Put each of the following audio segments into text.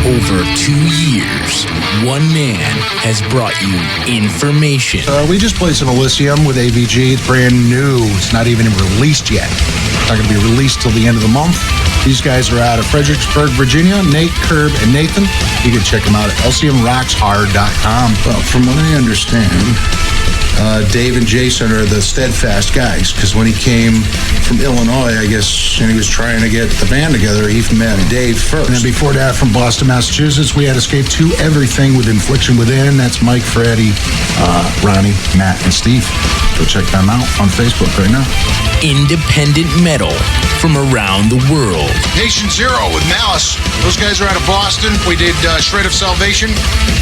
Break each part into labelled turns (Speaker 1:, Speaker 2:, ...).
Speaker 1: over 2 years, one man has brought you information.
Speaker 2: We just played some Elysium with AVG. It's brand new. It's not even released yet. It's not going to be released till the end of the month. These guys are out of Fredericksburg, Virginia. Nate, Curb, and Nathan. You can check them out at LCMRocksHard.com.
Speaker 3: Well, from what I understand, Dave and Jason are the steadfast guys, because when he came from Illinois, I guess, and he was trying to get the band together, he met Dave first.
Speaker 2: And then before that, from Boston, Massachusetts, we had Escape to Everything with Infliction Within. That's Mike, Freddie, Ronnie, Matt, and Steve. Go check them out on Facebook right now.
Speaker 1: Independent metal from around the world.
Speaker 4: Nation Zero with Malice. Those guys are out of Boston. We did Shred of Salvation,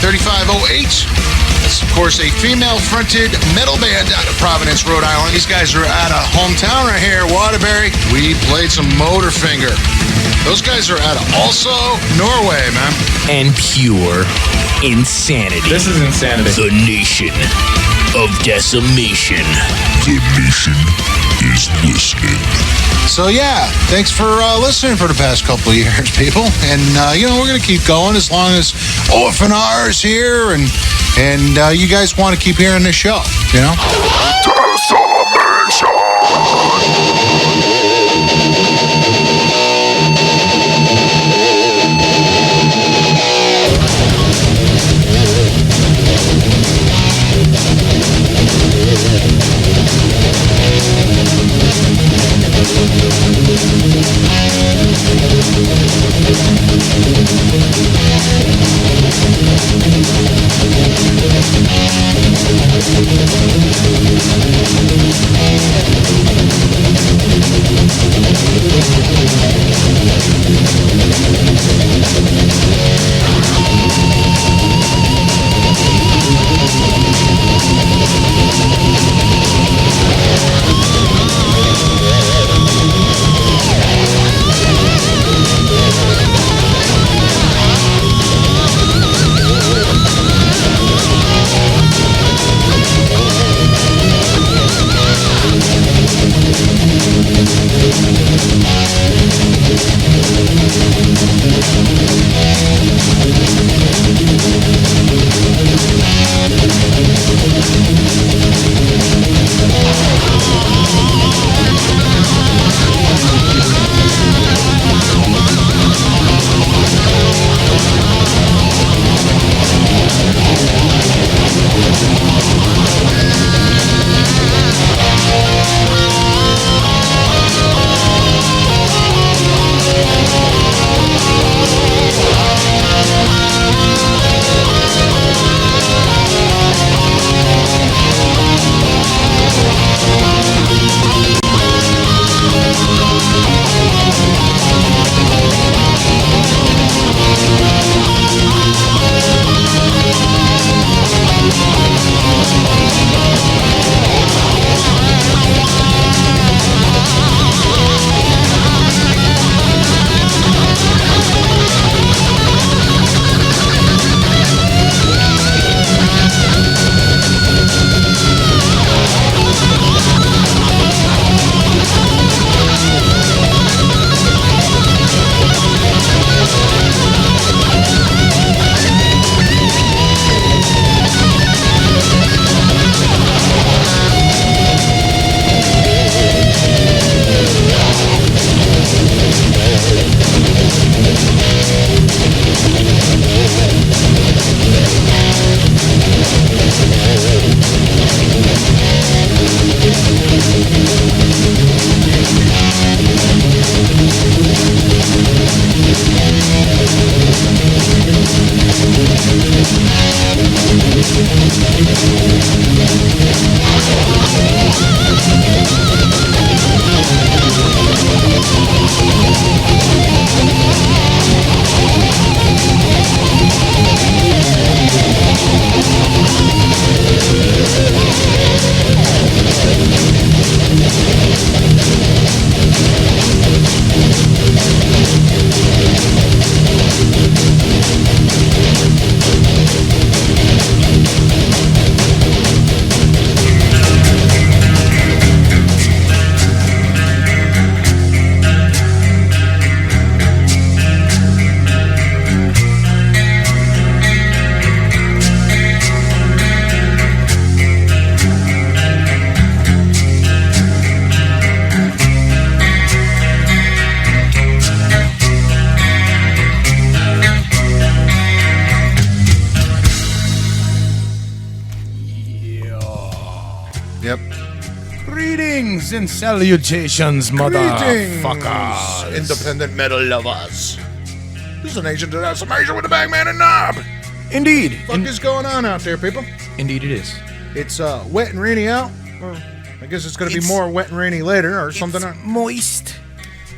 Speaker 4: 3508. That's, of course, a female-fronted metal band out of Providence, Rhode Island. These guys are out of hometown right here, Waterbury. We played some Motorfinger. Those guys are out of also Norway, man.
Speaker 1: And pure insanity.
Speaker 5: This is insanity.
Speaker 1: The Nation of Decimation.
Speaker 6: The Nation is listening.
Speaker 4: So, yeah, thanks for listening for the past couple of years, people. And, we're going to keep going as long as OFNR is here and you guys want to keep hearing this show, you know?
Speaker 6: Decimation!
Speaker 5: Greetings and salutations, motherfuckers.
Speaker 2: Independent metal lovers. This is an Agent of Decimation with the Bagman Knob.
Speaker 5: Indeed.
Speaker 2: What is going on out there, people?
Speaker 5: Indeed it is.
Speaker 2: It's wet and rainy out. I guess it's going to be more wet and rainy later or something.
Speaker 5: It's moist.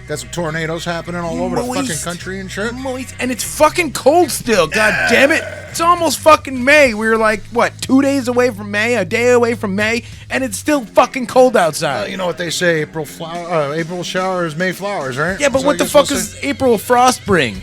Speaker 2: Got some tornadoes happening all over the fucking country and shit.
Speaker 5: Moist. And it's fucking cold still. God damn it. It's almost fucking May. We were like, what, 2 days away from May, a day away from May, and it's still fucking cold outside.
Speaker 2: You know what they say, April showers, May flowers, right?
Speaker 5: Yeah, but what the fuck does April frost bring?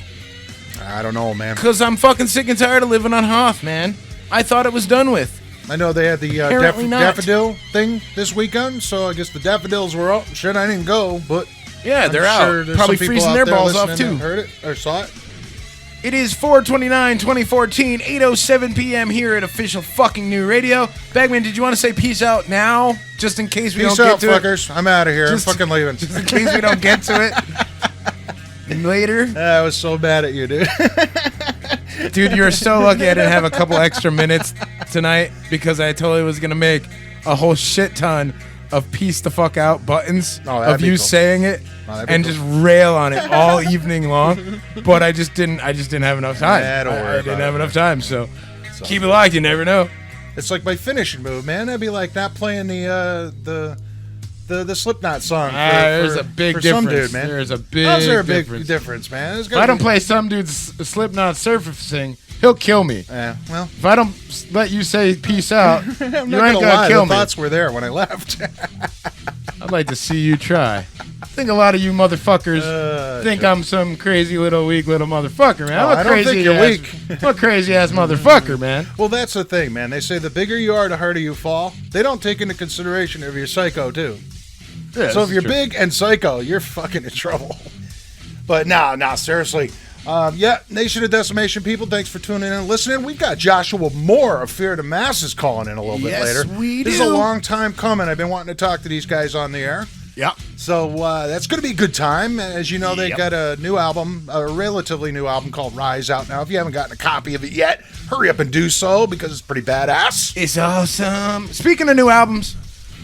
Speaker 2: I don't know, man.
Speaker 5: Because I'm fucking sick and tired of living on Hoth, man. I thought it was done with.
Speaker 2: I know they had the daffodil thing this weekend, so I guess the daffodils were out. Shit, I didn't go, but
Speaker 5: yeah, they're out. Probably freezing their balls off, too.
Speaker 2: Heard it or saw it.
Speaker 5: It is 4/29/2014, 8:07 p.m. here at Official Fucking New Radio. Bagman, did you want to say peace out now, just in case we don't get to
Speaker 2: fuckers. I'm out of here. I'm fucking leaving.
Speaker 5: Just in case we don't get to it later.
Speaker 2: I was so mad at you, dude.
Speaker 5: Dude, you're so lucky I didn't have a couple extra minutes tonight because I totally was going to make a whole shit ton of peace the fuck out buttons of you saying it and just rail on it all evening long. But I just didn't have enough time. I didn't have enough time, so keep it locked. You never know.
Speaker 2: It's like my finishing move, man. That'd be like not playing the Slipknot song.
Speaker 5: There's a big difference.
Speaker 2: Some dude, man.
Speaker 5: There's a big
Speaker 2: How's there a big
Speaker 5: difference.
Speaker 2: difference, man?
Speaker 5: If I don't play some dude's Slipknot surfacing, he'll kill me.
Speaker 2: Yeah, well.
Speaker 5: If I don't let you say peace out, you ain't gonna kill me.
Speaker 2: The thoughts were there when I left.
Speaker 5: I'd like to see you try. I think a lot of you motherfuckers think I'm some crazy weak little motherfucker, man.
Speaker 2: I don't think you're weak.
Speaker 5: I'm a crazy ass motherfucker, man.
Speaker 2: Well, that's the thing, man. They say the bigger you are, the harder you fall. They don't take into consideration if you're psycho, too.
Speaker 5: Yeah,
Speaker 2: so if you're big and psycho, you're fucking in trouble. But nah, seriously. Nation of Decimation people, thanks for tuning in and listening. We've got Joshua Moore of Fear the Masses calling in a little bit later.
Speaker 5: We do.
Speaker 2: This is a long time coming. I've been wanting to talk to these guys on the air.
Speaker 5: Yep.
Speaker 2: So that's going to be a good time. As you know, they've got a new album, a relatively new album called Rise out now. If you haven't gotten a copy of it yet, hurry up and do so because it's pretty badass.
Speaker 5: It's awesome. Speaking of new albums,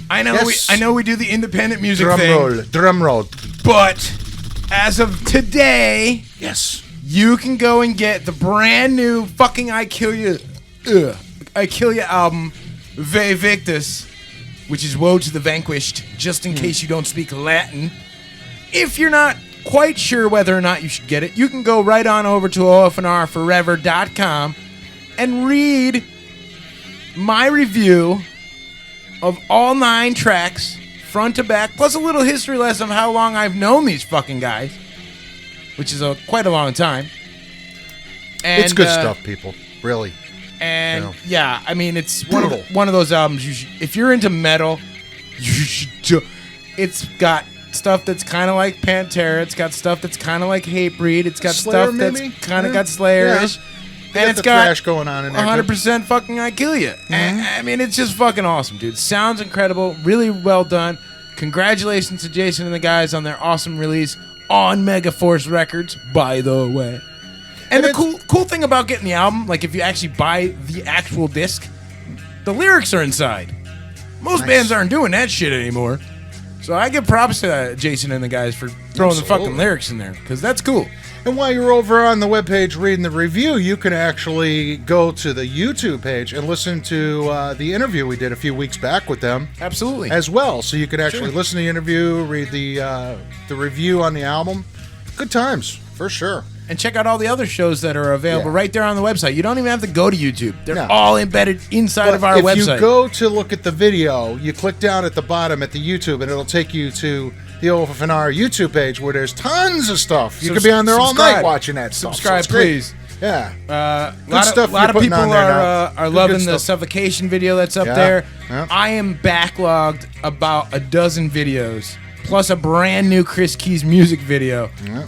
Speaker 5: I know we do the independent music thing.
Speaker 2: Drum roll.
Speaker 5: But as of today,
Speaker 2: yes,
Speaker 5: you can go and get the brand new fucking I Kill Ya album, Ve Victus, which is Woe to the Vanquished, just in case you don't speak Latin. If you're not quite sure whether or not you should get it, you can go right on over to OFNRforever.com and read my review of all 9 tracks, front to back, plus a little history lesson of how long I've known these fucking guys, which is quite a long time. And,
Speaker 2: it's good stuff, people. Really.
Speaker 5: And yeah, I mean, it's one of those albums you should, if you're into metal, you should. It's got stuff that's kind of like Pantera. It's got stuff that's kind of like Hatebreed. It's got
Speaker 2: Slayer,
Speaker 5: stuff that's kind of got Slayer-ish.
Speaker 2: Yeah.
Speaker 5: And it's got
Speaker 2: thrash going on in there.
Speaker 5: 100% fucking I Kill Ya. I mean, it's just fucking awesome, dude. Sounds incredible. Really well done. Congratulations to Jason and the guys on their awesome release on Megaforce Records, by the way. And the cool thing about getting the album, like if you actually buy the actual disc, the lyrics are inside. Most bands aren't doing that shit anymore. So I give props to Jason and the guys for throwing the fucking lyrics in there, because that's cool.
Speaker 2: And while you're over on the webpage reading the review, you can actually go to the YouTube page and listen to the interview we did a few weeks back with them.
Speaker 5: Absolutely.
Speaker 2: As well. So you can actually listen to the interview, read the review on the album. Good times, for sure.
Speaker 5: And check out all the other shows that are available right there on the website. You don't even have to go to YouTube. They're all embedded inside of our website.
Speaker 2: If you go to look at the video, you click down at the bottom at the YouTube, and it'll take you to the OFNR YouTube page where there's tons of stuff. You could be on there all night watching that stuff.
Speaker 5: Subscribe, please.
Speaker 2: Yeah.
Speaker 5: A lot of people are loving the Suffocation video that's up there. Yeah. I am backlogged about a dozen videos, plus a brand new Chris Keys music video. Yeah.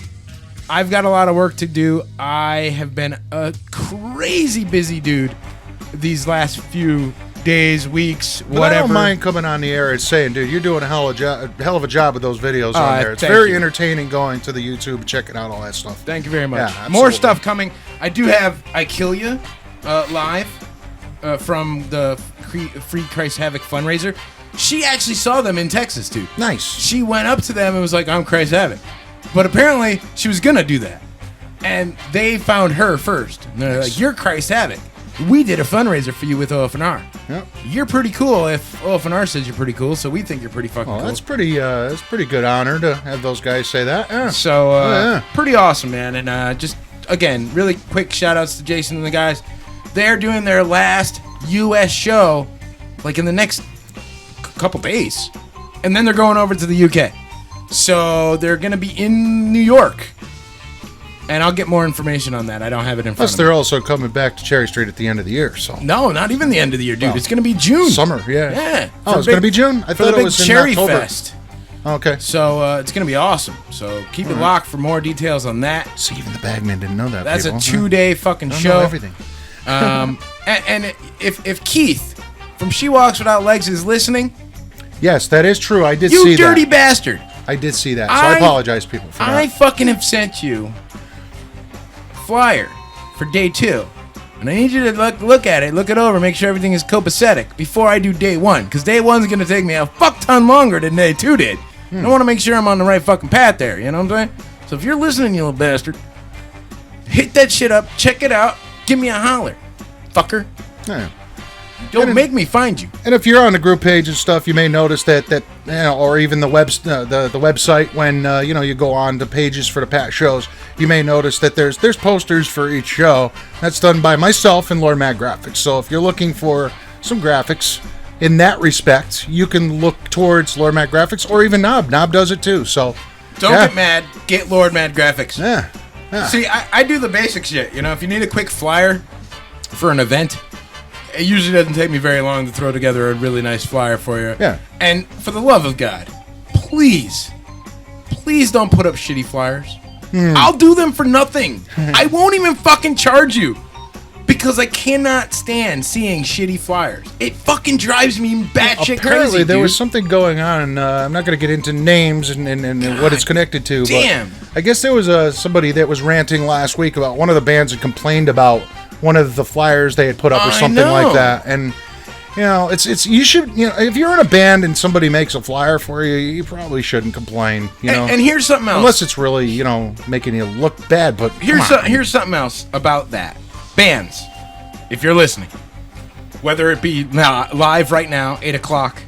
Speaker 5: I've got a lot of work to do. I have been a crazy busy dude these last few days, weeks, whatever.
Speaker 2: I don't mind coming on the air and saying, dude, you're doing a hell of a job with those videos on there. It's very entertaining going to the YouTube and checking out all that stuff.
Speaker 5: Thank you very much. Yeah, more stuff coming. I do have I Kill Ya live from the Free Christ Havoc fundraiser. She actually saw them in Texas, dude.
Speaker 2: Nice.
Speaker 5: She went up to them and was like, I'm Christ Havoc. But apparently, she was going to do that. And they found her first. And they're like, you're Christ Havoc. We did a fundraiser for you with OFNR.
Speaker 2: Yep.
Speaker 5: You're pretty cool if OFNR says you're pretty cool, so we think you're pretty fucking cool.
Speaker 2: That's pretty good honor to have those guys say that. Yeah.
Speaker 5: So, pretty awesome, man. And just, again, really quick shout-outs to Jason and the guys. They're doing their last U.S. show, like, in the next couple days. And then they're going over to the U.K. So, they're going to be in New York. And I'll get more information on that. I don't have it in front
Speaker 2: Plus,
Speaker 5: of me.
Speaker 2: they're also coming back to Cherry Street at the end of the year. So
Speaker 5: No, not even the end of the year, dude.
Speaker 2: Oh.
Speaker 5: It's going to be June.
Speaker 2: Summer, yeah.
Speaker 5: Yeah.
Speaker 2: Oh, it's going to be June? I
Speaker 5: for
Speaker 2: thought
Speaker 5: the
Speaker 2: it
Speaker 5: big
Speaker 2: was in
Speaker 5: Cherry
Speaker 2: October.
Speaker 5: Fest.
Speaker 2: Okay.
Speaker 5: So it's going to be awesome. So keep it locked for more details on that.
Speaker 2: See, even the Bagman didn't know that.
Speaker 5: That's
Speaker 2: people.
Speaker 5: a 2-day fucking
Speaker 2: Don't
Speaker 5: show.
Speaker 2: know everything.
Speaker 5: And if Keith from She Walks Without Legs is listening,
Speaker 2: Yes, that is true. I did
Speaker 5: you
Speaker 2: see
Speaker 5: dirty
Speaker 2: that.
Speaker 5: bastard.
Speaker 2: I did see that. So I apologize, people, for
Speaker 5: I
Speaker 2: that.
Speaker 5: fucking have sent you a flyer for day 2. And I need you to look at it, look it over, make sure everything is copacetic before I do day 1. Because day 1's going to take me a fuck ton longer than day 2 did. I want to make sure I'm on the right fucking path there, you know what I'm saying? So if you're listening, you little bastard, hit that shit up, check it out, give me a holler, fucker.
Speaker 2: Yeah.
Speaker 5: Don't make me find you.
Speaker 2: And if you're on the group page and stuff, you may notice that or even the website when you go on to pages for the past shows, you may notice that there's posters for each show. That's done by myself and Lord Mad Graphics. So if you're looking for some graphics in that respect, you can look towards Lord Mad Graphics or even Knob. Knob does it too. So
Speaker 5: Don't get mad. Get Lord Mad Graphics.
Speaker 2: Yeah.
Speaker 5: See, I do the basic shit. You know, if you need a quick flyer for an event, it usually doesn't take me very long to throw together a really nice flyer for you.
Speaker 2: Yeah.
Speaker 5: And for the love of God, please don't put up shitty flyers. I'll do them for nothing. I won't even fucking charge you. Because I cannot stand seeing shitty flyers. It fucking drives me batshit
Speaker 2: Apparently,
Speaker 5: crazy,
Speaker 2: there
Speaker 5: dude.
Speaker 2: was something going on. I'm not going to get into names and what it's connected to.
Speaker 5: damn.
Speaker 2: But I guess there was somebody that was ranting last week about one of the bands had complained about one of the flyers they had put up or something like that. And it's you should if you're in a band and somebody makes a flyer for you, you probably shouldn't complain.
Speaker 5: And here's something else.
Speaker 2: Unless it's really making you look bad. But
Speaker 5: here's something else about that. Bands, if you're listening, whether it be live right now, 8 o'clock,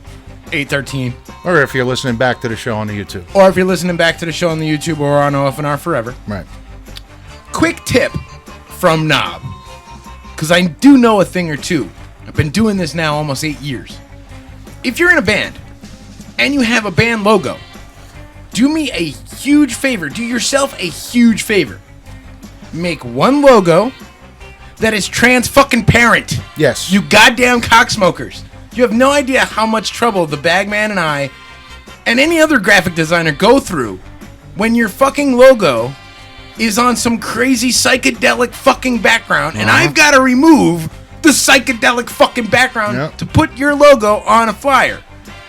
Speaker 5: 8:13,
Speaker 2: or if you're listening back to the show on the YouTube,
Speaker 5: or if you're listening back to the show on the YouTube or on OFNR Forever.
Speaker 2: Right.
Speaker 5: Quick tip from Knob, because I do know a thing or two. I've been doing this now almost 8 years. If you're in a band and you have a band logo, do me a huge favor. Do yourself a huge favor. Make one logo that is trans-fucking-parent.
Speaker 2: Yes.
Speaker 5: You goddamn cocksmokers. You have no idea how much trouble the Bagman and I and any other graphic designer go through when your fucking logo is on some crazy psychedelic fucking background and I've got to remove the psychedelic fucking background to put your logo on a flyer.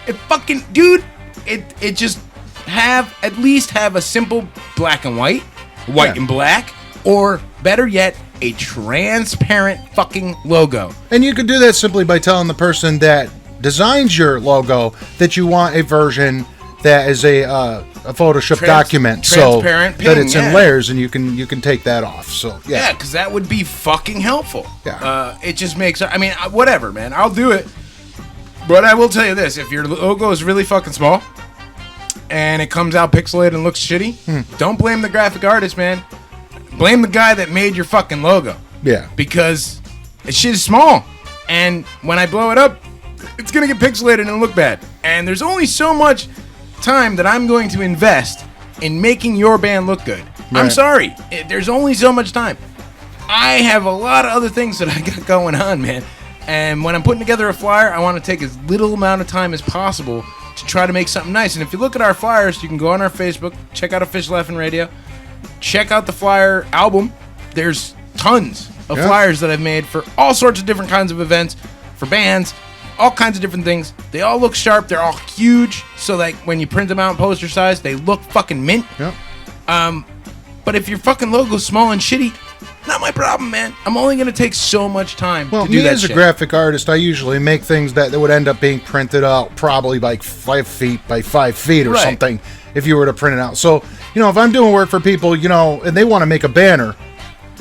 Speaker 5: It fucking... Dude, it just at least have a simple black and white and black, or better yet, a transparent fucking logo.
Speaker 2: And you could do that simply by telling the person that designs your logo that you want a version that is a Photoshop document,
Speaker 5: transparent
Speaker 2: so that it's in
Speaker 5: yeah.
Speaker 2: layers, and you can take that off. So
Speaker 5: yeah, because that would be fucking helpful.
Speaker 2: Yeah.
Speaker 5: It just makes. I mean, whatever, man. I'll do it. But I will tell you this: if your logo is really fucking small and it comes out pixelated and looks shitty, don't blame the graphic artist, man. Blame the guy that made your fucking logo.
Speaker 2: Yeah.
Speaker 5: Because the shit is small. And when I blow it up, it's going to get pixelated and look bad. And there's only so much time that I'm going to invest in making your band look good.
Speaker 2: Right.
Speaker 5: I'm sorry. There's only so much time. I have a lot of other things that I got going on, man. And when I'm putting together a flyer, I want to take as little amount of time as possible to try to make something nice. And if you look at our flyers, you can go on our Facebook, check out Official FN Radio. Check out the flyer album. There's tons of flyers that I've made for all sorts of different kinds of events, for bands, all kinds of different things. They all look sharp. They're all huge. So like when you print them out in poster size, they look fucking mint.
Speaker 2: Yep.
Speaker 5: But if your fucking logo's small and shitty, Not my problem, man. I'm only going to take so much time
Speaker 2: Well,
Speaker 5: to do
Speaker 2: me
Speaker 5: that
Speaker 2: as a
Speaker 5: shit.
Speaker 2: graphic artist, I usually make things that would end up being printed out probably like 5 feet by 5 feet or
Speaker 5: Right.
Speaker 2: something if you were to print it out. So, if I'm doing work for people, and they want to make a banner,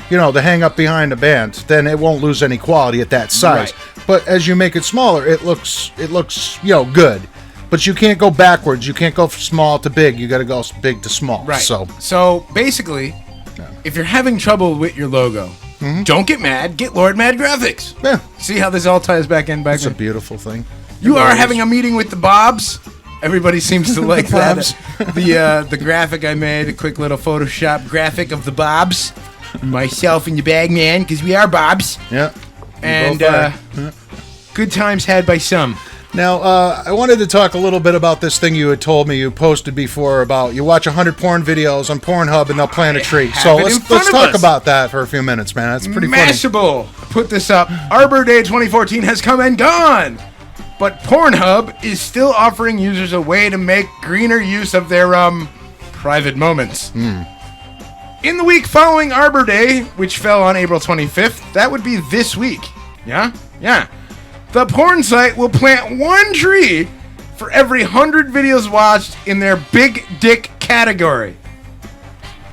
Speaker 2: to hang up behind a band, then it won't lose any quality at that size.
Speaker 5: Right.
Speaker 2: But as you make it smaller, it looks good. But you can't go backwards. You can't go from small to big. You got to go big to small.
Speaker 5: Right.
Speaker 2: So
Speaker 5: basically, if you're having trouble with your logo, don't get mad. Get Lord Mad Graphics.
Speaker 2: yeah,
Speaker 5: See how this all ties back in,
Speaker 2: it's a beautiful thing.
Speaker 5: You are having a meeting with the Bobs. Everybody seems to like that.
Speaker 2: Bobs.
Speaker 5: The graphic I made, a quick little Photoshop graphic of the Bobs, myself and the Bagman, because we are Bobs,
Speaker 2: Yeah.
Speaker 5: and
Speaker 2: both are.
Speaker 5: good times had by some.
Speaker 2: Now, I wanted to talk a little bit about this thing you had told me you posted before about you watch 100 porn videos on Pornhub and they'll plant a tree.
Speaker 5: have
Speaker 2: So
Speaker 5: it in
Speaker 2: let's
Speaker 5: front of
Speaker 2: talk
Speaker 5: us.
Speaker 2: about that for a few minutes, man. That's pretty funny.
Speaker 5: Mashable. Put this up. Arbor Day 2014 has come and gone, but Pornhub is still offering users a way to make greener use of their private moments. In the week following Arbor Day, which fell on April 25th, that would be this week. Yeah. The porn site will plant 1 tree for every 100 videos watched in their big dick category.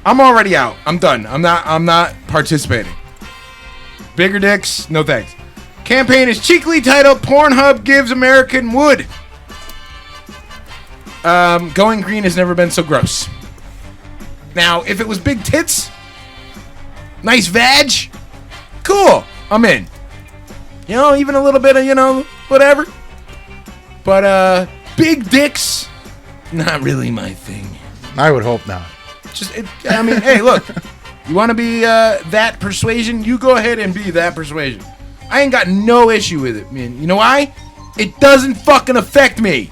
Speaker 5: I'm already out. I'm done. I'm not participating. Bigger dicks, no thanks. Campaign is cheekily titled Pornhub Gives American Wood. Going green has never been so gross. Now, if it was big tits, nice vag, cool, I'm in. Even a little bit of, whatever. But, big dicks, not really my thing.
Speaker 2: I would hope not.
Speaker 5: Hey, look, you want to be that persuasion? You go ahead and be that persuasion. I ain't got no issue with it, man. You know why? It doesn't fucking affect me.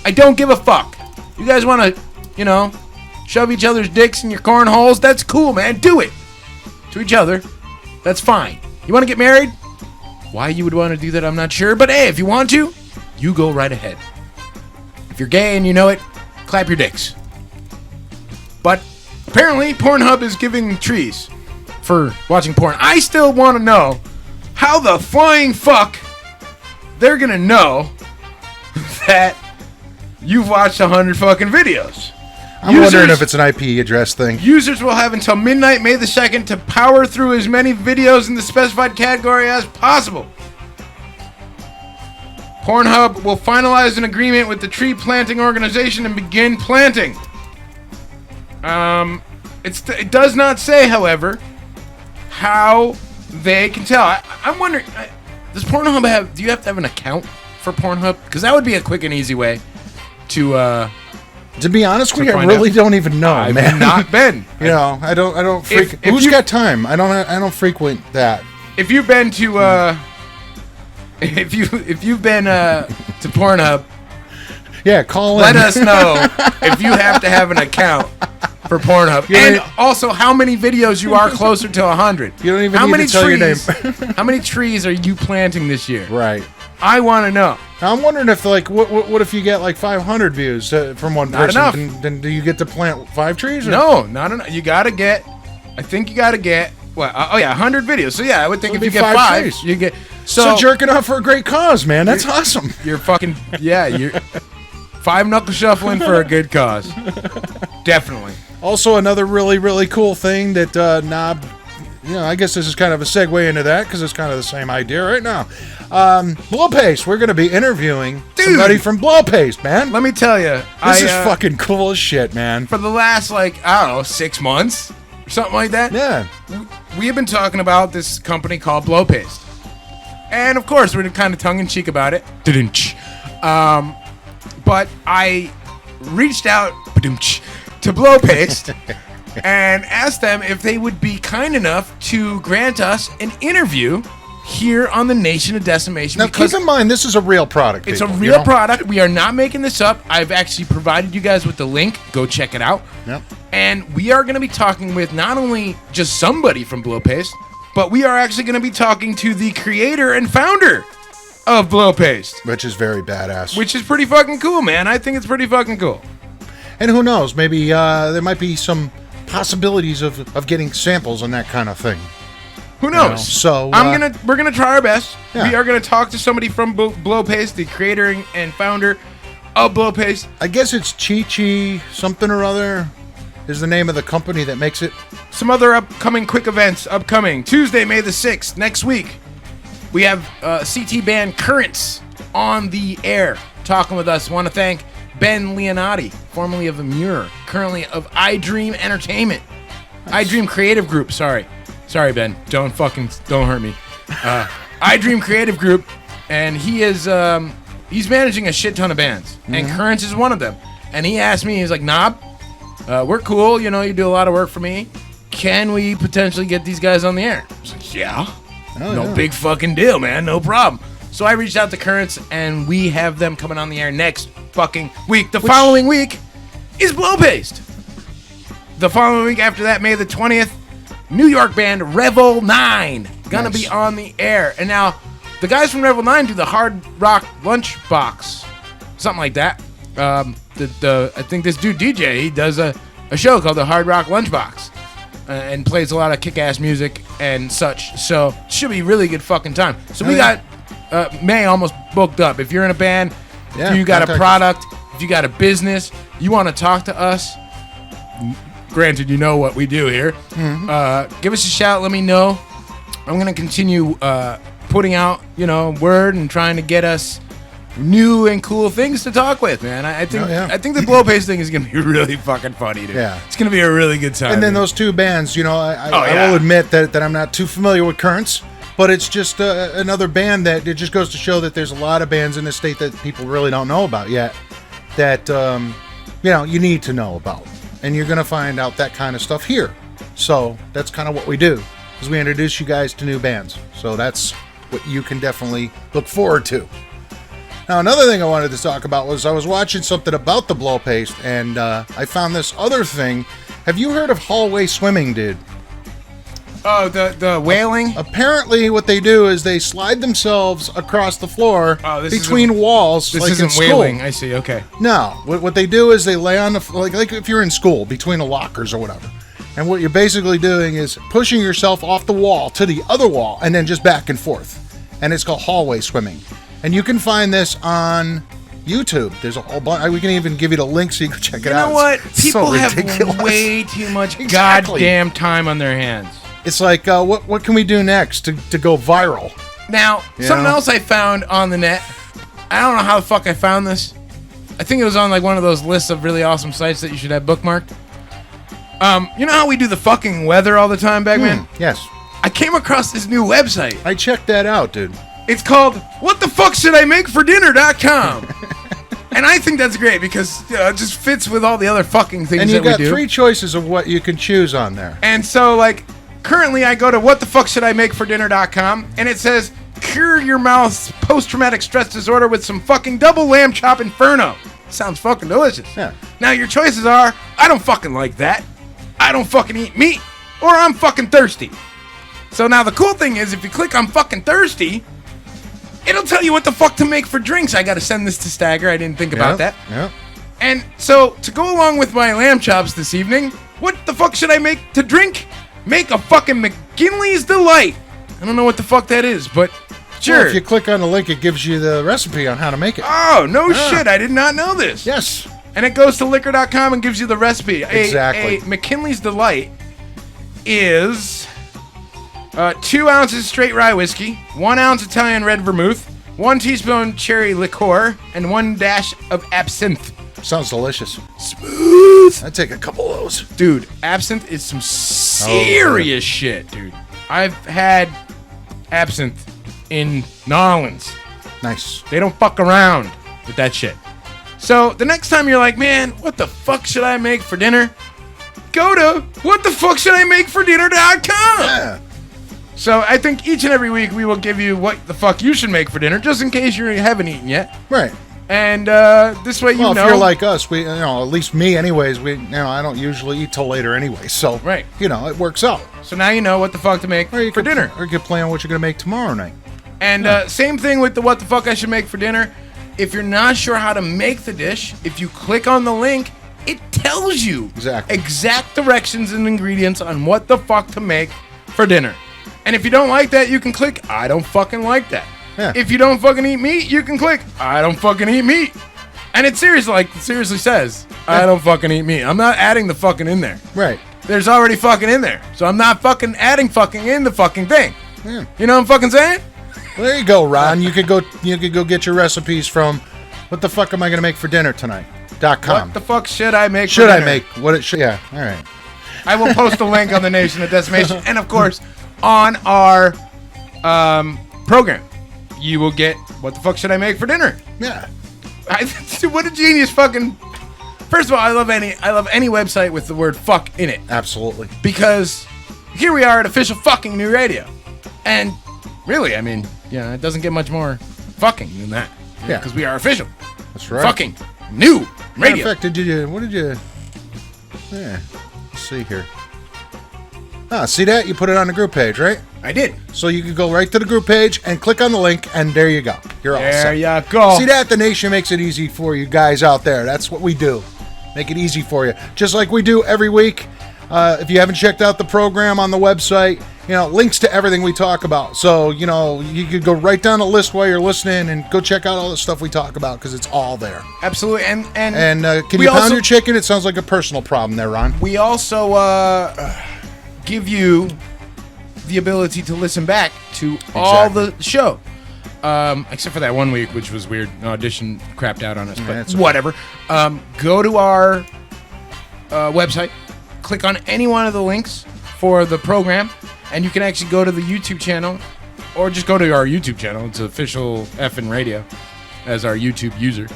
Speaker 5: I don't give a fuck. You guys want to, shove each other's dicks in your cornholes? That's cool, man. Do it. To each other. That's fine. You want to get married? Why you would want to do that, I'm not sure. But hey, if you want to, you go right ahead. If you're gay and you know it, clap your dicks. But apparently, Pornhub is giving trees for watching porn. I still want to know how the flying fuck they're going to know that you've watched 100 fucking videos.
Speaker 2: I'm wondering if it's an IP address thing.
Speaker 5: Users will have until midnight, May the 2nd, to power through as many videos in the specified category as possible. Pornhub will finalize an agreement with the tree planting organization and begin planting. It does not say, however, how they can tell. I'm wondering, does Pornhub have? Do you have to have an account for Pornhub? Because that would be a quick and easy way to.
Speaker 2: To be honest with you, I
Speaker 5: find
Speaker 2: really
Speaker 5: out.
Speaker 2: don't even know,
Speaker 5: I've
Speaker 2: man.
Speaker 5: not been.
Speaker 2: I don't freak.
Speaker 5: if
Speaker 2: Who's
Speaker 5: you-
Speaker 2: got time? I don't frequent that.
Speaker 5: If you've been to if you've been to Pornhub,
Speaker 2: Yeah, call in.
Speaker 5: let us know if you have to have an account for Pornhub, and also how many videos you are closer to 100.
Speaker 2: You don't even
Speaker 5: how
Speaker 2: need
Speaker 5: many
Speaker 2: to tell your name.
Speaker 5: How many trees are you planting this year?
Speaker 2: Right.
Speaker 5: I want to know.
Speaker 2: Now, I'm wondering if, what if you get 500 views from one
Speaker 5: Not
Speaker 2: person?
Speaker 5: enough.
Speaker 2: Then do you get to plant 5 trees? Or?
Speaker 5: No, not enough. You gotta get. I think you gotta get. What? 100 videos. So yeah, I would think
Speaker 2: So
Speaker 5: if
Speaker 2: it'd
Speaker 5: you
Speaker 2: be
Speaker 5: get
Speaker 2: 5
Speaker 5: 5,
Speaker 2: trees.
Speaker 5: you get.
Speaker 2: So jerking off for a great cause, man. That's awesome.
Speaker 5: You're fucking you're 5 knuckle shuffling for a good cause. Definitely.
Speaker 2: Also, another really, really cool thing that Knob, I guess this is kind of a segue into that because it's kind of the same idea right now. Blow Paste. We're going to be interviewing somebody from Blow Paste, man.
Speaker 5: Let me tell you,
Speaker 2: This is fucking cool as shit, man.
Speaker 5: for the last 6 months or something like that.
Speaker 2: Yeah.
Speaker 5: We have been talking about this company called Blow Paste. And of course, we're kind of tongue-in-cheek about it. But I reached out to Blow Paste and asked them if they would be kind enough to grant us an interview here on the Nation of Decimation.
Speaker 2: Now, keep in mind, this is a real product.
Speaker 5: It's
Speaker 2: people,
Speaker 5: a real product. We are not making this up. I've actually provided you guys with the link. Go check it out.
Speaker 2: Yep.
Speaker 5: And we are going to be talking with not only just somebody from Blow Paste, but we are actually going to be talking to the creator and founder of Blow Paste,
Speaker 2: Which is very badass.
Speaker 5: which is pretty fucking cool, man. I think it's pretty fucking cool.
Speaker 2: And who knows? Maybe there might be some possibilities of getting samples and that kind of thing.
Speaker 5: Who knows?
Speaker 2: So
Speaker 5: we're gonna try our best.
Speaker 2: Yeah.
Speaker 5: We are gonna talk to somebody from Blow Paste, the creator and founder of Blow Paste.
Speaker 2: I guess it's Chi something or other is the name of the company that makes it.
Speaker 5: Some other upcoming quick events upcoming. Tuesday, May the 6th, next week. We have CT band Currents on the air talking with us. Want to thank Ben Leonardi, formerly of Amur, currently of iDream Entertainment. Nice. iDream Creative Group, sorry, Ben. Don't hurt me. iDream Creative Group, and he is he's managing a shit ton of bands, and Currents is one of them. And he asked me, he's like, Knob, we're cool, you do a lot of work for me. Can we potentially get these guys on the air? I was like, yeah. No big fucking deal, man. No problem. So I reached out to Currents, and we have them coming on the air next fucking week. The following week is Blow Paste. The following week after that, May the 20th, New York band Revel 9 gonna be on the air. And now, the guys from Revel 9 do the Hard Rock Lunchbox, something like that. I think this dude DJ, he does a show called the Hard Rock Lunchbox. And plays a lot of kick-ass music and such. So, should be really good fucking time. So, we got May almost booked up. If you're in a band, if you got a product, if you got a business, you want to talk to us, granted, you know what we do here, give us a shout, let me know. I'm going to continue putting out, word and trying to get us new and cool things to talk with, man. I think the Blow Paste thing is going to be really fucking funny, dude. Yeah. It's going to be a really good time.
Speaker 2: And then those two bands, I will admit that I'm not too familiar with Currents, but it's just another band that it just goes to show that there's a lot of bands in this state that people really don't know about yet that, you need to know about. And you're going to find out that kind of stuff here. So that's kind of what we do, is we introduce you guys to new bands. So that's what you can definitely look forward to. Now, another thing I wanted to talk about was I was watching something about the Blow Paste, and I found this other thing. Have you heard of hallway swimming, dude?
Speaker 5: Oh, the whaling?
Speaker 2: Apparently, what they do is they slide themselves across the floor between walls.
Speaker 5: This
Speaker 2: like
Speaker 5: isn't
Speaker 2: in
Speaker 5: whaling.
Speaker 2: School.
Speaker 5: I see. Okay.
Speaker 2: No, what they do is they lay on the like if you're in school between the lockers or whatever, and what you're basically doing is pushing yourself off the wall to the other wall and then just back and forth, and it's called hallway swimming. And you can find this on YouTube. There's a whole bunch. We can even give you the link so you can check it out.
Speaker 5: You know what? People
Speaker 2: so
Speaker 5: have way too much goddamn time on their hands.
Speaker 2: It's like, what can we do next to go viral?
Speaker 5: Now, something else I found on the net. I don't know how the fuck I found this. I think it was on like one of those lists of really awesome sites that you should have bookmarked. You know how we do the fucking weather all the time, Bagman?
Speaker 2: Yes.
Speaker 5: I came across this new website.
Speaker 2: I checked that out, dude.
Speaker 5: It's called whatthefuckshouldimakeforDinner.com. And I think that's great because it just fits with all the other fucking things that we do.
Speaker 2: And you got 3 choices of what you can choose on there.
Speaker 5: And so, like, currently I go to whatthefuckshouldimakeforDinner.com and it says, cure your mouth's post-traumatic stress disorder with some fucking double lamb chop inferno. Sounds fucking delicious.
Speaker 2: Yeah.
Speaker 5: Now, your choices are, I don't fucking like that. I don't fucking eat meat. Or I'm fucking thirsty. So now the cool thing is, if you click on fucking thirsty, it'll tell you what the fuck to make for drinks. I got to send this to Stagger. I didn't think about that.
Speaker 2: Yeah.
Speaker 5: And so, to go along with my lamb chops this evening, what the fuck should I make to drink? Make a fucking McKinley's Delight. I don't know what the fuck that is, but sure.
Speaker 2: Well, if you click on the link, it gives you the recipe on how to make it.
Speaker 5: Oh, no shit. I did not know this.
Speaker 2: Yes.
Speaker 5: And it goes to liquor.com and gives you the recipe.
Speaker 2: Exactly.
Speaker 5: A McKinley's Delight is 2 ounces straight rye whiskey, 1 ounce Italian red vermouth, 1 teaspoon cherry liqueur, and 1 dash of absinthe.
Speaker 2: Sounds delicious.
Speaker 5: Smooth.
Speaker 2: I'd take a couple of those.
Speaker 5: Dude, absinthe is some serious shit, dude. I've had absinthe in New Orleans.
Speaker 2: Nice.
Speaker 5: They don't fuck around with that shit. So the next time you're like, man, what the fuck should I make for dinner? Go to whatthefuckshouldimakeforDinner.com.
Speaker 2: Yeah.
Speaker 5: So I think each and every week we will give you what the fuck you should make for dinner, just in case you haven't eaten yet.
Speaker 2: Right.
Speaker 5: And this way,
Speaker 2: well, if you're like us, we, at least me, anyways. I don't usually eat till later anyway. So,
Speaker 5: right.
Speaker 2: It works out.
Speaker 5: So now you know what the fuck to make for dinner,
Speaker 2: or you can plan what you're gonna make tomorrow night.
Speaker 5: And same thing with the what the fuck I should make for dinner. If you're not sure how to make the dish, if you click on the link, It tells you
Speaker 2: Exactly.
Speaker 5: exact directions and ingredients on what the fuck to make for dinner. And if you don't like that, you can click, I don't fucking like that.
Speaker 2: Yeah.
Speaker 5: If you don't fucking eat meat, you can click, I don't fucking eat meat. And it seriously says, I don't fucking eat meat. I'm not adding the fucking in there.
Speaker 2: Right.
Speaker 5: There's already fucking in there. So I'm not fucking adding fucking in the fucking thing.
Speaker 2: Yeah.
Speaker 5: You know what I'm fucking saying?
Speaker 2: Well, there you go, Ron. You could go get your recipes from what the fuck am I gonna make for dinner tonight.com.
Speaker 5: What the fuck should I make
Speaker 2: Should
Speaker 5: for
Speaker 2: I
Speaker 5: dinner?
Speaker 2: make what it should? Yeah. All right.
Speaker 5: I will post a link on the Nation of Decimation, and of course, on our program, you will get what the fuck should I make for dinner?
Speaker 2: Yeah.
Speaker 5: What a genius fucking. First of all, I love any website with the word fuck in it,
Speaker 2: Absolutely.
Speaker 5: because here we are at official fucking new radio, and really, I mean, yeah, it doesn't get much more fucking than that.
Speaker 2: Yeah.
Speaker 5: Because we are official
Speaker 2: That's right.
Speaker 5: fucking new
Speaker 2: Matter
Speaker 5: radio.
Speaker 2: of fact, Yeah. Let's see here. See that? You put it on the group page, right?
Speaker 5: I did.
Speaker 2: So you can go right to the group page and click on the link, and there you go. You're all set.
Speaker 5: There you go.
Speaker 2: See that? The Nation makes it easy for you guys out there. That's what we do. Make it easy for you. Just like we do every week. If you haven't checked out the program on the website, links to everything we talk about. So, you could go right down the list while you're listening and go check out all the stuff we talk about because it's all there.
Speaker 5: Absolutely. And
Speaker 2: Can
Speaker 5: we
Speaker 2: you pound
Speaker 5: also-
Speaker 2: your chicken? It sounds like a personal problem there, Ron.
Speaker 5: We also give you the ability to listen back to all the show. Except for that one week, which was weird. Audition crapped out on us, but
Speaker 2: that's okay.
Speaker 5: whatever. Go to our website, click on any one of the links for the program, and you can actually go to the YouTube channel, or just go to our YouTube channel. It's official effing radio as our YouTube user.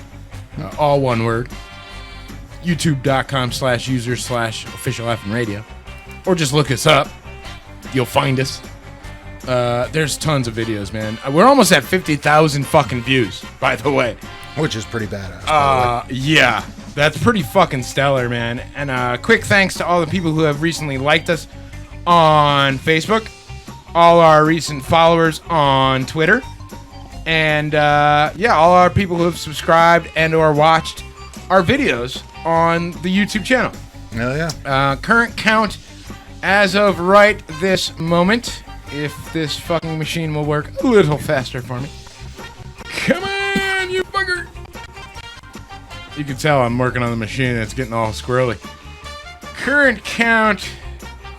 Speaker 5: All one word. YouTube.com/user/official effing radio. Or just look us up. You'll find us. There's tons of videos, man. We're almost at 50,000 fucking views, by the way.
Speaker 2: Which is pretty badass. by the way.
Speaker 5: Yeah. That's pretty fucking stellar, man. And quick thanks to all the people who have recently liked us on Facebook, all our recent followers on Twitter, and all our people who have subscribed and or watched our videos on the YouTube channel.
Speaker 2: Hell yeah.
Speaker 5: Current count as of right this moment, if this fucking machine will work a little faster for me. Come on, you bugger! You can tell I'm working on the machine. It's getting all squirrely. Current count,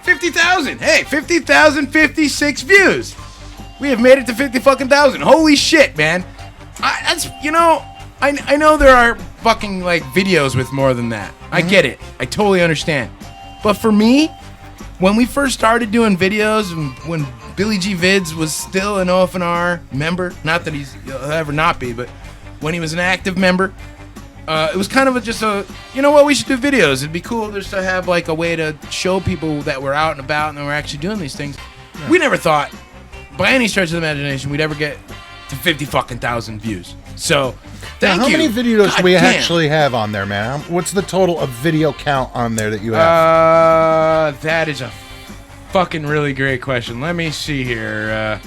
Speaker 5: 50,000. Hey, 50,056 views. We have made it to 50 fucking thousand. Holy shit, man. I know there are fucking videos with more than that. I get it. I totally understand. But for me, when we first started doing videos, and when Billy G Vids was still an OFNR member, not that he'll ever not be, but when he was an active member, it was kind of we should do videos. It'd be cool just to have a way to show people that we're out and about and that we're actually doing these things. Yeah. We never thought, by any stretch of the imagination, we'd ever get to 50 fucking thousand views. So, thank you.
Speaker 2: How many videos
Speaker 5: God
Speaker 2: do we
Speaker 5: damn.
Speaker 2: actually have on there, man? What's the total of video count on there that you have?
Speaker 5: That is a fucking really great question. Let me see here.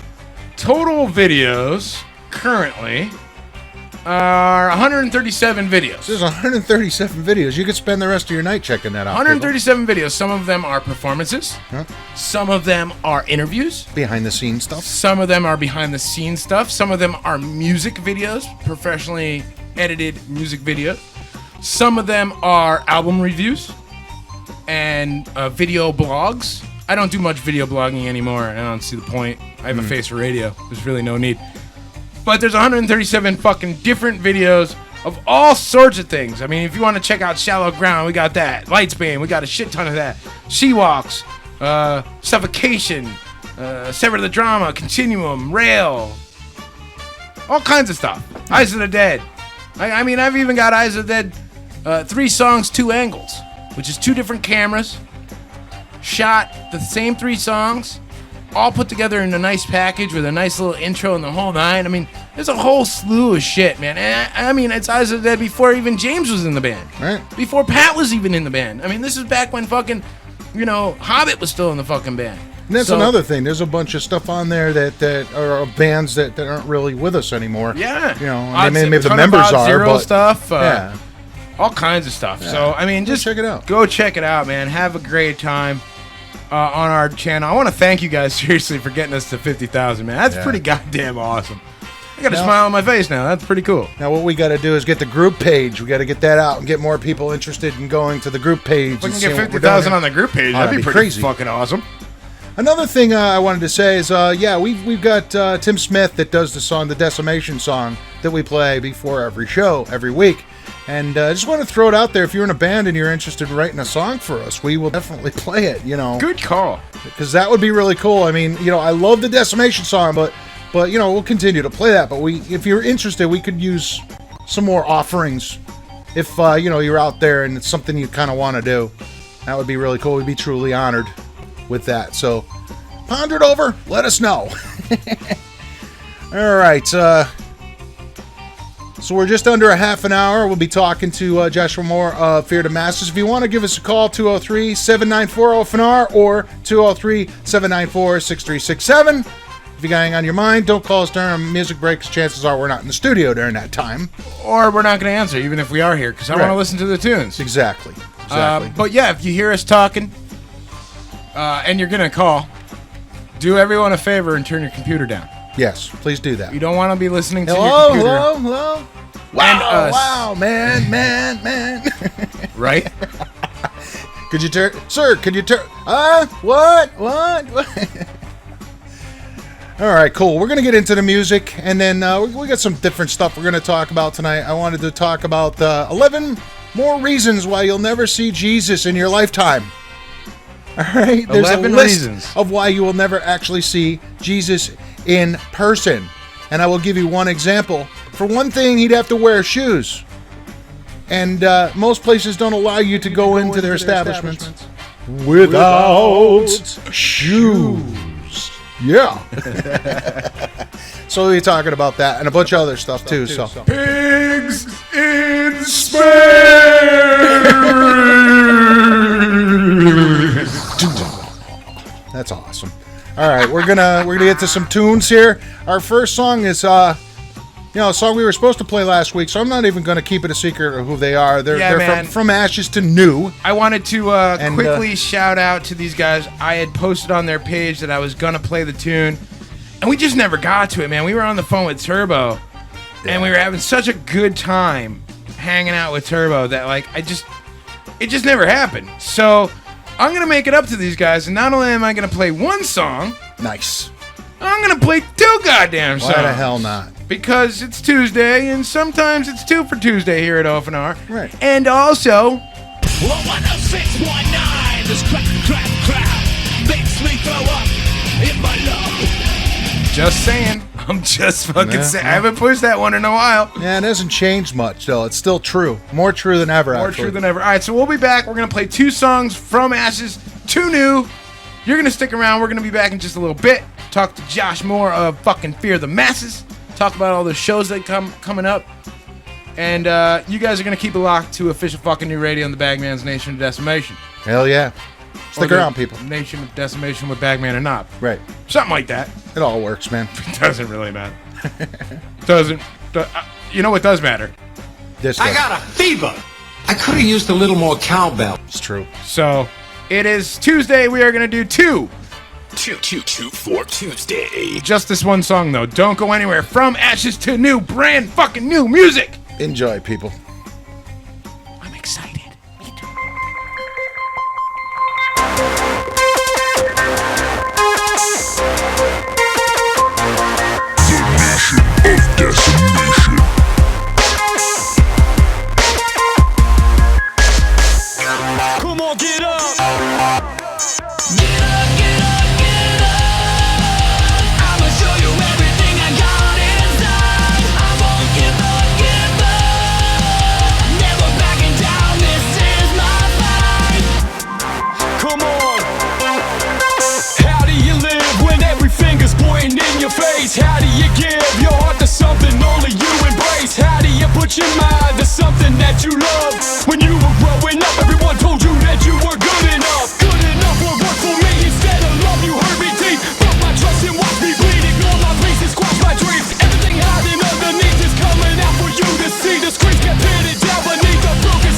Speaker 5: Total videos currently are 137 videos.
Speaker 2: There's 137 videos. You could spend the rest of your night checking that out.
Speaker 5: 137 videos. Some of them are performances.
Speaker 2: Huh?
Speaker 5: Some of them are interviews.
Speaker 2: Behind the scenes stuff.
Speaker 5: Some of them are behind the scenes stuff. Some of them are music videos, professionally edited music videos. Some of them are album reviews and video blogs. I don't do much video blogging anymore. I don't see the point. I have a face for radio. There's really no need. But there's 137 fucking different videos of all sorts of things. I mean, if you want to check out Shallow Ground, we got that. Lightspan, we got a shit ton of that. Seawalks, Suffocation, Sever the Drama, Continuum, Rail, all kinds of stuff. Eyes of the Dead. I mean, I've even got Eyes of the Dead, 3 songs, 2 angles, which is 2 different cameras, shot the same 3 songs, all put together in a nice package with a nice little intro and the whole nine. I mean, there's a whole slew of shit, man. And I mean, it's Eyes of the Dead before even James was in the band.
Speaker 2: Right.
Speaker 5: Before Pat was even in the band. I mean, this is back when fucking, Hobbit was still in the fucking band.
Speaker 2: And that's another thing. There's a bunch of stuff on there that are bands that aren't really with us anymore.
Speaker 5: Yeah.
Speaker 2: Maybe the members are,
Speaker 5: Zero
Speaker 2: but
Speaker 5: stuff.
Speaker 2: yeah.
Speaker 5: all kinds of stuff.
Speaker 2: Yeah.
Speaker 5: So, I mean, just
Speaker 2: check it out.
Speaker 5: Go check it out, man. Have a great time on our channel. I want to thank you guys, seriously, for getting us to 50,000, man. That's pretty goddamn awesome. I got a smile on my face now. That's pretty cool.
Speaker 2: Now, what we got to do is get the group page. We got to get that out and get more people interested in going to the group page.
Speaker 5: If we can get 50,000 on the group page, that'd be pretty
Speaker 2: crazy.
Speaker 5: fucking awesome.
Speaker 2: Another thing I wanted to say is, we've got Tim Smith that does the song, the Decimation song, that we play before every show, every week. And I just want to throw it out there. If you're in a band and you're interested in writing a song for us, we will definitely play it,
Speaker 5: Good call.
Speaker 2: Because that would be really cool. I mean, I love the Decimation song, but we'll continue to play that. But if you're interested, we could use some more offerings. If, you're out there and it's something you kind of want to do, that would be really cool. We'd be truly honored with that. So ponder it over. Let us know. All right. So we're just under a half an hour. We'll be talking to Joshua Moore of Fear the Masses. If you want to give us a call, 203-794-OFNR or 203-794-6367. If you got anything on your mind, don't call us during a music break, 'cause chances are we're not in the studio during that time.
Speaker 5: Or we're not going to answer, even if we are here, because I want to listen to the tunes.
Speaker 2: Exactly.
Speaker 5: But yeah, if you hear us talking and you're going to call, do everyone a favor and turn your computer down.
Speaker 2: Yes, please do that.
Speaker 5: You don't want to be listening to your computer.
Speaker 2: Hello. Wow, man.
Speaker 5: Right?
Speaker 2: Could you turn... Sir, could you turn... What? All right, cool. We're going to get into the music, and then we got some different stuff we're going to talk about tonight. I wanted to talk about 11 more reasons why you'll never see Jesus in your lifetime. All right? There's
Speaker 5: 11
Speaker 2: a list
Speaker 5: reasons
Speaker 2: of why you will never actually see Jesus in person. And I will give you one example. For one thing, he'd have to wear shoes. And most places don't allow you to go into their establishments without shoes. Yeah. So we're talking about that and a bunch of other stuff too. So
Speaker 5: Pigs in space.
Speaker 2: That's awesome. All right, we're gonna get to some tunes here. Our first song is a song we were supposed to play last week, so I'm not even gonna keep it a secret of who they are. They're from Ashes to New.
Speaker 5: I wanted to quickly shout out to these guys. I had posted on their page that I was gonna play the tune, and we just never got to it, man. We were on the phone with Turbo, and we were having such a good time hanging out with Turbo that it just never happened. So I'm going to make it up to these guys, and not only am I going to play one song,
Speaker 2: Nice.
Speaker 5: I'm going to play two goddamn songs.
Speaker 2: Why the hell not?
Speaker 5: Because it's Tuesday, and sometimes it's 2 for Tuesday here at OFNR.
Speaker 2: Right.
Speaker 5: And also...
Speaker 7: 10619, this crap makes me throw up in my love.
Speaker 5: Just saying. I'm just fucking saying. I haven't pushed that one in a while.
Speaker 2: Yeah, it hasn't changed much, though. It's still true. More true than ever,
Speaker 5: More
Speaker 2: actually.
Speaker 5: true than ever. All right, so we'll be back. We're going to play 2 songs from Ashes to New. You're going to stick around. We're going to be back in just a little bit. Talk to Josh Moore of fucking Fear the Masses. Talk about all the shows that coming up. And you guys are going to keep it locked to official fucking new radio on the Bagman's Nation of Decimation.
Speaker 2: Hell yeah. Stick around, people.
Speaker 5: Nation of Decimation with Bagman Knob.
Speaker 2: Right.
Speaker 5: Something like that.
Speaker 2: It all works, man.
Speaker 5: It doesn't really matter. You know what does matter?
Speaker 2: This
Speaker 8: I
Speaker 2: does.
Speaker 8: got a fever. I could have used a little more cowbell.
Speaker 2: It's true.
Speaker 5: So, it is Tuesday. We are going to do 2.
Speaker 6: 2 for Tuesday.
Speaker 5: Just this one song, though. Don't go anywhere. From Ashes to New. Brand fucking new music.
Speaker 2: Enjoy, people.
Speaker 5: I'm excited.
Speaker 6: Of Decimation.
Speaker 7: Come on, get up. I'ma show you everything I got inside. I won't give up. Never backing down, this is my fight. Come on. How do you live when every finger's pointing in your face? How do you give your heart to something only you embrace? How do you put your mind to something that you love? When you were growing up, everyone told you that you were good enough. Good enough will work for me. Instead of love, you hurt me deep. Put my trust and watch me bleed. Ignore my faces, squash my dreams. Everything hiding underneath is coming out for you to see. The screens get pitted down beneath the broken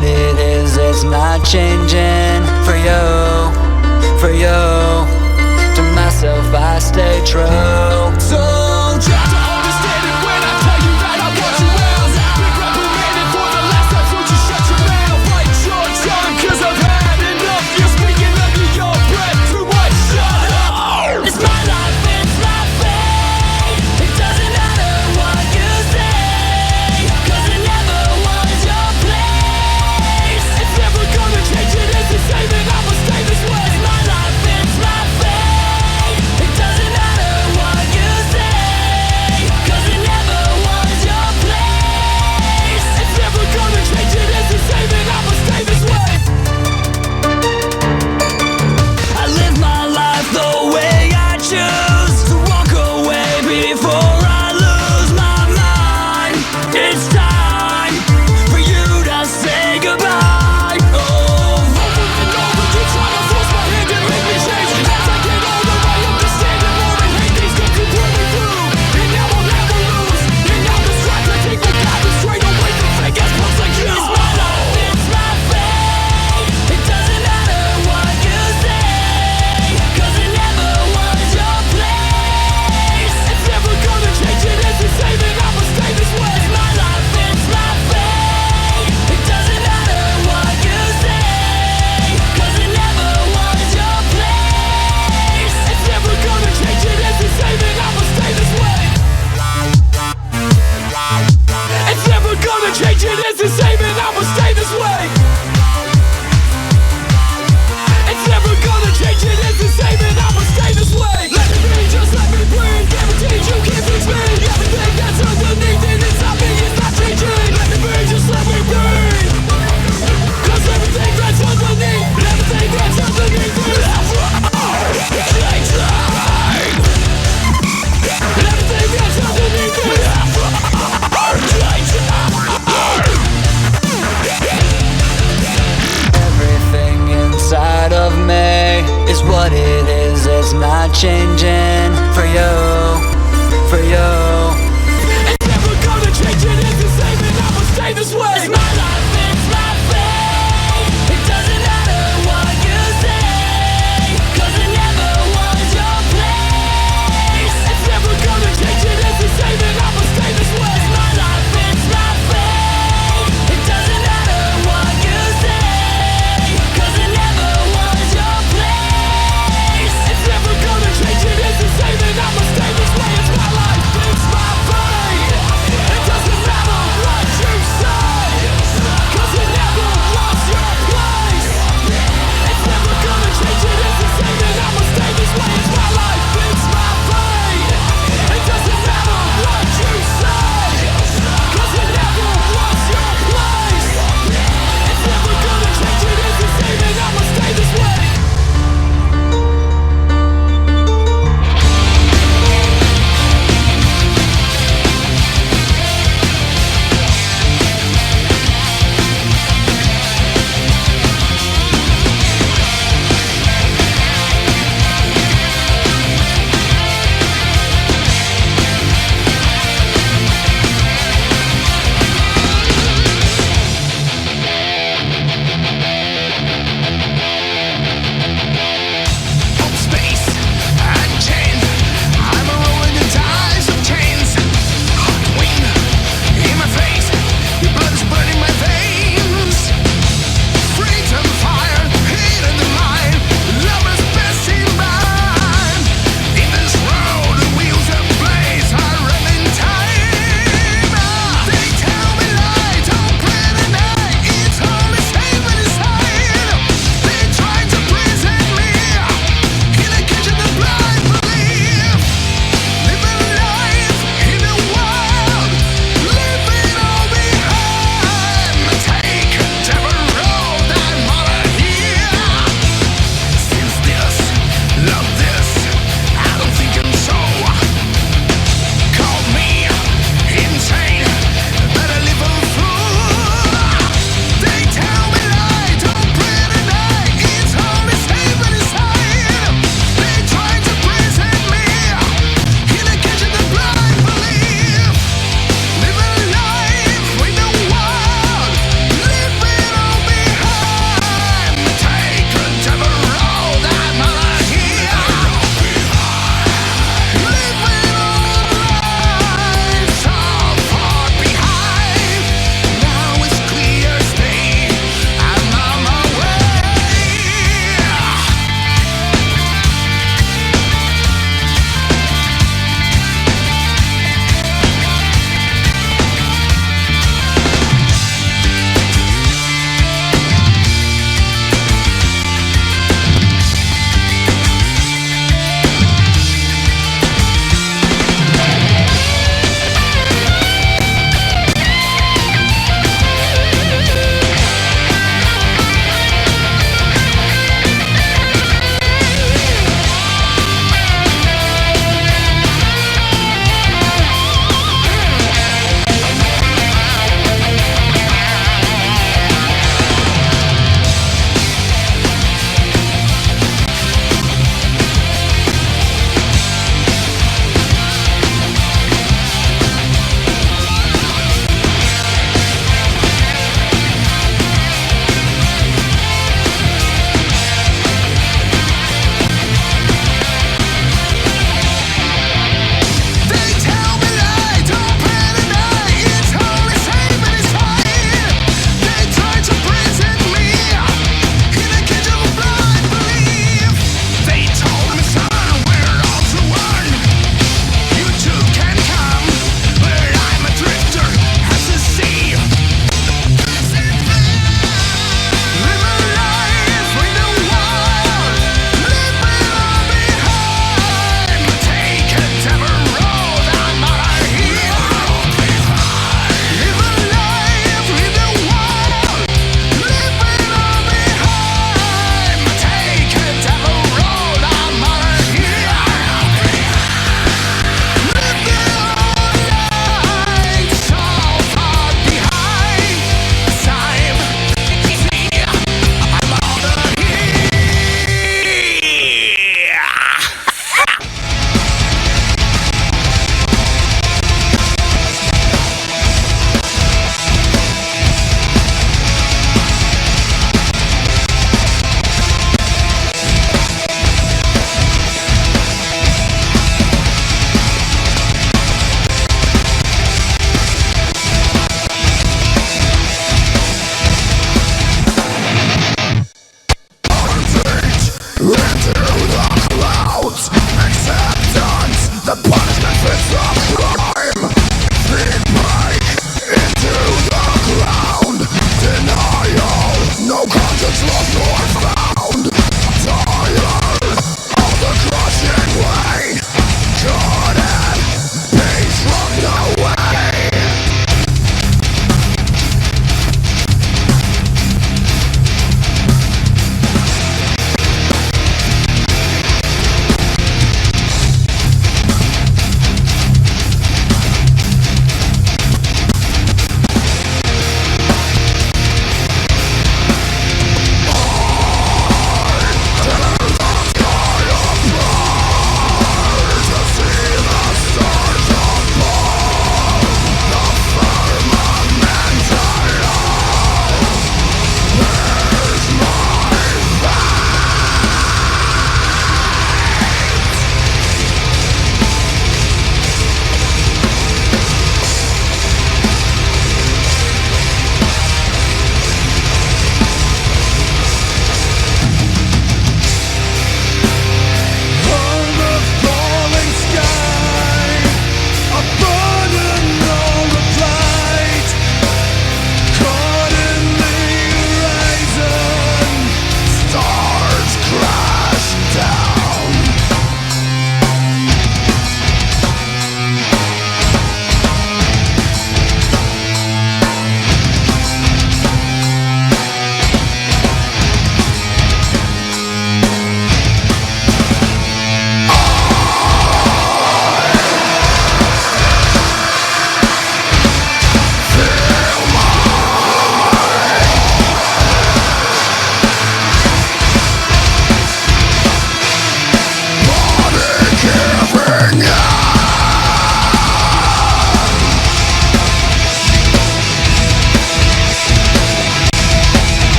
Speaker 9: what it is, it's not changing. For you, to myself I stay true. So try to understand it when I tell you that I want you out. Big reprimanded for the last time, so just shut your mouth. Bite your tongue, cause I've had enough. You're speaking under your breath, too much, shut up. It's my life, it's my fate. It doesn't matter what you say, cause it never was your place. It's never gonna change, it is the same, and I'ma stay this way. It's my life, it's my fate. It doesn't matter what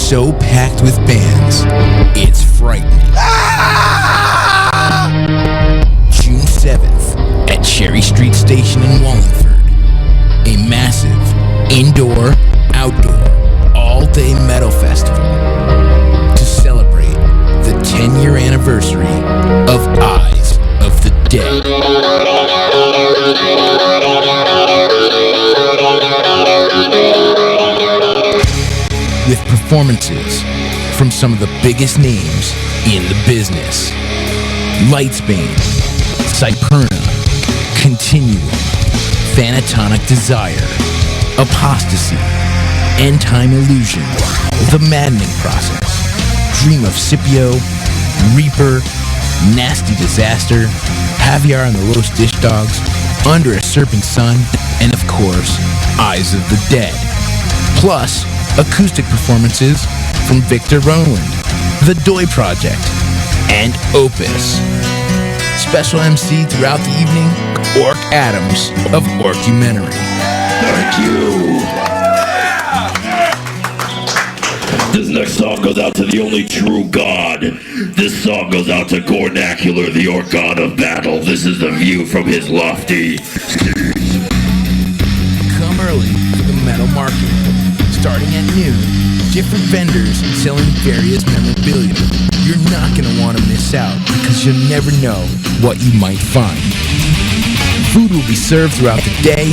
Speaker 1: so packed with bands, it's frightening. June 7th at Cherry Street Station in Wallingford. A massive, indoor, outdoor, all-day metal festival to celebrate the 10-year anniversary of Eyes of the Dead. With performances from some of the biggest names in the business. Lightsbane, Cyperna, Continuum, Thanatonic Desire, Apostasy, End Time Illusion, The Maddening Process, Dream of Scipio, Reaper, Nasty Disaster, Javier and the Los Dish Dogs, Under a Serpent Sun, and of course, Eyes of the Dead. Plus, acoustic performances from Victor Rowland, The Doi Project, and Opus. Special MC throughout the evening, Orc Adams of Orcumentary.
Speaker 6: Thank you. This next song goes out to the only true God. This song goes out to Gornacular, the Orc God of Battle. This is the view from his lofty.
Speaker 1: Come early for the metal market. Starting at noon, different vendors selling various memorabilia. You're not going to want to miss out because you'll never know what you might find. Food will be served throughout the day.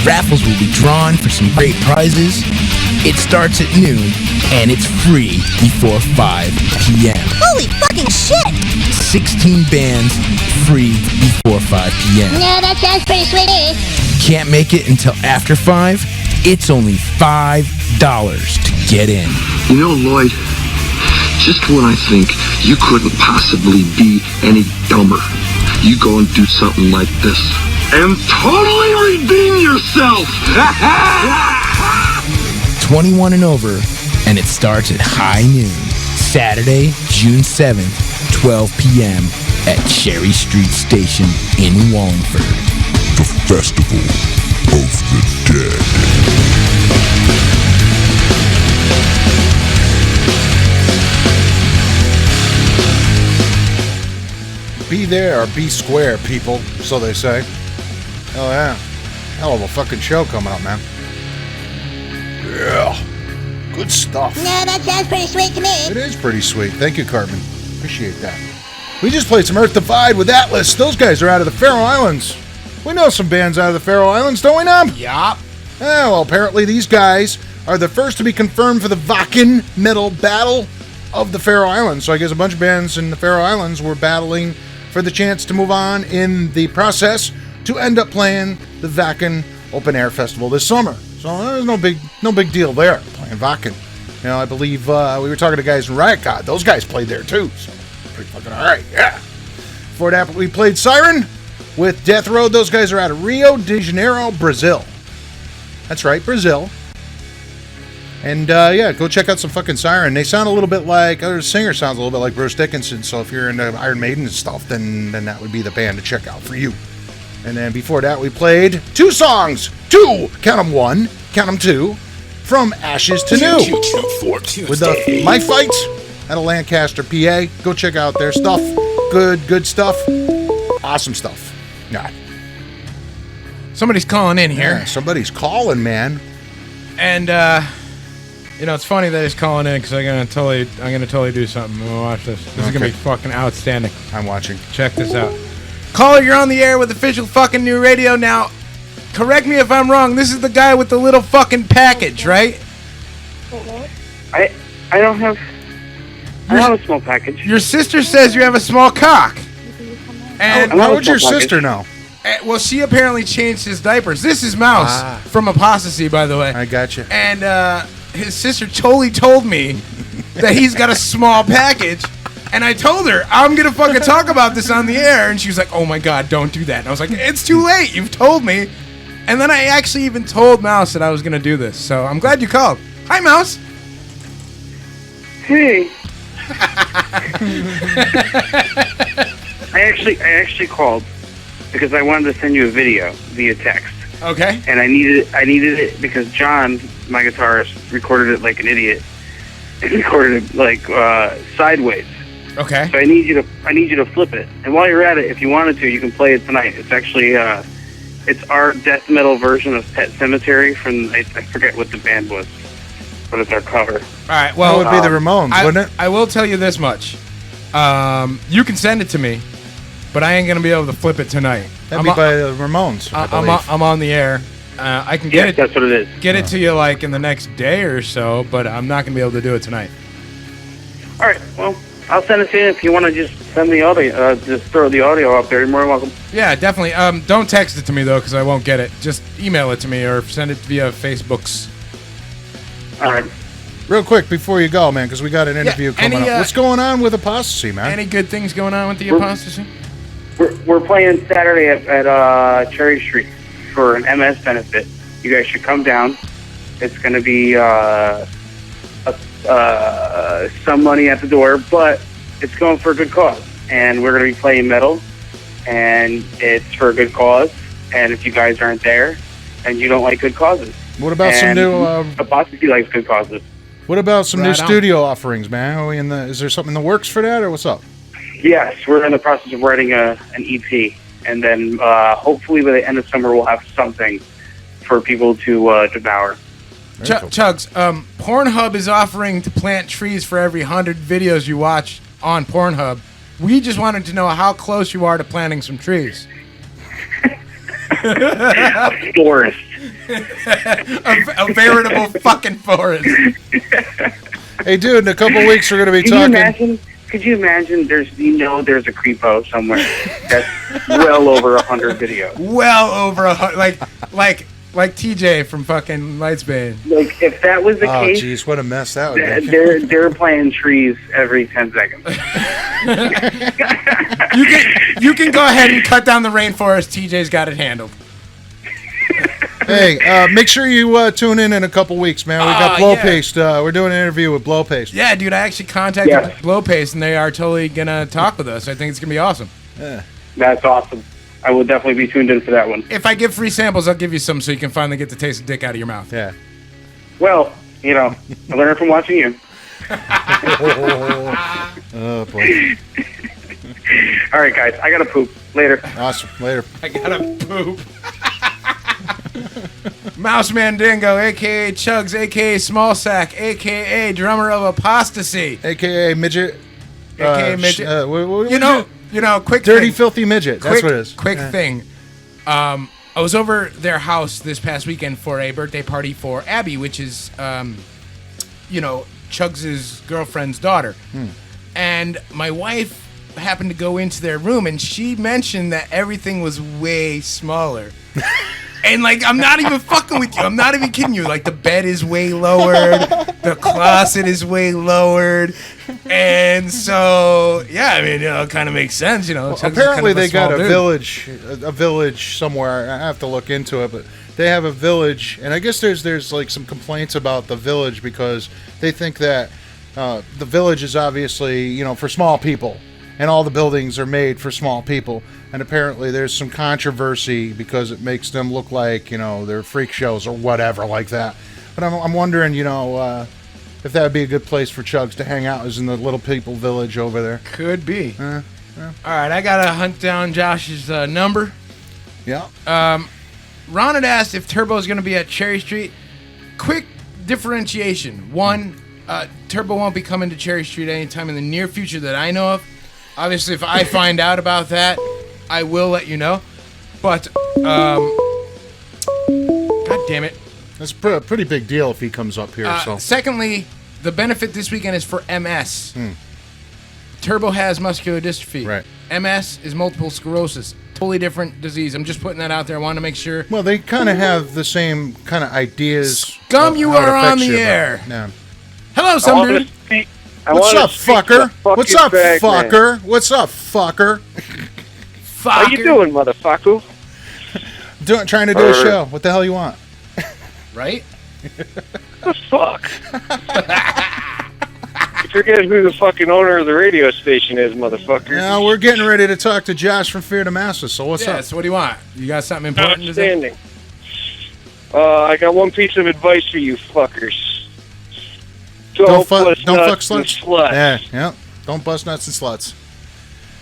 Speaker 1: Raffles will be drawn for some great prizes. It starts at noon and it's free before 5 p.m.
Speaker 10: Holy fucking shit!
Speaker 1: 16 bands free before 5 p.m.
Speaker 10: Yeah, that sounds pretty sweet.
Speaker 1: Can't make it until after 5? It's only $5 to get in.
Speaker 11: You know, Lloyd, just when I think you couldn't possibly be any dumber, you go and do something like this and totally redeem yourself.
Speaker 1: 21 and over, and it starts at high noon. Saturday, June 7th, 12 p.m. at Cherry Street Station in Wallingford.
Speaker 6: The Festival of the Dead.
Speaker 2: Be there or be square, people, so they say. Oh, yeah. Hell of a fucking show coming up, man. Yeah. Good stuff.
Speaker 10: Yeah, that sounds pretty sweet to me.
Speaker 2: It is pretty sweet. Thank you, Cartman. Appreciate that. We just played some Earth Divide with Atlas. Those guys are out of the Faroe Islands. We know some bands out of the Faroe Islands, don't we, Knob?
Speaker 5: Yup.
Speaker 2: Yeah, well, apparently these guys are the first to be confirmed for the Wacken Metal Battle of the Faroe Islands. So I guess a bunch of bands in the Faroe Islands were battling for the chance to move on in the process to end up playing the Wacken Open Air Festival this summer. So there's no big deal there, playing Wacken. You know, I believe we were talking to guys from Riot God. Those guys played there too, so pretty fucking all right, yeah. Before that, we played Siren with Death Road. Those guys are out of Rio de Janeiro, Brazil. That's right, Brazil. And yeah, go check out some fucking Siren. They sound a little bit like, their singer sounds a little bit like Bruce Dickinson, so if you're into Iron Maiden and stuff, then that would be the band to check out for you. And then before that, we played two songs. Two! Count them one, count them two. From Ashes to New. With the My Fights out of Lancaster, PA. Go check out their stuff. Good stuff. Awesome stuff. Yeah.
Speaker 5: Somebody's calling in here.
Speaker 2: Yeah, somebody's calling, man.
Speaker 5: And, you know, it's funny that he's calling in because I'm gonna totally do something. We'll watch this. This is gonna be fucking outstanding.
Speaker 2: I'm watching.
Speaker 5: Check this out. Caller, you're on the air with official fucking new radio now. Correct me if I'm wrong. This is the guy with the little fucking package, right?
Speaker 12: I don't have. I have a small package.
Speaker 5: Your sister says you have a small cock. And
Speaker 2: how would your sister know?
Speaker 5: Well, she apparently changed his diapers. This is Mouse from Apostasy, by the way.
Speaker 2: I got you.
Speaker 5: And his sister totally told me that he's got a small package. And I told her, I'm going to fucking talk about this on the air. And she was like, oh my God, don't do that. And I was like, it's too late. You've told me. And then I actually even told Mouse that I was going to do this. So I'm glad you called. Hi, Mouse.
Speaker 12: Hey. I actually called because I wanted to send you a video via text.
Speaker 5: Okay.
Speaker 12: And I needed it because John, my guitarist, recorded it like an idiot. and recorded it like sideways.
Speaker 5: Okay.
Speaker 12: So I need you to flip it. And while you're at it, if you wanted to, you can play it tonight. It's actually it's our death metal version of Pet Sematary from I forget what the band was, but it's our cover.
Speaker 5: All right. Well,
Speaker 2: that would be the Ramones, wouldn't it?
Speaker 5: I will tell you this much. You can send it to me, but I ain't gonna be able to flip it tonight.
Speaker 2: That'd be by the Ramones.
Speaker 5: I'm on the air. I can get it.
Speaker 12: That's what it is.
Speaker 5: Get it to you like in the next day or so, but I'm not gonna be able to do it tonight.
Speaker 12: All right. Well, I'll send it to you if you want to just send the audio. Just throw the audio up there. You're more than welcome.
Speaker 5: Yeah, definitely. Don't text it to me though, because I won't get it. Just email it to me or send it via Facebook's.
Speaker 12: All right.
Speaker 2: Real quick before you go, man, because we got an interview coming up. What's going on with Apostasy, man?
Speaker 5: Any good things going on with the Apostasy?
Speaker 12: We're playing Saturday at Cherry Street for an MS benefit. You guys should come down. It's going to be some money at the door, but it's going for a good cause. And we're going to be playing metal, and it's for a good cause. And if you guys aren't there, and you don't like good causes.
Speaker 2: What about some new...
Speaker 12: Apostasy likes good causes.
Speaker 2: What about some new studio offerings, man? Are we in the? Is there something in the works for that, or what's up?
Speaker 12: Yes, we're in the process of writing an EP, and then hopefully by the end of summer we'll have something for people to devour.
Speaker 5: Chugs, Pornhub is offering to plant trees for every 100 videos you watch on Pornhub. We just wanted to know how close you are to planting some trees.
Speaker 12: A forest.
Speaker 5: a veritable fucking forest.
Speaker 2: Hey, dude, in a couple weeks we're going to be talking...
Speaker 12: Could you imagine there's a creepo somewhere that's well over 100 videos.
Speaker 5: Well over 100, like TJ from fucking Lightsbane.
Speaker 12: Like if that was the case,
Speaker 2: jeez, what a mess that would be.
Speaker 12: They're planting trees every 10 seconds.
Speaker 5: You can go ahead and cut down the rainforest. TJ's got it handled.
Speaker 2: Hey, make sure you tune in a couple weeks, man. We got Blow Paste. We're doing an interview with Blow Paste.
Speaker 5: Yeah, dude, I actually contacted Blow Paste, and they are totally going to talk with us. I think it's going to be awesome.
Speaker 2: Yeah.
Speaker 12: That's awesome. I will definitely be tuned in for that one.
Speaker 5: If I give free samples, I'll give you some so you can finally get the taste of dick out of your mouth.
Speaker 2: Yeah.
Speaker 12: Well, I learned from watching you.
Speaker 2: Oh, boy.
Speaker 12: All right, guys. I got to poop. Later.
Speaker 2: Awesome. Later.
Speaker 5: I got to poop. Mouse Mandingo, a.k.a. Chugs, a.k.a. Small Sack, a.k.a. Drummer of Apostasy.
Speaker 2: A.k.a. Midget.
Speaker 5: A.k.a. Midget. Quick
Speaker 2: Dirty,
Speaker 5: thing.
Speaker 2: filthy midget. That's what it is.
Speaker 5: Quick thing. I was over their house this past weekend for a birthday party for Abby, which is, Chugs' girlfriend's daughter. And my wife happened to go into their room, and she mentioned that everything was way smaller. And, I'm not even fucking with you. I'm not even kidding you. The bed is way lowered. The closet is way lowered. And so, yeah, it kind of makes sense,
Speaker 2: Well, apparently they got a village somewhere. I have to look into it, but they have a village. And I guess there's some complaints about the village because they think that the village is obviously, for small people. And all the buildings are made for small people. And apparently there's some controversy because it makes them look like, they're freak shows or whatever like that. But I'm wondering, if that would be a good place for Chugs to hang out is in the Little People Village over there.
Speaker 5: Could be. All right, I got to hunt down Josh's number.
Speaker 2: Yeah.
Speaker 5: Ron had asked if Turbo's going to be at Cherry Street. Quick differentiation. One, Turbo won't be coming to Cherry Street anytime in the near future that I know of. Obviously, if I find out about that, I will let you know. But, God damn it.
Speaker 2: That's a pretty big deal if he comes up here.
Speaker 5: Secondly, the benefit this weekend is for MS. Turbo has muscular dystrophy.
Speaker 2: Right.
Speaker 5: MS is multiple sclerosis. Totally different disease. I'm just putting that out there. I want to make sure.
Speaker 2: Well, they kind of have the same kind of ideas.
Speaker 5: Scum, you are on the air.
Speaker 2: Yeah.
Speaker 5: Hello, some dude.
Speaker 2: What's up, fucker? What's up, fucker? What's up, fucker?
Speaker 13: How you doing, motherfucker?
Speaker 2: Trying to do a show. What the hell you want?
Speaker 5: Right?
Speaker 13: The fuck? You forget who the fucking owner of the radio station is, motherfucker.
Speaker 2: Yeah, we're getting ready to talk to Josh from Fear to Master, so what's up?
Speaker 5: Yes, what do you want? You got something important to say?
Speaker 13: Outstanding. I got one piece of advice for you fuckers. Don't
Speaker 3: fuck
Speaker 13: bust nuts and
Speaker 3: sluts.
Speaker 13: sluts.
Speaker 3: Yeah. Don't bust nuts and sluts.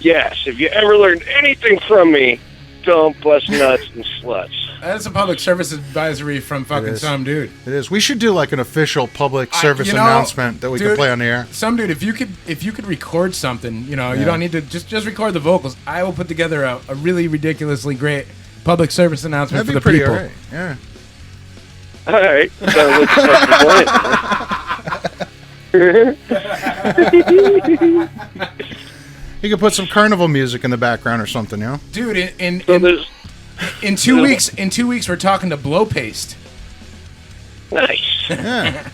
Speaker 13: Yes, if you ever learned anything from me, don't bust nuts and sluts.
Speaker 5: That's a public service advisory from fucking some dude.
Speaker 3: It is. We should do like an official public service announcement that we can play on the air.
Speaker 5: Some dude, if you could record something, you don't need to just record the vocals. I will put together a really ridiculously great public service announcement
Speaker 3: That'd
Speaker 5: for
Speaker 3: be
Speaker 5: the
Speaker 3: pretty
Speaker 5: people.
Speaker 3: all right. Yeah.
Speaker 13: All right. Sounds like a plan.
Speaker 3: You could put some carnival music in the background or something, you know?
Speaker 5: Dude, in 2 weeks, we're talking to Blow Paste.
Speaker 13: Nice.
Speaker 3: Yeah.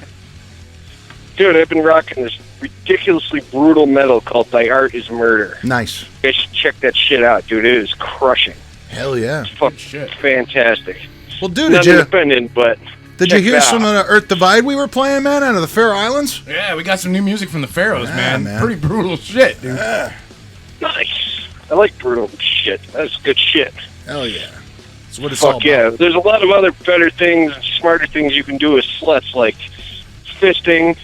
Speaker 13: Dude, I've been rocking this ridiculously brutal metal called Thy Art Is Murder.
Speaker 3: Nice.
Speaker 13: You guys should check that shit out, dude. It is crushing.
Speaker 3: Hell yeah.
Speaker 13: It's fucking fantastic.
Speaker 3: Well, dude,
Speaker 13: Not
Speaker 3: did you
Speaker 13: independent, but
Speaker 3: Did you
Speaker 13: check
Speaker 3: hear
Speaker 13: it
Speaker 3: some
Speaker 13: out.
Speaker 3: of the Earth Divide we were playing, man, out of the Faroe Islands?
Speaker 5: Yeah, we got some new music from the Pharaohs, man.
Speaker 3: man.
Speaker 5: Pretty brutal shit, dude.
Speaker 13: Nice. I like brutal shit. That's good shit.
Speaker 3: Hell yeah. That's what it's all
Speaker 13: Fuck
Speaker 3: about.
Speaker 13: yeah. There's a lot of other better things and smarter things you can do with sluts, like fisting,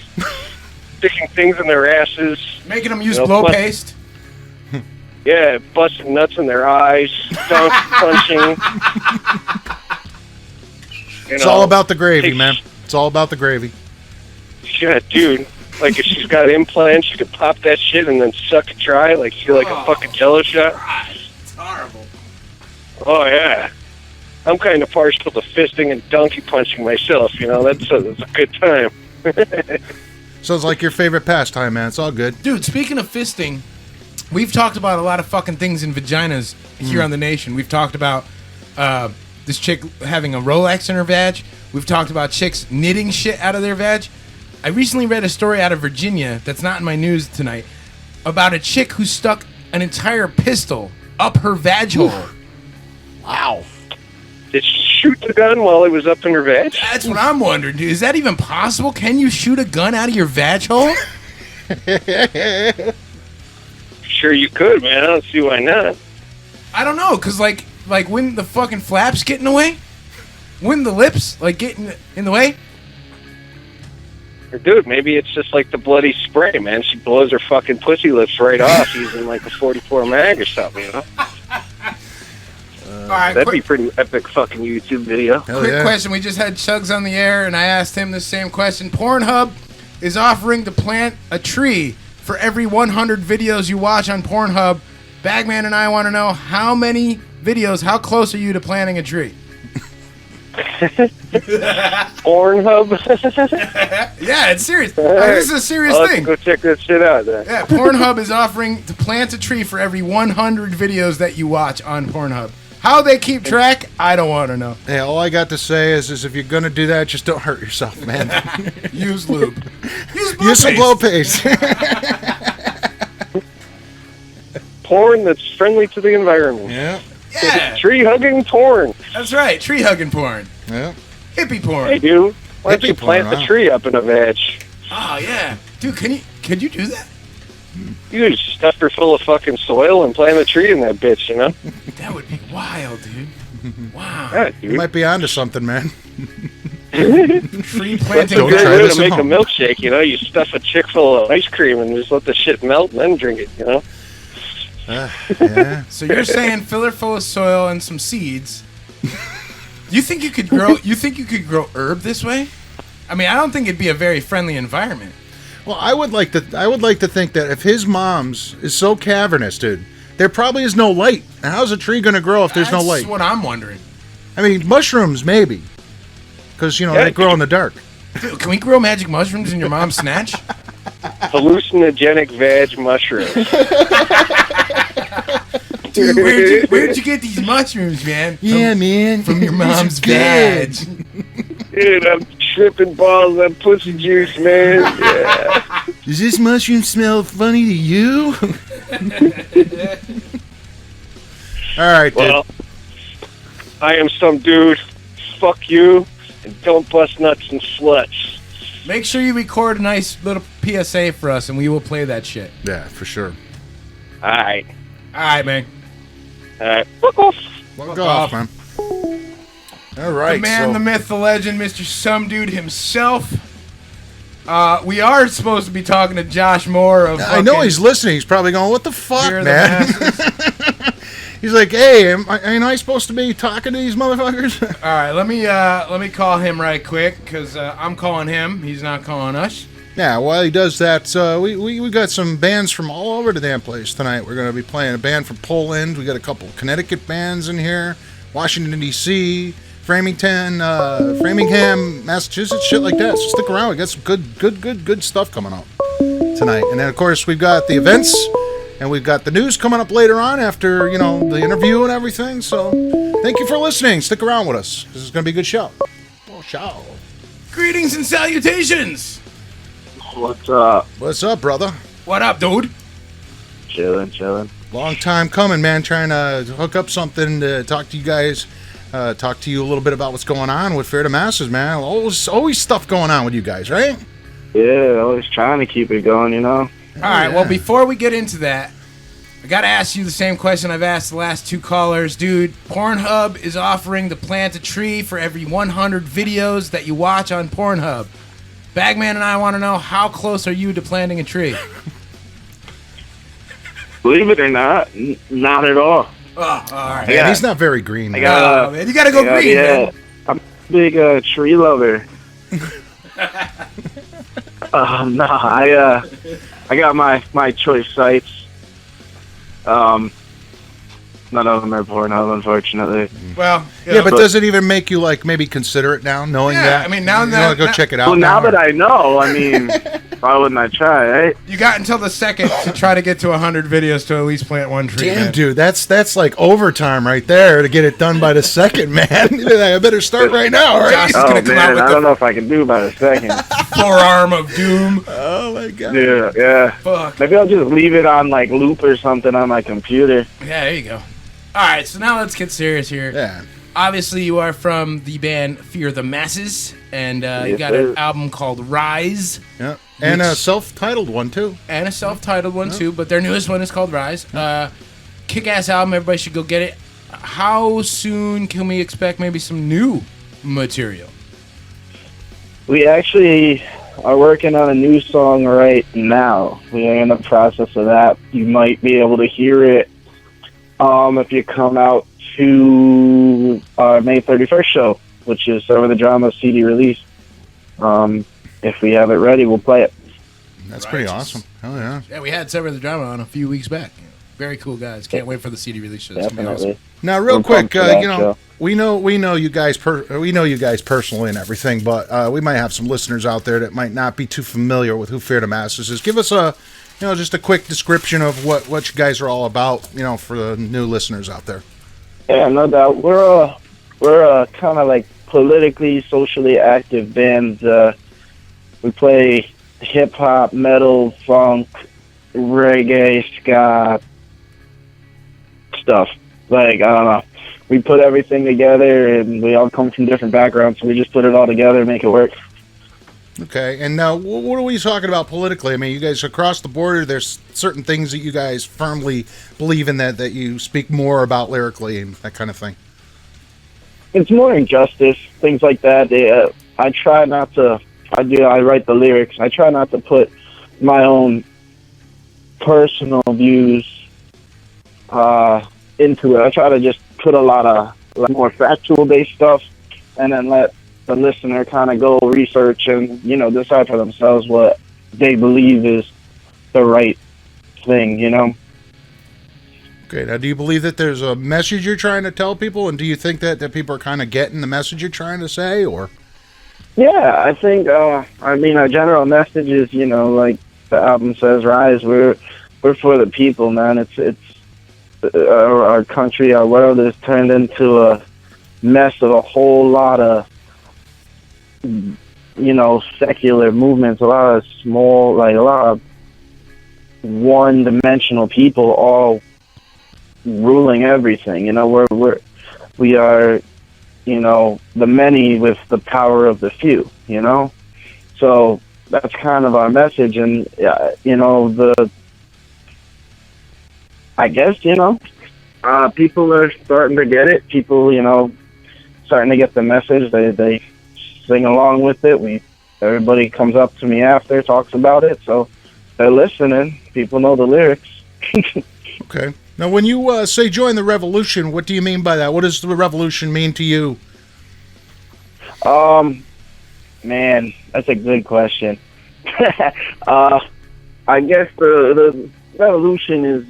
Speaker 13: sticking things in their asses.
Speaker 5: Making them use blow paste.
Speaker 13: Yeah, busting nuts in their eyes, dunk punching.
Speaker 3: It's all about the gravy, man. It's all about the gravy.
Speaker 13: Yeah, dude. Like if she's got implants, you could pop that shit and then suck it dry like you're like a fucking Jello shot.
Speaker 5: It's horrible.
Speaker 13: Oh yeah. I'm kind of partial to fisting and donkey punching myself. You know, that's a good time.
Speaker 3: Sounds like your favorite pastime, man. It's all good.
Speaker 5: Dude, speaking of fisting, we've talked about a lot of fucking things in vaginas here on the nation. We've talked about this chick having a Rolex in her vag. We've talked about chicks knitting shit out of their vag. I recently read a story out of Virginia that's not in my news tonight about a chick who stuck an entire pistol up her vag hole.
Speaker 3: Wow.
Speaker 13: Did she shoot the gun while it was up in her vag?
Speaker 5: That's what I'm wondering, dude. Is that even possible? Can you shoot a gun out of your vag hole?
Speaker 13: Sure you could, man. I don't see why not.
Speaker 5: I don't know, because like when the fucking flaps get in the way? When the lips, like, get in the way?
Speaker 13: Or dude, maybe it's just like the bloody spray, man. She blows her fucking pussy lips right off using like a 44 mag or something, you know?
Speaker 5: All right,
Speaker 13: that'd be pretty epic fucking YouTube video.
Speaker 5: Quick question. We just had Chugs on the air, and I asked him the same question. Pornhub is offering to plant a tree for every 100 videos you watch on Pornhub. Bagman and I want to know how many videos, how close are you to planting a tree?
Speaker 13: Pornhub?
Speaker 5: Yeah, it's serious.
Speaker 13: All
Speaker 5: Like,
Speaker 13: right.
Speaker 5: this is a serious
Speaker 13: I'll have to
Speaker 5: thing.
Speaker 13: go check that shit out then.
Speaker 5: Yeah, Pornhub is offering to plant a tree for every 100 videos that you watch on Pornhub. How they keep track, I don't want to know.
Speaker 3: Hey, all I got to say is if you're going to do that, just don't hurt yourself, man.
Speaker 5: Use lube.
Speaker 3: Use some blow paste.
Speaker 13: Porn that's friendly to the environment.
Speaker 3: Yeah.
Speaker 5: Yeah.
Speaker 13: Tree hugging porn.
Speaker 5: That's right. Tree hugging porn.
Speaker 3: Yeah.
Speaker 5: Hippie porn.
Speaker 13: Hey, dude. Why don't
Speaker 3: Hippie
Speaker 13: you plant
Speaker 3: porn,
Speaker 13: the
Speaker 3: wow.
Speaker 13: tree up in a vag?
Speaker 5: Oh yeah, dude. Could you do that?
Speaker 13: You just stuff her full of fucking soil and plant a tree in that bitch, you know?
Speaker 5: That would be wild, dude. Wow.
Speaker 13: Yeah,
Speaker 3: You
Speaker 13: dude.
Speaker 3: might be onto something, man.
Speaker 5: Tree
Speaker 13: That's
Speaker 5: planting.
Speaker 13: a
Speaker 3: Don't
Speaker 13: good
Speaker 3: try
Speaker 13: way
Speaker 3: this
Speaker 13: to
Speaker 3: at
Speaker 13: make a
Speaker 3: home.
Speaker 13: milkshake, you know? You stuff a chick full of ice cream and just let the shit melt and then drink it, you know?
Speaker 3: Yeah.
Speaker 5: So you're saying fill her full of soil and some seeds. You think you could grow? You think you could grow herb this way? I mean, I don't think it'd be a very friendly environment.
Speaker 3: Well, I would like to think that if his mom's is so cavernous, dude, there probably is no light. And how's a tree going to grow if there's no light?
Speaker 5: That's what I'm wondering.
Speaker 3: I mean, mushrooms maybe, because
Speaker 13: Yeah.
Speaker 3: they grow in the dark.
Speaker 5: Dude, can we grow magic mushrooms in your mom's snatch?
Speaker 13: Hallucinogenic vag mushrooms.
Speaker 5: Dude, where'd you get these mushrooms, man?
Speaker 3: Man,
Speaker 5: From your mom's
Speaker 3: good.
Speaker 5: vag.
Speaker 13: Dude, I'm tripping balls on pussy juice, man. Yeah.
Speaker 3: Does this mushroom smell funny to you? All right, dude.
Speaker 13: Well, I am some dude. Fuck you, and don't bust nuts and sluts.
Speaker 5: Make sure you record a nice little PSA for us, and we will play that shit.
Speaker 3: Yeah, for sure.
Speaker 13: All right.
Speaker 5: All right, man.
Speaker 13: All right. Fuck off.
Speaker 3: Fuck off, man. All right.
Speaker 5: The man,
Speaker 3: so-
Speaker 5: the myth, the legend, Mr. Some Dude himself. We are supposed to be talking to Josh Moore of.
Speaker 3: I know he's listening. He's probably going, "What the fuck,
Speaker 5: Fear of the
Speaker 3: man?"
Speaker 5: Masses.
Speaker 3: He's like, "Hey, ain't I supposed to be talking to these motherfuckers?"
Speaker 5: All right, let me call him right quick because I'm calling him. He's not calling us.
Speaker 3: Yeah, while he does that, we got some bands from all over the damn place tonight. We're going to be playing a band from Poland. We got a couple Connecticut bands in here, Washington D.C., Framingham, Massachusetts, shit like that. So stick around. We got some good stuff coming up tonight. And then of course we've got the events, and we've got the news coming up later on after the interview and everything. So thank you for listening. Stick around with us. This is going to be a good show. Oh, show.
Speaker 5: Greetings and salutations.
Speaker 14: What's up?
Speaker 3: What's up, brother?
Speaker 5: What up, dude?
Speaker 14: Chilling.
Speaker 3: Long time coming, man. Trying to hook up something to talk to you guys. Talk to you a little bit about what's going on with Fear the Masses, man. Always stuff going on with you guys, right?
Speaker 14: Yeah, always trying to keep it going,
Speaker 5: All right, well, before we get into that, I got to ask you the same question I've asked the last two callers. Dude, Pornhub is offering to plant a tree for every 100 videos that you watch on Pornhub. Bagman and I want to know, how close are you to planting a tree?
Speaker 14: Believe it or not, not at all.
Speaker 5: Oh, all right.
Speaker 3: Yeah, he's not very green.
Speaker 5: Man, you got to go green, man.
Speaker 14: I'm a big tree lover. No, I got my choice sites. None of them are Pornhub, unfortunately.
Speaker 5: Well,
Speaker 3: yeah, but does it even make you maybe consider it now, knowing that?
Speaker 5: I mean, now
Speaker 3: you want to go check it out.
Speaker 14: Well, now that I know, I mean, why wouldn't I try? Right?
Speaker 5: You got until the second to try to get to 100 videos to at least plant one tree.
Speaker 3: Damn, dude, that's like overtime right there to get it done by the second, man. I better start right now, right?
Speaker 5: Josh is gonna come out with
Speaker 14: I don't know if I can do by the second.
Speaker 5: Forearm of doom.
Speaker 3: Oh my god.
Speaker 14: Yeah.
Speaker 5: Fuck.
Speaker 14: Maybe I'll just leave it on loop or something on my computer.
Speaker 5: Yeah, there you go. All right, so now let's get serious here.
Speaker 3: Yeah.
Speaker 5: Obviously, you are from the band Fear the Masses, and you got an album called Rise.
Speaker 3: Yeah, and a self-titled one, too.
Speaker 5: And a self-titled one, too, but their newest one is called Rise. Kick-ass album, everybody should go get it. How soon can we expect maybe some new material?
Speaker 14: We actually are working on a new song right now. We are in the process of that. You might be able to hear it if you come out to our May 31st show, which is Over the Drama CD release. If we have it ready, we'll play it.
Speaker 3: That's pretty awesome. Oh, yeah.
Speaker 5: Yeah, we had Sever the Drama on a few weeks back. Very cool guys. Can't wait for the CD release show. It's gonna be awesome.
Speaker 3: Now, real quick, we know you guys personally and everything, but we might have some listeners out there that might not be too familiar with who Fear the Masses is. Give us just a quick description of what you guys are all about, for the new listeners out there.
Speaker 14: Yeah, no doubt. We're a kind of politically, socially active band. We play hip hop, metal, funk, reggae, ska stuff. I don't know. We put everything together, and we all come from different backgrounds, so we just put it all together and make it work.
Speaker 3: Okay, and now what are we talking about politically? I mean, you guys across the border, there's certain things that you guys firmly believe in that you speak more about lyrically and that kind of thing.
Speaker 14: It's more injustice, things like that. I try not to. I write the lyrics. I try not to put my own personal views into it. I try to just put a lot of more factual-based stuff, and then let the listener kind of go research and decide for themselves what they believe is the right thing.
Speaker 3: Okay, now do you believe that there's a message you're trying to tell people, and do you think that people are kind of getting the message you're trying to say, or?
Speaker 14: Yeah, I think. Our general message is, like the album says, "Rise." We're for the people, man. It's our country, our world is turned into a mess of a whole lot of secular movements, a lot of small, a lot of one-dimensional people all ruling everything. We are, the many with the power of the few. So that's kind of our message, and I guess people are starting to get it. People, starting to get the message. They sing along with it. We everybody comes up to me after, talks about it, so they're listening. People know the lyrics.
Speaker 3: Okay. Now, when you say join the revolution, what do you mean by that? What does the revolution mean to you?
Speaker 14: Man, that's a good question. I guess the revolution is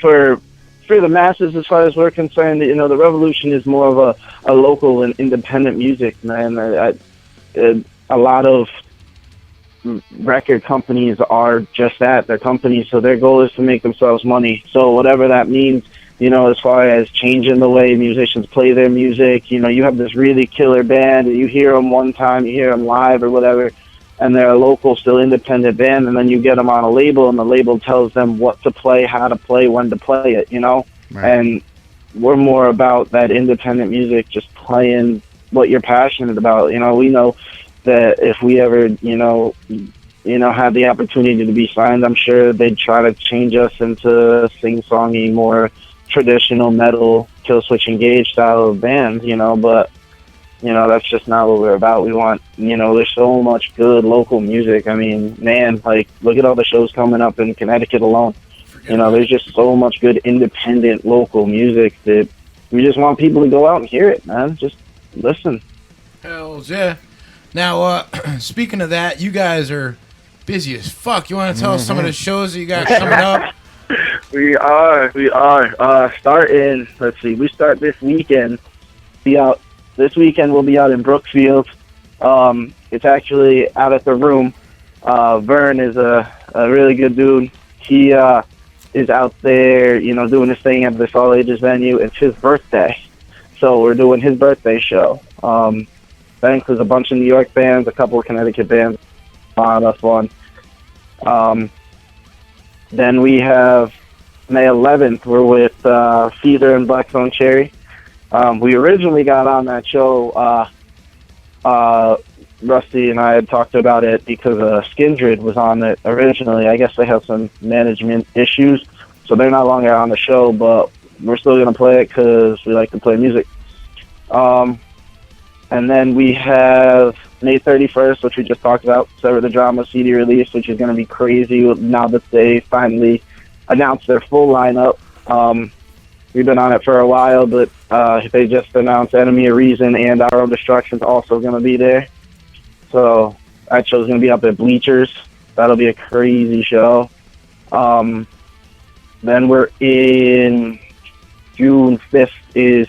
Speaker 14: for the masses, as far as we're concerned. You know, the revolution is more of a local and independent music, man. A lot of record companies are just that. They're companies, so their goal is to make themselves money. So whatever that means, you know, as far as changing the way musicians play their music, you know, you have this really killer band, and you hear them one time, you hear them live or whatever, and they're a local, still independent band, and then you get them on a label, and the label tells them what to play, how to play, when to play it, you know?
Speaker 3: Right.
Speaker 14: And we're more about that independent music, just playing what you're passionate about. You know, we know that if we ever, you know, had the opportunity to be signed, I'm sure they'd try to change us into sing-songy, more traditional metal, kill switch engage style of bands, you know, but you know, that's just not what we're about. We want, you know, there's so much good local music. I mean, man, like, look at all the shows coming up in Connecticut alone. You know, there's just so much good independent local music that we just want people to go out and hear it, man. Just listen.
Speaker 5: Hells yeah. Now, speaking of that, you guys are busy as fuck. You want to tell us some of the shows that you got coming up?
Speaker 14: We are. Starting, let's see, we start this weekend. This weekend we'll be out in Brookfield. It's actually out at the Room. Vern is a really good dude. He is out there, you know, doing his thing at this all ages venue. It's his birthday, so we're doing his birthday show. That includes a bunch of New York bands, a couple of Connecticut bands. A lot of fun. Then we have May 11th. We're with Feeder and Blackstone Cherry. We originally got on that show. Rusty and I had talked about it because Skindred was on it originally. I guess they have some management issues, so they're no longer on the show, but we're still going to play it because we like to play music. And then we have May 31st, which we just talked about, Sever the Drama CD release, which is going to be crazy now that they finally announced their full lineup. We've been on it for a while, but they just announced Enemy of Reason and Our Own Destruction's also going to be there. So that show's going to be up at Bleachers. That'll be a crazy show. Then we're in June 5th is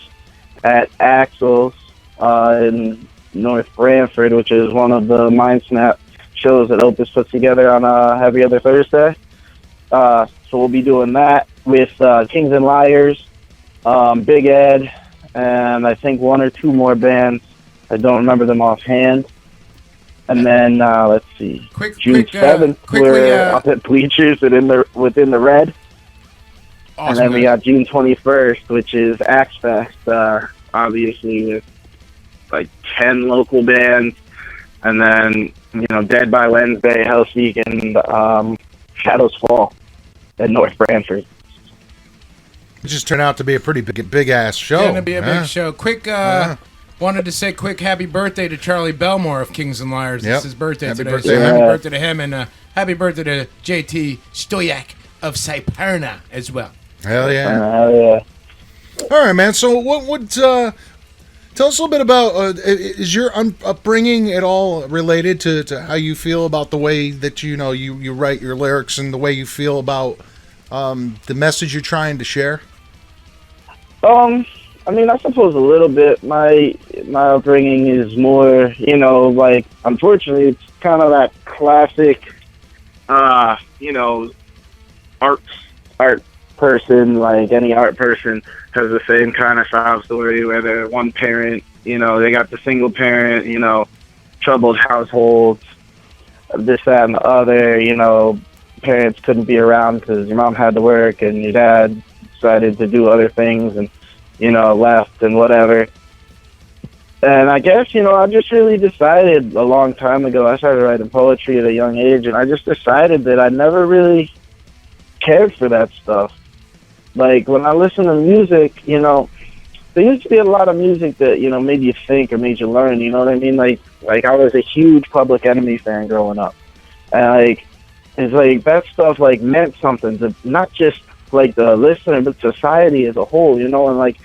Speaker 14: at Axel's in North Branford, which is one of the Mindsnap shows that Opus puts together on every other Thursday. So we'll be doing that with Kings and Liars, Big Ed, and I think one or two more bands. I don't remember them offhand. And then let's see, June 7th, we're up at Bleachers and within the Red. Awesome, and then we got June 21st, which is Axe Fest, obviously with like 10 local bands, and then, you know, Dead by Wednesday, Hellseek, and Shadows Fall at North Branford.
Speaker 3: It just turned out to be a pretty big ass show.
Speaker 5: It's going to be a big show. Wanted to say quick happy birthday to Charlie Belmore of Kings and Liars.
Speaker 3: Yep.
Speaker 5: It's his birthday
Speaker 3: Happy
Speaker 5: today.
Speaker 3: birthday,
Speaker 5: So
Speaker 3: man.
Speaker 5: happy birthday to him, and happy birthday to JT Stoyak of Cyperna as well.
Speaker 3: Hell yeah.
Speaker 14: Hell yeah.
Speaker 3: All right, man. So what would tell us a little bit about is your upbringing at all related to how you feel about the way that you write your lyrics and the way you feel about the message you're trying to share?
Speaker 14: I mean, I suppose a little bit. My upbringing is more, you know, like, unfortunately, it's kind of that classic, you know, art person. Like any art person has the same kind of sob story where they're one parent, you know, they got the single parent, you know, troubled households, this, that, and the other, you know, parents couldn't be around because your mom had to work and your dad decided to do other things and, you know, left and whatever. And I guess, you know, I just really decided a long time ago, I started writing poetry at a young age, and I just decided that I never really cared for that stuff. Like, when I listen to music, you know, there used to be a lot of music that, you know, made you think or made you learn, you know what I mean? Like I was a huge Public Enemy fan growing up. And, like, it's like that stuff, like, meant something to not just, like, the listener, but society as a whole, you know? And, like,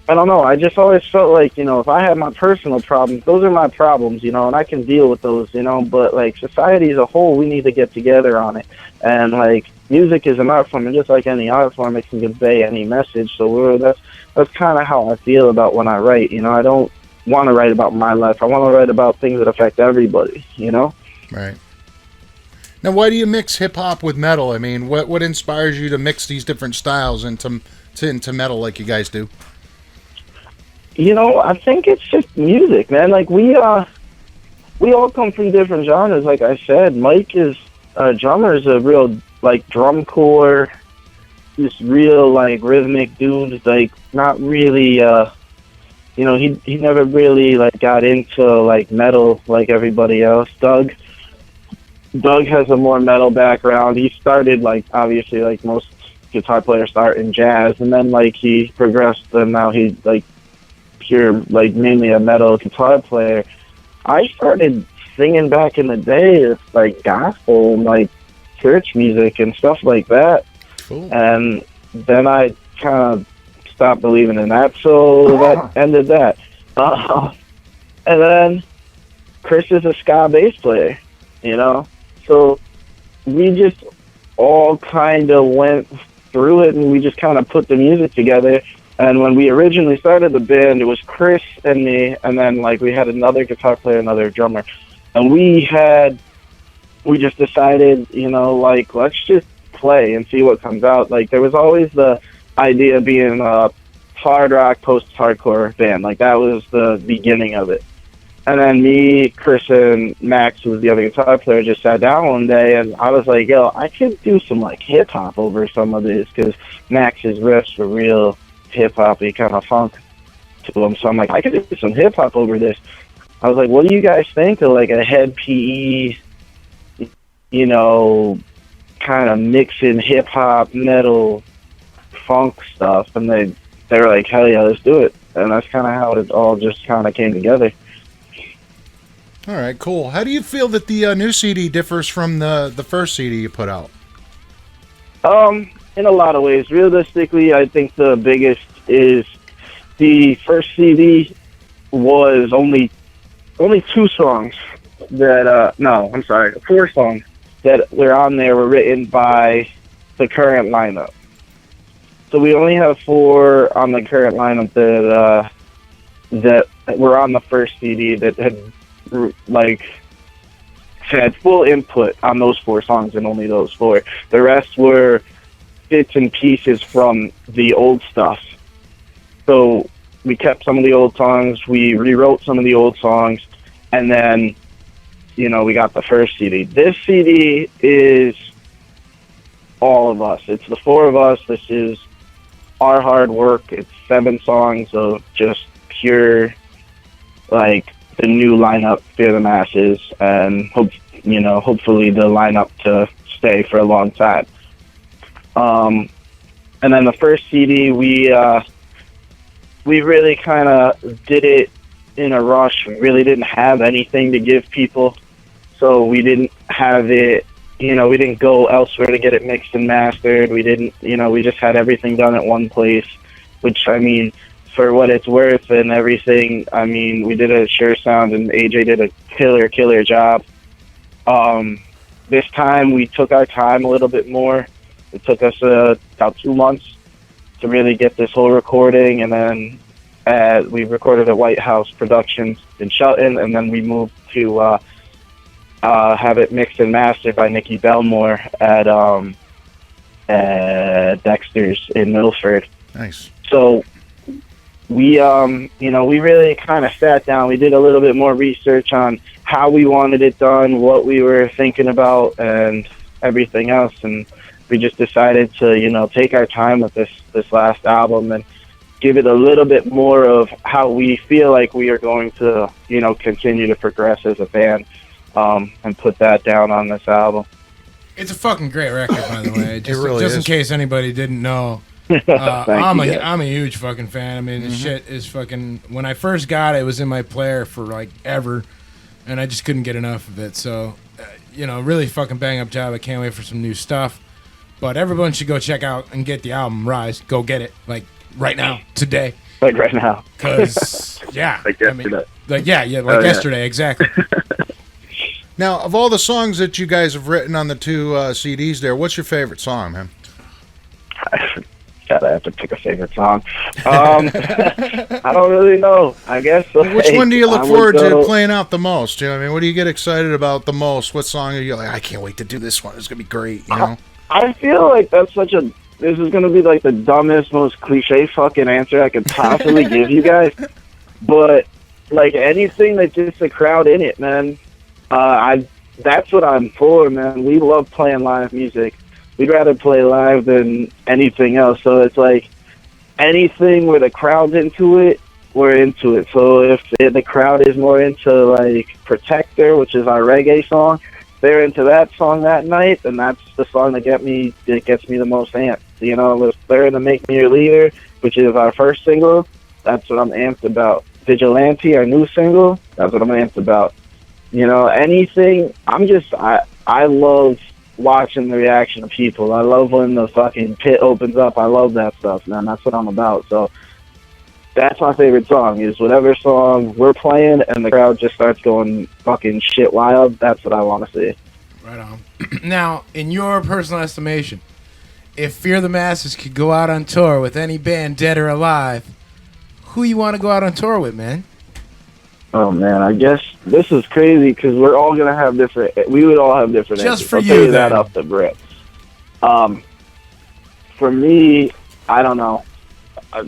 Speaker 14: I don't know, I just always felt like, you know, if I had my personal problems, those are my problems, you know, and I can deal with those, you know? But, like, society as a whole, we need to get together on it. And, like, music is an art form, and just like any art form, it can convey any message. So that's kind of how I feel about when I write. You know, I don't want to write about my life. I want to write about things that affect everybody. You know.
Speaker 3: Right. Now, why do you mix hip hop with metal? I mean, what inspires you to mix these different styles into metal like you guys do?
Speaker 14: You know, I think it's just music, man. Like we all come from different genres. Like I said, Mike is drummer is a real, like, drum core, this real, like, rhythmic dude. Like, not really, you know, he never really, like, got into, like, metal like everybody else. Doug has a more metal background. He started, like, obviously, like most guitar players start in jazz, and then, like, he progressed, and now he's, like, pure, like, mainly a metal guitar player. I started singing back in the day. It's like gospel, like church music and stuff like that.
Speaker 3: Cool.
Speaker 14: And then I kind of stopped believing in that, so that ended that. And then Chris is a ska bass player, you know? So we just all kind of went through it, and we just kind of put the music together. And when we originally started the band, it was Chris and me, and then, like, we had another guitar player, another drummer. And we just decided, you know, like, let's just play and see what comes out. Like, there was always the idea of being a hard rock, post-hardcore band. Like, that was the beginning of it. And then me, Chris, and Max, who was the other guitar player, just sat down one day, and I was like, yo, I could do some, like, hip-hop over some of this, because Max's riffs were real hip-hop-y, kind of funk to them. So I'm like, I could do some hip-hop over this. I was like, what do you guys think of, like, a head PE, you know, kind of mixing hip-hop, metal, funk stuff? And they were like, hell yeah, let's do it. And that's kind of how it all just kind of came together.
Speaker 3: All right, cool. How do you feel that the new CD differs from the first CD you put out?
Speaker 14: In a lot of ways. Realistically, I think the biggest is the first CD was only 2 songs that, no, I'm sorry, 4 songs that were on there were written by the current lineup. So we only have 4 on the current lineup that were on the first CD that had, like, had full input on those 4 songs, and only those 4. The rest were bits and pieces from the old stuff. So we kept some of the old songs, we rewrote some of the old songs, and then, you know, we got the first CD. This CD is all of us. It's the 4 of us. This is our hard work. It's 7 songs of just pure, like, the new lineup, Fear the Masses, and hopefully the lineup to stay for a long time. And then the first CD, we really kind of did it in a rush. We really didn't have anything to give people, so we didn't have it, you know, we didn't go elsewhere to get it mixed and mastered. We didn't, you know, we just had everything done at one place, which, I mean, for what it's worth and everything, I mean, we did a Sure Sound, and AJ did a killer job. This time we took our time a little bit more. It took us about 2 months to really get this whole recording, and then we recorded at White House Productions in Shelton, and then we moved to have it mixed and mastered by Nikki Belmore at Dexter's in Milford.
Speaker 3: Nice.
Speaker 14: So we, we really kind of sat down. We did a little bit more research on how we wanted it done, what we were thinking about, and everything else. And we just decided to, take our time with this last album and give it a little bit more of how we feel like we are going to, continue to progress as a band, and put that down on this album.
Speaker 5: It's a fucking great record, by the way. Just,
Speaker 3: really
Speaker 5: just in
Speaker 3: is.
Speaker 5: case anybody didn't know. I'm
Speaker 14: you,
Speaker 5: a huge fucking fan. I mean, this shit is fucking. When I first got it, it was in my player for like ever, and I just couldn't get enough of it. So, really fucking bang up job. I can't wait for some new stuff. But everyone should go check out and get the album Rise. Go get it, like right now, today.
Speaker 14: Like right now.
Speaker 5: Because yeah,
Speaker 14: like yesterday.
Speaker 5: Yesterday, exactly.
Speaker 3: Now, of all the songs that you guys have written on the two CDs there, what's your favorite song, man?
Speaker 14: God, I have to pick a favorite song. I don't really know. I guess.
Speaker 3: Which one do you look forward to playing out the most? You know what I mean? What do you get excited about the most? What song are you like, I can't wait to do this one. It's going to be great, you know?
Speaker 14: I feel like that's this is going to be like the dumbest, most cliche fucking answer I could possibly give you guys. But, like, anything that gets the crowd in it, man. That's what I'm for, man. We love playing live music. We'd rather play live than anything else. So it's like anything where the crowd's into it, we're into it. So if the crowd is more into like Protector, which is our reggae song, they're into that song that night, and that's the song that gets me the most amped. You know, if they're into Make Me Your Leader, which is our first single, that's what I'm amped about. Vigilante, our new single, that's what I'm amped about. You know, anything, I love watching the reaction of people. I love when the fucking pit opens up. I love that stuff, man. That's what I'm about. So that's my favorite song, is whatever song we're playing and the crowd just starts going fucking shit wild. That's what I want to see.
Speaker 5: Right on. Now, in your personal estimation, if Fear the Masses could go out on tour with any band, dead or alive, who you want to go out on tour with, man?
Speaker 14: Oh, man, I guess this is crazy because we're all going to have different... We would all have different
Speaker 5: Just
Speaker 14: answers.
Speaker 5: for
Speaker 14: I'll
Speaker 5: you,
Speaker 14: tell you
Speaker 5: then.
Speaker 14: that off the rip. For me, I don't know.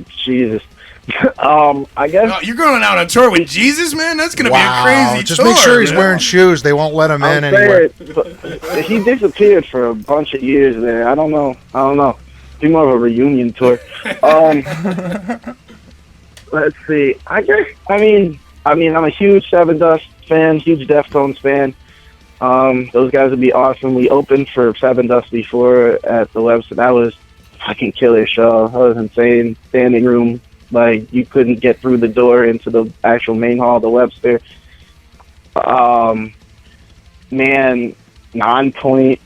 Speaker 14: Jesus. I guess...
Speaker 5: Oh, you're going out on tour with Jesus, man? That's going to be a crazy
Speaker 3: Just
Speaker 5: tour.
Speaker 3: make sure he's
Speaker 5: man.
Speaker 3: wearing shoes. They won't let him in anywhere.
Speaker 14: He disappeared for a bunch of years there. I don't know. Be more of a reunion tour. Let's see. I'm a huge Seven Dust fan, huge Deftones fan. Those guys would be awesome. We opened for Seven Dust before at the Webster. That was a fucking killer show. That was insane. Standing room. Like, you couldn't get through the door into the actual main hall of the Webster. Man, Non-Point,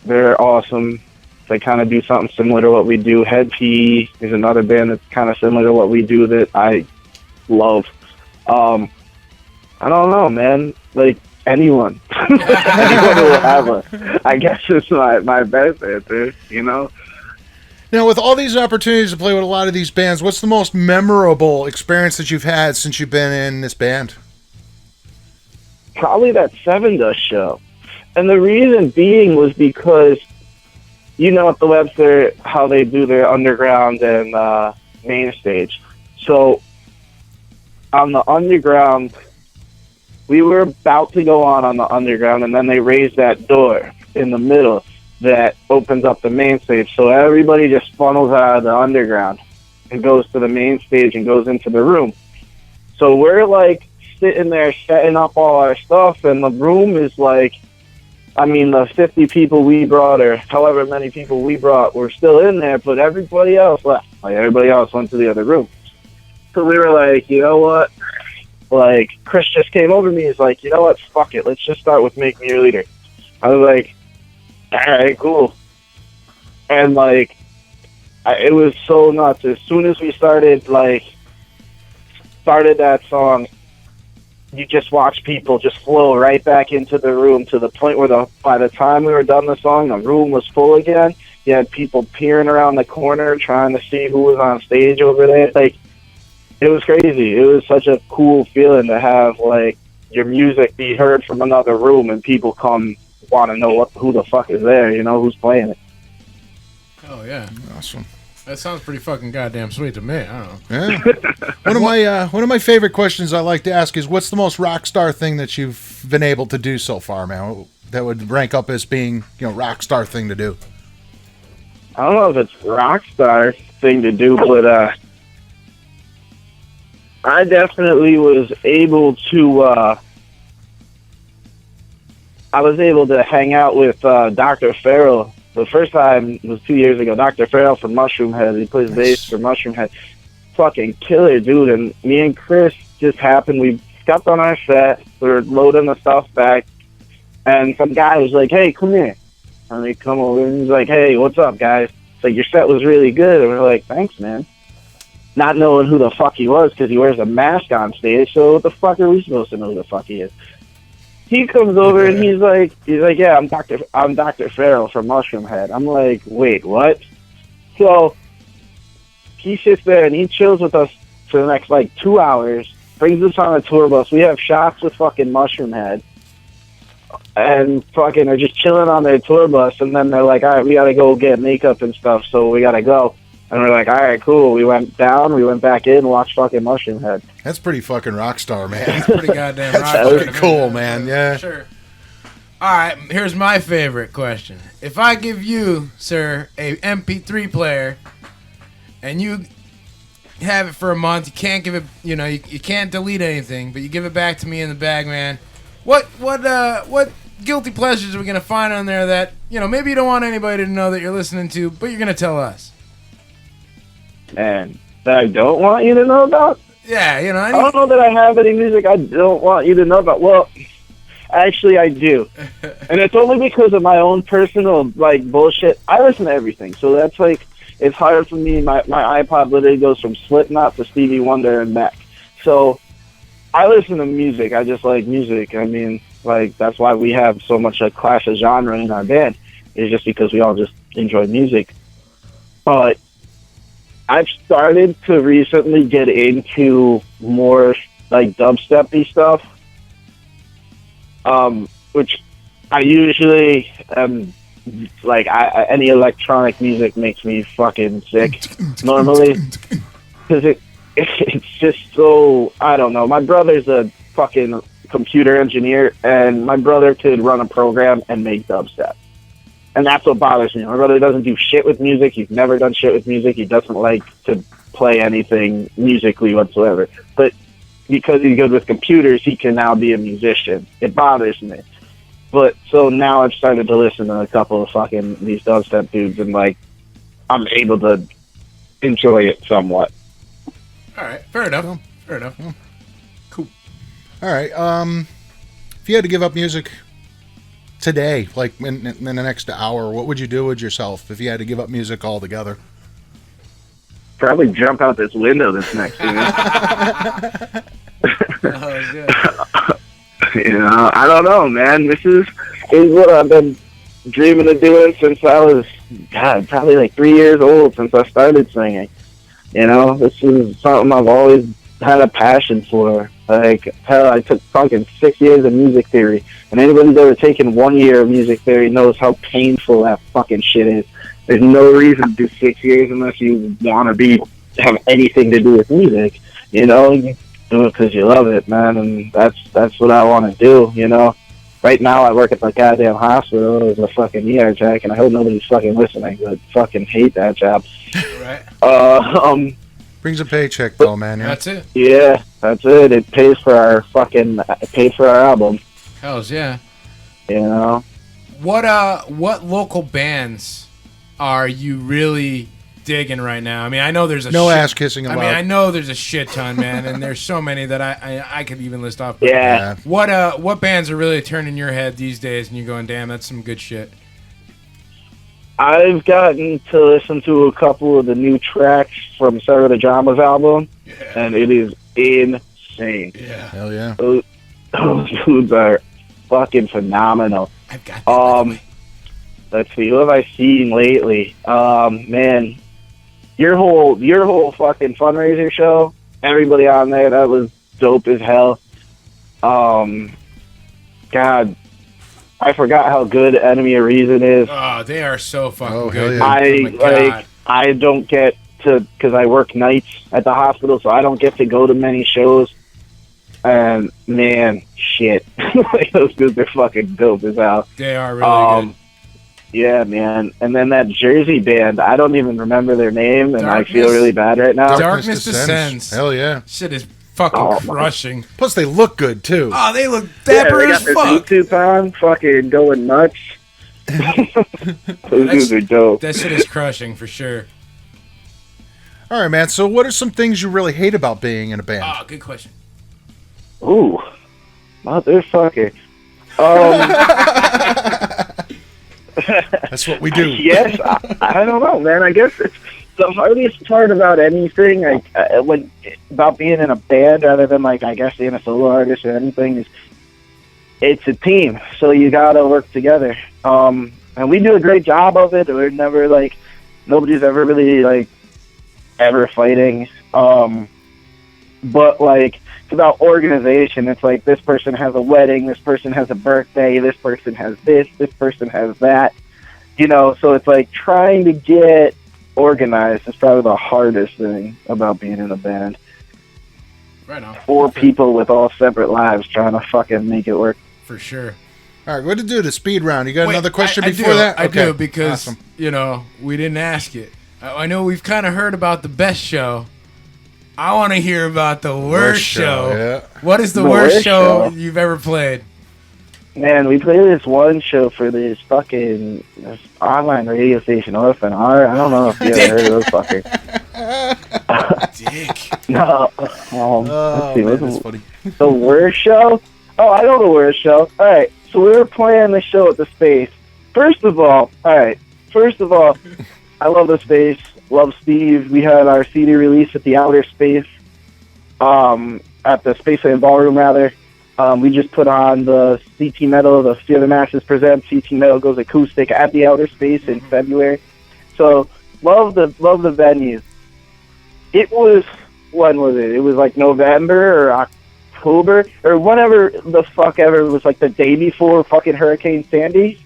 Speaker 14: they're awesome. They kind of do something similar to what we do. Head PE is another band that's kind of similar to what we do that I love. I don't know, man. Like, anyone. Anyone will have a... I guess it's my best answer, you know?
Speaker 3: Now, with all these opportunities to play with a lot of these bands, what's the most memorable experience that you've had since you've been in this band?
Speaker 14: Probably that Seven Dust show. And the reason being was because, you know, at the Webster, how they do their underground and main stage. So, on the underground, we were about to go on the underground, and then they raised that door in the middle that opens up the main stage. So everybody just funnels out of the underground and goes to the main stage and goes into the room. So we're like sitting there setting up all our stuff, and the room is like, the 50 people we brought, or however many people we brought, were still in there, but everybody else left. Like, everybody else went to the other room. So we were like, you know what? Like, Chris just came over to me. He's like, you know what? Fuck it. Let's just start with Make Me Your Leader. I was like, all right, cool. And, like, it was so nuts. As soon as we started that song, you just watch people just flow right back into the room to the point where by the time we were done the song, the room was full again. You had people peering around the corner trying to see who was on stage over there. Like, it was crazy. It was such a cool feeling to have, like, your music be heard from another room and people come want to know who the fuck is there, you know, who's playing it.
Speaker 5: Oh, yeah.
Speaker 3: Awesome.
Speaker 5: That sounds pretty fucking goddamn sweet to me. I don't know.
Speaker 3: Yeah. One of my favorite questions I like to ask is, what's the most rock star thing that you've been able to do so far, man? That would rank up as being, rock star thing to do.
Speaker 14: I don't know if it's rock star thing to do, but I definitely was able to hang out with Dr. Farrell the first time was 2 years ago. Dr. Farrell from Mushroom Head. He plays bass for Mushroom Head. Fucking killer, dude. And me and Chris just happened. We stepped on our set. We were loading the stuff back. And some guy was like, hey, come here. And we come over and he's like, hey, what's up, guys? It's like, your set was really good. And we're like, thanks, man. Not knowing who the fuck he was because he wears a mask on stage. So what the fuck are we supposed to know who the fuck he is? He comes over and he's like, yeah, I'm Dr. Farrell from Mushroom Head. I'm like, wait, what? So he sits there and he chills with us for the next 2 hours, brings us on a tour bus. We have shots with fucking Mushroom Head and fucking are just chilling on their tour bus. And then they're like, all right, we got to go get makeup and stuff. So we got to go. And we're like, all right, cool. We went down, we went back in, watched fucking Mushroom Head.
Speaker 3: That's pretty fucking rock star, man.
Speaker 5: That's pretty goddamn rock
Speaker 3: That's
Speaker 5: star.
Speaker 3: pretty cool, man. Yeah.
Speaker 5: Sure. All right, here's my favorite question. If I give you, sir, a MP3 player, and you have it for a month, you can't give it, you can't delete anything, but you give it back to me in the Bagman, what guilty pleasures are we going to find on there that, maybe you don't want anybody to know that you're listening to, but you're going to tell us?
Speaker 14: Man, that I don't want you to know about?
Speaker 5: Yeah,
Speaker 14: I don't know that I have any music I don't want you to know about. Well, actually, I do. And it's only because of my own personal, bullshit. I listen to everything. So that's, it's hard for me. My iPod literally goes from Slipknot to Stevie Wonder and back. So I listen to music. I just like music. I mean, that's why we have so much a clash of genre in our band. It's just because we all just enjoy music. But I've started to recently get into more dubstep-y stuff, which I usually am any electronic music makes me fucking sick normally because it's just so, I don't know. My brother's a fucking computer engineer and my brother could run a program and make dubstep. And that's what bothers me. My brother doesn't do shit with music. He's never done shit with music. He doesn't like to play anything musically whatsoever. But because he's good with computers, he can now be a musician. It bothers me. But so now I've started to listen to a couple of fucking these dubstep dudes and I'm able to enjoy it somewhat.
Speaker 5: All right. Fair enough. Fair enough. Cool.
Speaker 3: All right. If you had to give up music today, in the next hour, what would you do with yourself if you had to give up music altogether?
Speaker 14: Probably jump out this window this next year. I don't know, man. This is what I've been dreaming of doing since I was, probably 3 years old since I started singing. This is something I've always had a passion for. Hell, I took fucking 6 years of music theory, and anybody who's ever taken 1 year of music theory knows how painful that fucking shit is. There's no reason to do 6 years unless you want to have anything to do with music. You do it because you love it, man, and that's what I want to do. Right now I work at the goddamn hospital as a fucking ER tech, and I hope nobody's fucking listening, but fucking hate that job.
Speaker 5: Right.
Speaker 3: Brings a paycheck though, man. Yeah.
Speaker 5: That's it.
Speaker 14: Yeah, that's it. It pays for our album.
Speaker 5: Hells yeah.
Speaker 14: What
Speaker 5: local bands are you really digging right now? I mean, I know there's
Speaker 3: ass kissing allowed.
Speaker 5: I know there's a shit ton, man, and there's so many that I could even list off.
Speaker 14: Yeah.
Speaker 5: What bands are really turning your head these days and you're going, damn, that's some good shit?
Speaker 14: I've gotten to listen to a couple of the new tracks from Sarah the Drama's album, and it is insane.
Speaker 5: Yeah.
Speaker 3: Hell yeah.
Speaker 14: Those dudes are fucking phenomenal.
Speaker 5: I've got that.
Speaker 14: Let's see, what have I seen lately? Man, your whole fucking fundraiser show, everybody on there, that was dope as hell. God, I forgot how good Enemy of Reason is.
Speaker 5: Oh, they are so fucking good.
Speaker 14: Yeah. I don't get to, because I work nights at the hospital, so I don't get to go to many shows. And man, shit, those dudes are fucking dope as hell.
Speaker 5: They are really good.
Speaker 14: Yeah, man. And then that Jersey band, I don't even remember their name, and I feel really bad right now.
Speaker 5: Darkness Descends.
Speaker 3: Hell yeah.
Speaker 5: Shit is fucking crushing.
Speaker 3: Plus, they look good too.
Speaker 5: Oh, they look dapper
Speaker 14: they
Speaker 5: as
Speaker 14: got
Speaker 5: fuck.
Speaker 14: Their suits on, fucking going nuts. Those dudes are dope.
Speaker 5: That shit is crushing for sure.
Speaker 3: All right, man. So, what are some things you really hate about being in a band?
Speaker 5: Oh, good question.
Speaker 14: Ooh, motherfucker.
Speaker 3: That's what we do.
Speaker 14: Yes, I don't know, man. I guess it's the hardest part about anything, about being in a band rather than, like, I guess being a solo artist or anything, is it's a team. So you gotta work together. And we do a great job of it. We're never, like, nobody's ever really, like, ever fighting. But, like, it's about organization. It's like this person has a wedding, this person has a birthday, this person has this person has that. You know, so it's like trying to get organized is probably the hardest thing about being in a band.
Speaker 5: Right on.
Speaker 14: 4 people with all separate lives trying to fucking make it work.
Speaker 5: For sure.
Speaker 3: All right, what to do the speed round? You got another question
Speaker 5: I
Speaker 3: before
Speaker 5: do,
Speaker 3: that?
Speaker 5: I
Speaker 3: Okay.
Speaker 5: do, because,
Speaker 3: Awesome.
Speaker 5: you know, we didn't ask it. I know we've kind of heard about the best show. I want to hear about the worst show.
Speaker 3: Yeah.
Speaker 5: What is the
Speaker 14: worst
Speaker 5: worst show
Speaker 14: show?
Speaker 5: you've ever played?
Speaker 14: Man, we played this one show for this online radio station, OFNR. I don't know if you ever heard of those fuckers.
Speaker 5: Dick.
Speaker 14: No. Let's see,
Speaker 3: man,
Speaker 14: what's
Speaker 3: that's funny.
Speaker 14: the worst show? Oh, I know the worst show. All right, so we were playing the show at the Space. First of all, I love the Space. Love Steve. We had our CD release at the Outer Space, at the Spaceland Ballroom, rather. We just put on the CT Metal, the Fear the Masses presents CT Metal Goes Acoustic at the Outer Space in February. So love the venues. It was, when was it? It was like November or October or whatever the fuck ever. It was like the day before fucking Hurricane Sandy,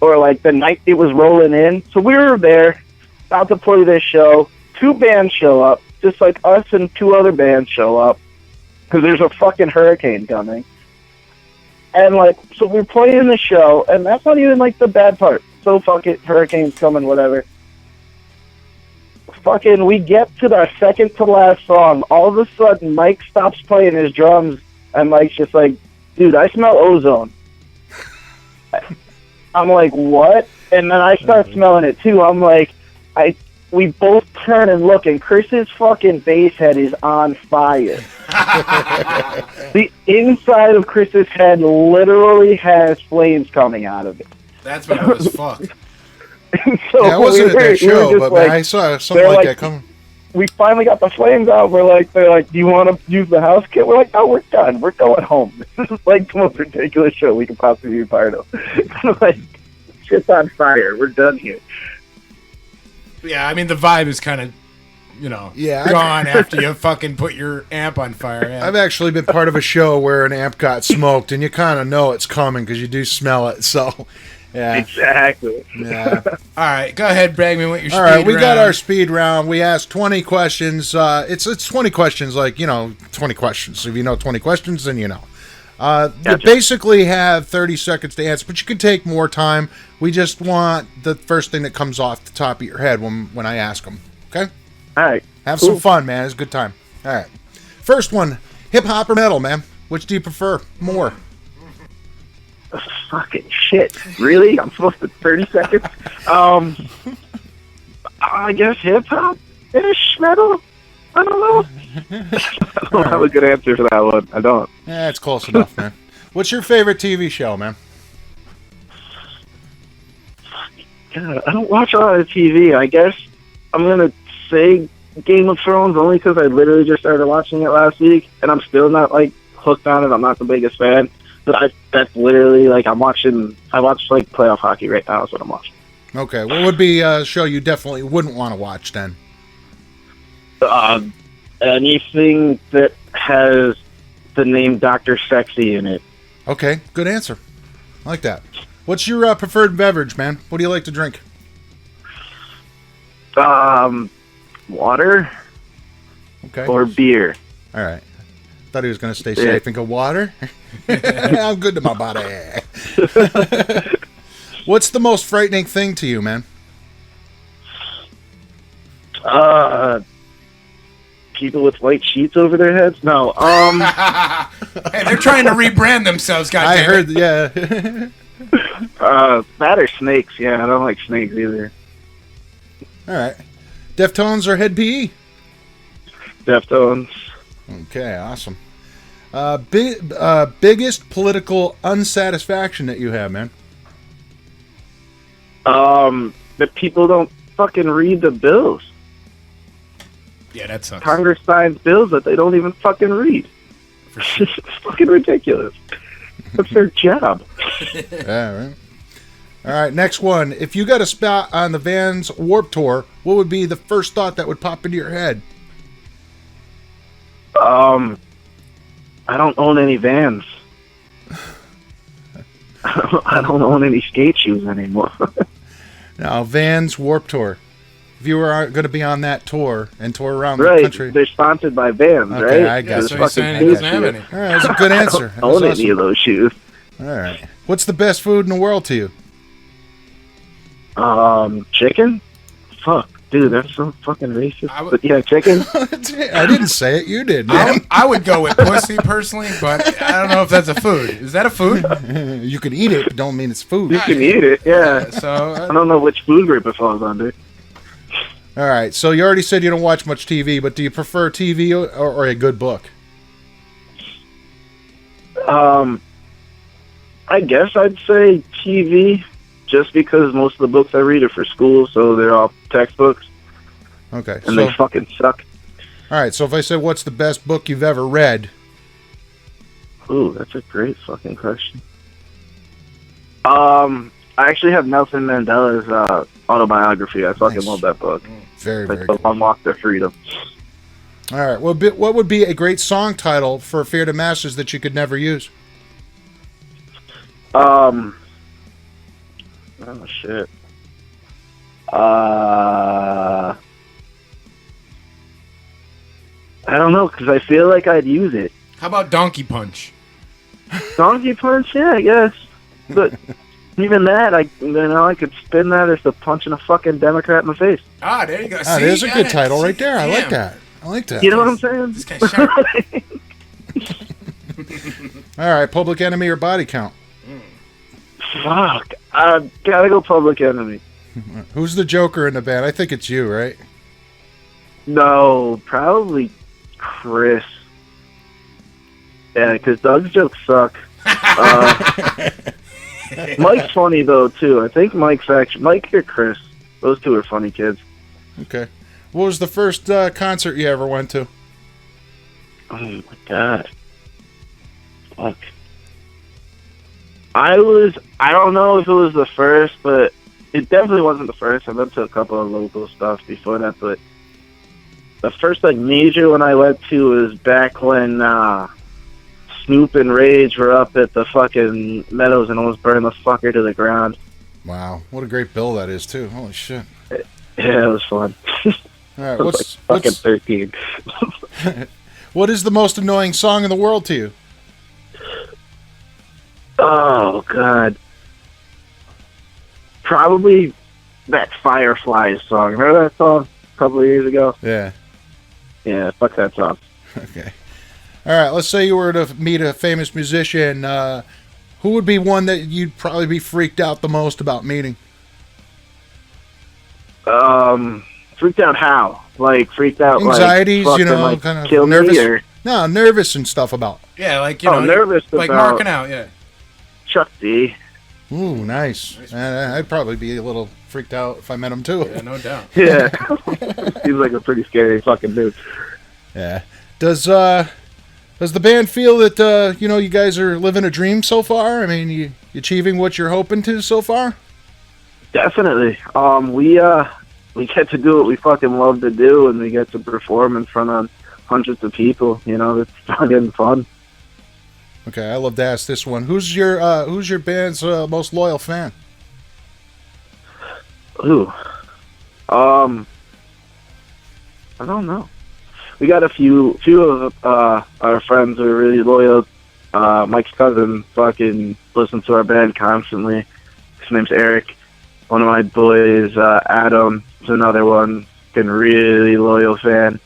Speaker 14: or like the night it was rolling in. So we were there, about to play this show. 2 bands show up, just like us and 2 other bands show up, because there's a fucking hurricane coming. And, like, so we're playing the show, and that's not even, like, the bad part. So fuck it, hurricane's coming, whatever. Fucking, we get to the second to last song. All of a sudden, Mike stops playing his drums, and Mike's just like, dude, I smell ozone. I'm like, what? And then I start smelling it, too. I'm like, we both turn and look, and Chris's fucking bass head is on fire. The inside of Chris's head literally has flames coming out of it.
Speaker 5: That's bad as fuck.
Speaker 14: So
Speaker 3: Yeah, I wasn't at that
Speaker 14: we were
Speaker 3: show,
Speaker 14: just
Speaker 3: but
Speaker 14: like,
Speaker 3: man, I saw something
Speaker 14: they're
Speaker 3: like that coming.
Speaker 14: We finally got the flames out. They're like, do you want to use the house kit? We're like, no, we're done. We're going home. This is like the most ridiculous show we could possibly be part of. Like, shit's on fire. We're done here.
Speaker 5: Yeah, I mean, the vibe is kind of, you know, gone after you fucking put your amp on fire. Yeah.
Speaker 3: I've actually been part of a show where an amp got smoked, and you kind of know it's coming because you do smell it. So, yeah.
Speaker 14: Exactly.
Speaker 3: Yeah.
Speaker 5: All right, go ahead, Bagman, with your speed
Speaker 3: All right, we got
Speaker 5: round.
Speaker 3: our speed round. We asked 20 questions. It's 20 questions, 20 questions. If you know 20 questions, then you know. You basically have 30 seconds to answer, but you can take more time. We just want the first thing that comes off the top of your head when I ask them. Okay?
Speaker 14: All right.
Speaker 3: Have some fun, man. It's a good time. All right. First one, hip-hop or metal, man? Which do you prefer more?
Speaker 14: Fucking shit. Really? I'm supposed to 30 seconds? I guess hip-hop-ish metal? I don't know. I don't have a good answer for that one. I don't.
Speaker 3: Yeah, it's close enough, man. What's your favorite TV show, man?
Speaker 14: God, I don't watch a lot of TV. I guess I'm going to say Game of Thrones only because I literally just started watching it last week, and I'm still not, like, hooked on it. I'm not the biggest fan. But that's literally, like, I watch, like, playoff hockey right now is what I'm watching.
Speaker 3: Okay, what would be a show you definitely wouldn't want to watch, then?
Speaker 14: Anything that has the name Dr. Sexy in it.
Speaker 3: Okay, good answer. I like that. What's your preferred beverage, man? What do you like to drink?
Speaker 14: Water.
Speaker 3: Okay.
Speaker 14: Or beer.
Speaker 3: All right. Thought he was going to stay safe and go water. I'm good to my body. What's the most frightening thing to you, man?
Speaker 14: People with white sheets over their heads? No.
Speaker 5: Hey, they're trying to rebrand themselves, goddammit.
Speaker 3: I heard, yeah.
Speaker 14: That or snakes. Yeah, I don't like snakes either.
Speaker 3: All right. Deftones or Head PE?
Speaker 14: Deftones.
Speaker 3: Okay, awesome. Biggest political unsatisfaction that you have, man?
Speaker 14: That people don't fucking read the bills.
Speaker 5: Yeah, that sucks.
Speaker 14: Congress signs bills that they don't even fucking read. It's fucking ridiculous. That's their job.
Speaker 3: Yeah, right. All right, next one. If you got a spot on the Vans Warped Tour, what would be the first thought that would pop into your head?
Speaker 14: I don't own any Vans. I don't own any skate shoes anymore.
Speaker 3: Now, Vans Warped Tour. If you were going to be on that tour and tour around the
Speaker 14: Right,
Speaker 3: country.
Speaker 14: they're sponsored by Vans,
Speaker 3: Okay,
Speaker 14: right?
Speaker 3: I got
Speaker 14: Those
Speaker 3: you.
Speaker 14: fucking
Speaker 5: saying he doesn't have
Speaker 14: shoes.
Speaker 5: any.
Speaker 3: All right, that's a good answer.
Speaker 14: I don't own any of those shoes.
Speaker 3: All right. What's the best food in the world to you?
Speaker 14: Chicken? Fuck, dude, that's so fucking racist. But yeah, chicken.
Speaker 3: I didn't say it. You did, man.
Speaker 5: I would go with pussy personally, but I don't know if that's a food. Is that a food?
Speaker 3: You can eat it, but don't mean it's food.
Speaker 14: You can eat it, yeah.
Speaker 5: So
Speaker 14: I don't know which food group it falls under.
Speaker 3: All right. So you already said you don't watch much TV, but do you prefer TV or a good book?
Speaker 14: I guess I'd say TV, just because most of the books I read are for school, so they're all textbooks,
Speaker 3: Okay.
Speaker 14: and they fucking suck.
Speaker 3: All right. So if I said, what's the best book you've ever read?
Speaker 14: Ooh, that's a great fucking question. I actually have Nelson Mandela's autobiography. I fucking love that book.
Speaker 3: Very,
Speaker 14: It's
Speaker 3: very
Speaker 14: like
Speaker 3: cool.
Speaker 14: Unlock Their Freedom.
Speaker 3: All right. Well, what would be a great song title for Fear to Masters that you could never use?
Speaker 14: Oh shit. I don't know, because I feel like I'd use it.
Speaker 5: how about Donkey Punch?
Speaker 14: Donkey Punch, yeah, I guess. But even that, I could spin that as the punching a fucking Democrat in the face.
Speaker 5: Ah, there you go.
Speaker 3: Ah,
Speaker 5: See?
Speaker 3: there's a
Speaker 5: Got
Speaker 3: good
Speaker 5: it.
Speaker 3: title right there. I like
Speaker 5: Damn.
Speaker 3: that. I like that.
Speaker 14: You know what I'm saying?
Speaker 5: This guy's sharp.
Speaker 3: All right. Public Enemy or Body Count?
Speaker 14: Fuck. I gotta go Public Enemy.
Speaker 3: Who's the Joker in the band? I think it's you, right?
Speaker 14: No, probably Chris. Yeah, because Doug's jokes suck. Mike's funny, though, too. I think Mike or Chris. Those two are funny kids.
Speaker 3: Okay. What was the first concert you ever went to?
Speaker 14: Oh, my God. Fuck. I don't know if it was the first, but it definitely wasn't the first. I went to a couple of local stuff before that, but the first major one I went to was back when Snoop and Rage were up at the fucking Meadows and almost burned the fucker to the ground.
Speaker 3: Wow, what a great bill that is too. Holy shit!
Speaker 14: Yeah, it was fun.
Speaker 3: All right,
Speaker 14: I was like fucking 13.
Speaker 3: What is the most annoying song in the world to you?
Speaker 14: Oh God, probably that Fireflies song. Remember that song a couple of years ago?
Speaker 3: Yeah.
Speaker 14: Yeah, fuck that song.
Speaker 3: Okay. All right, let's say you were to meet a famous musician. Who would be one that you'd probably be freaked out the most about meeting?
Speaker 14: Freaked out how? Like freaked out,
Speaker 3: Anxieties,
Speaker 14: like,
Speaker 3: you know,
Speaker 14: like,
Speaker 3: kind of
Speaker 14: kill
Speaker 3: nervous.
Speaker 14: me, or
Speaker 3: No, nervous and stuff about.
Speaker 5: Yeah, like, you know,
Speaker 14: nervous
Speaker 5: like
Speaker 14: about
Speaker 5: marking out, yeah.
Speaker 14: Chuck D.
Speaker 3: Ooh, nice. I'd probably be a little freaked out if I met him too.
Speaker 5: Yeah, no doubt.
Speaker 14: Yeah, seems like a pretty scary fucking dude.
Speaker 3: Yeah. Does the band feel that you guys are living a dream so far? I mean, you achieving what you're hoping to so far?
Speaker 14: Definitely. We get to do what we fucking love to do, and we get to perform in front of hundreds of people. You know, it's fucking fun.
Speaker 3: Okay, I love to ask this one. Who's your band's most loyal fan?
Speaker 14: Ooh. I don't know. We got a few of our friends who are really loyal. Mike's cousin fucking listens to our band constantly. His name's Eric. One of my boys, Adam, is another one. Been really loyal fan.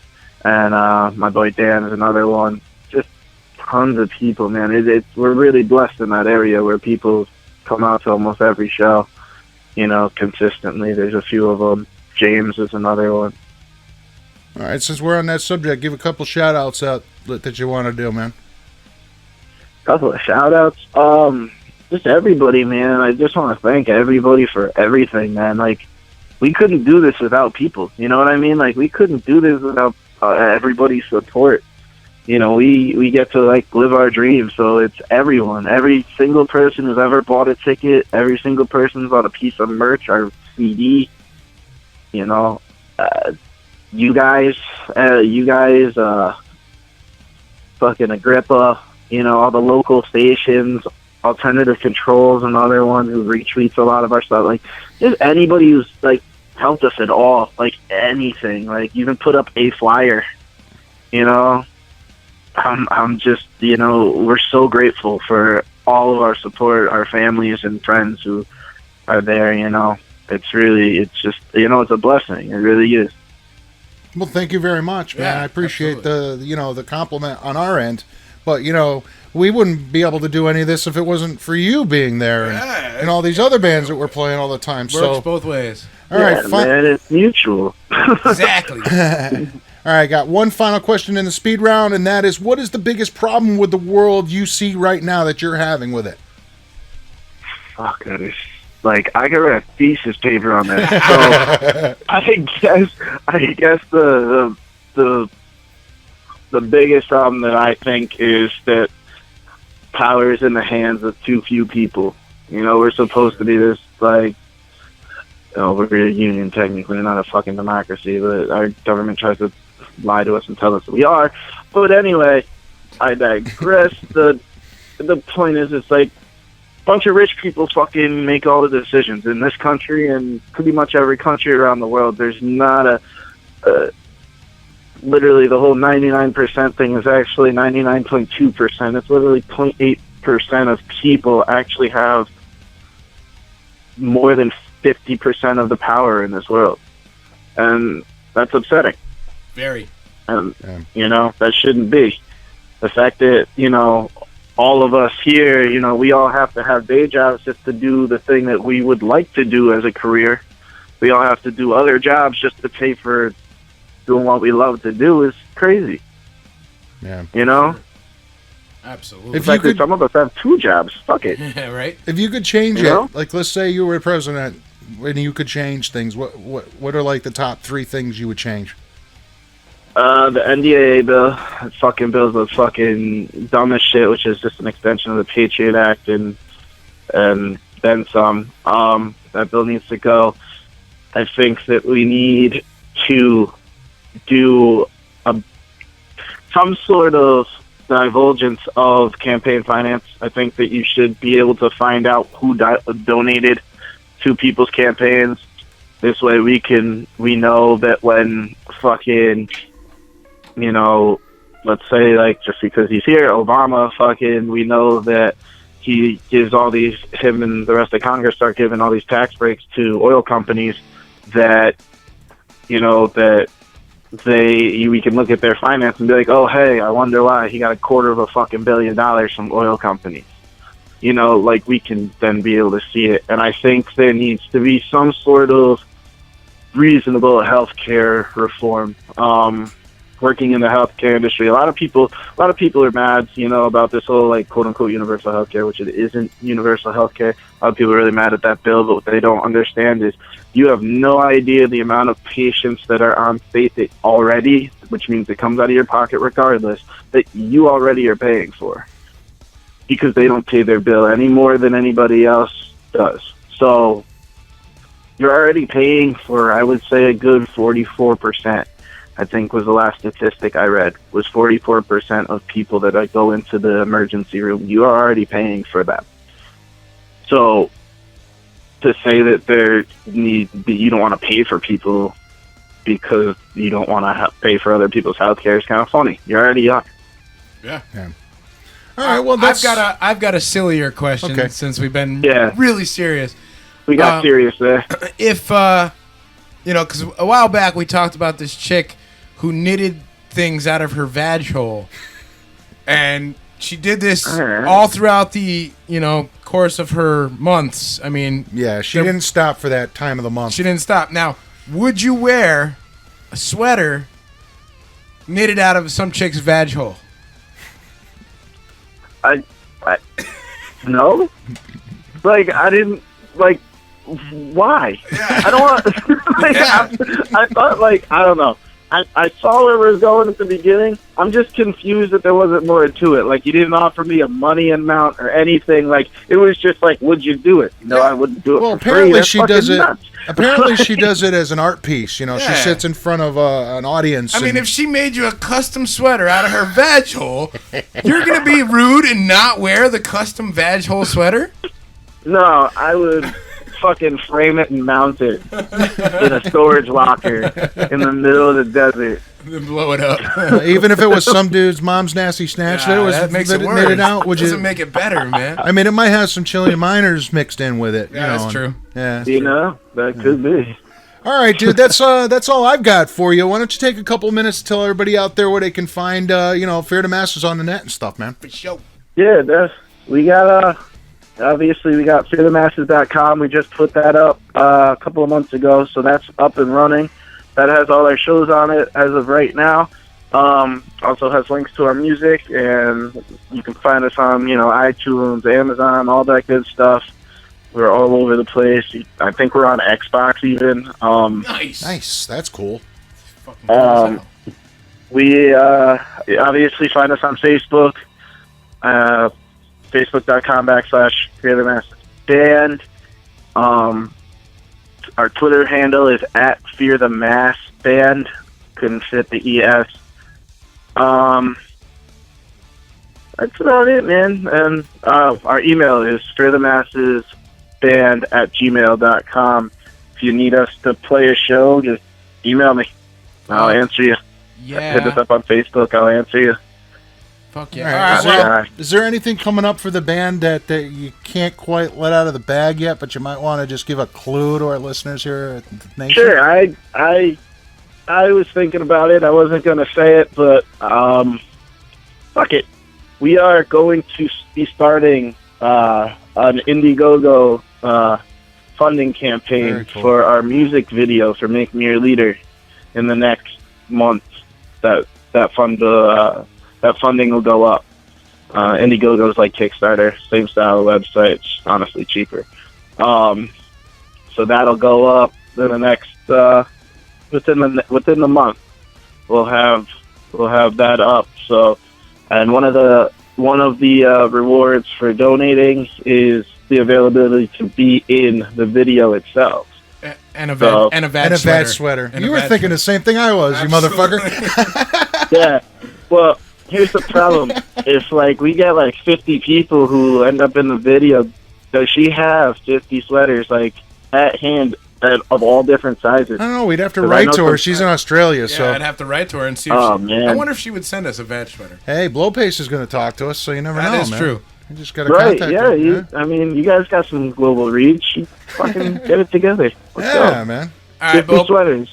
Speaker 14: And my boy Dan is another one. Just tons of people, man. We're really blessed in that area where people come out to almost every show, consistently. There's a few of them. James is another one.
Speaker 3: All right, since we're on that subject, give a couple shout-outs out that you want to do, man.
Speaker 14: Couple of shout-outs. Just everybody, man. I just want to thank everybody for everything, man. Like, we couldn't do this without people. You know what I mean? Like, we couldn't do this without everybody's support. We get to, like, live our dreams. So it's everyone. Every single person who's ever bought a ticket, every single person who's bought a piece of merch, our CD, you guys, fucking Agrippa, all the local stations, Alternative Control's another one who retweets a lot of our stuff. Like, just anybody who's, like, helped us at all, like, anything, like, even put up a flyer, I'm just, we're so grateful for all of our support, our families and friends who are there, it's just, it's a blessing. It really is.
Speaker 3: Well, thank you very much, man. I appreciate the compliment on our end. But, we wouldn't be able to do any of this if it wasn't for you being there and all these other bands that we're playing all the time.
Speaker 5: Works both ways.
Speaker 3: All right,
Speaker 14: man, it's mutual.
Speaker 5: Exactly.
Speaker 3: All right, got one final question in the speed round, and that is, what is the biggest problem with the world you see right now that you're having with it?
Speaker 14: Fuck, that is... Like, I could write a thesis paper on that. So I guess the biggest problem that I think is that power is in the hands of too few people. We're supposed to be this, like, we're a union technically, not a fucking democracy, but our government tries to lie to us and tell us that we are. But anyway, I digress. The point is, it's like, bunch of rich people fucking make all the decisions in this country and pretty much every country around the world. There's not literally the whole 99% thing is actually 99.2%. It's literally 0.8% of people actually have more than 50% of the power in this world. And that's upsetting.
Speaker 5: Very.
Speaker 14: And, that shouldn't be. The fact that, all of us here, we all have to have day jobs just to do the thing that we would like to do as a career. We all have to do other jobs just to pay for doing what we love to do is crazy.
Speaker 3: Yeah.
Speaker 5: Absolutely.
Speaker 3: If you could,
Speaker 14: some of us have two jobs. Fuck it.
Speaker 5: Right?
Speaker 3: If you could change it, like, let's say you were president and you could change things, what are, like, the top 3 things you would change?
Speaker 14: The NDAA bill, that fucking bill's the fucking dumbest shit, which is just an extension of the Patriot Act and then some. That bill needs to go. I think that we need to do some sort of divulgence of campaign finance. I think that you should be able to find out who donated to people's campaigns. This way we know that when fucking, let's say, like, just because he's here, Obama, fucking, we know that he gives all these, him and the rest of Congress start giving all these tax breaks to oil companies that, that we can look at their finance and be like, oh, hey, I wonder why he got $250 million from oil companies. Like, we can then be able to see it. And I think there needs to be some sort of reasonable healthcare reform. Working in the healthcare industry, a lot of people are mad, about this whole, like, quote unquote universal healthcare, which it isn't universal healthcare. A lot of people are really mad at that bill, but what they don't understand is you have no idea the amount of patients that are on state that already, which means it comes out of your pocket regardless, that you already are paying for, because they don't pay their bill any more than anybody else does. So you're already paying for, I would say, a good 44%. I think was the last statistic I read, was 44% of people that go into the emergency room. You are already paying for that. So to say that you don't want to pay for people because you don't want to pay for other people's health care is kind of funny. You already are.
Speaker 5: Yeah.
Speaker 3: All right. Well,
Speaker 5: I've got a sillier question since we've been really serious.
Speaker 14: We got serious there.
Speaker 5: If because a while back we talked about this chick who knitted things out of her vag hole, and She did this all throughout the, course of her months. I mean,
Speaker 3: Yeah, she didn't stop for that time of the month.
Speaker 5: she didn't stop. Now, would you wear a sweater knitted out of some chick's vag hole?
Speaker 14: I no, like I didn't like. Why? I don't want. I thought like I don't know. I saw where it was going at the beginning. I'm just confused that there wasn't more to it. Like you didn't offer me a money amount or anything. Like it was just like, would you do it? No, I wouldn't do it.
Speaker 3: Well,
Speaker 14: for free.
Speaker 3: apparently
Speaker 14: That's
Speaker 3: she
Speaker 14: fucking
Speaker 3: does it.
Speaker 14: nuts.
Speaker 3: Apparently she does it as an art piece. She
Speaker 5: Yeah.
Speaker 3: sits in front of an audience.
Speaker 5: I mean,
Speaker 3: and-
Speaker 5: if she made you a custom sweater out of her vag hole, you're going to be rude and not wear the custom vag hole sweater?
Speaker 14: No, I would fucking frame it and mount it in a storage locker in the middle of the desert.
Speaker 5: Then blow it up.
Speaker 3: even if it was some dude's mom's nasty snatch that was
Speaker 5: that makes it worse.
Speaker 3: knitted out, would
Speaker 5: Doesn't
Speaker 3: you?
Speaker 5: make it better, man.
Speaker 3: I mean, it might have some chili miners mixed in with it.
Speaker 5: Yeah, that's
Speaker 3: and-
Speaker 5: true.
Speaker 3: Yeah.
Speaker 14: You know, that could be.
Speaker 3: All right, dude. That's all I've got for you. Why don't you take a couple minutes to tell everybody out there where they can find, Fear the Masses on the net and stuff, man.
Speaker 5: For sure.
Speaker 14: Yeah, we got obviously we got fearthemasses.com. We just put that up a couple of months ago, so that's up and running. That has all our shows on it as of right now. Also has links to our music, and you can find us on iTunes, Amazon, all that good stuff. We're all over the place. I think we're on Xbox even.
Speaker 3: Nice. That's cool.
Speaker 14: We obviously find us on Facebook, facebook.com/Fear the Masses Band. Our Twitter handle is @Fear the Mass Band. Couldn't fit the ES. That's about it, man. And our email is fearthemassesband@gmail.com. If you need us to play a show, just email me. I'll answer you.
Speaker 5: Yeah.
Speaker 14: Hit us up on Facebook. I'll answer you.
Speaker 5: Fuck
Speaker 3: All
Speaker 5: yeah.
Speaker 3: right, is there anything coming up for the band that you can't quite let out of the bag yet, but you might want to just give a clue to our listeners here at the Nation?
Speaker 14: Sure. I was thinking about it. I wasn't going to say it, but fuck it. We are going to be starting an Indiegogo funding campaign for our music video for Make Me Your Leader in the next month. That funding will go up. Indiegogo is like Kickstarter, same style of website. It's honestly cheaper. So that'll go up in the next within the month. We'll have that up. So, and one of the rewards for donating is the availability to be in the video itself.
Speaker 5: And a vag
Speaker 3: sweater.
Speaker 5: And
Speaker 3: You
Speaker 5: a
Speaker 3: were
Speaker 5: vag
Speaker 3: thinking the same thing I was,
Speaker 5: Absolutely.
Speaker 3: you motherfucker.
Speaker 14: Yeah. Well, here's the problem. If we get 50 people who end up in the video, does she have 50 sweaters at hand of all different sizes?
Speaker 3: I don't know. We'd have to write to her. She's in Australia, so.
Speaker 5: Yeah, I'd have to write to her and see if
Speaker 14: Oh,
Speaker 5: she...
Speaker 14: man.
Speaker 5: I wonder if she would send us a vag sweater.
Speaker 3: Hey, Blowpace is going to talk to us, so you never know,
Speaker 5: That is
Speaker 3: man.
Speaker 5: true.
Speaker 3: You just got to
Speaker 14: Right,
Speaker 3: contact
Speaker 14: yeah.
Speaker 3: her.
Speaker 14: You guys got some global reach. You fucking get it together. Let's
Speaker 3: Yeah,
Speaker 14: go.
Speaker 3: man.
Speaker 5: All right,
Speaker 14: 50 sweaters.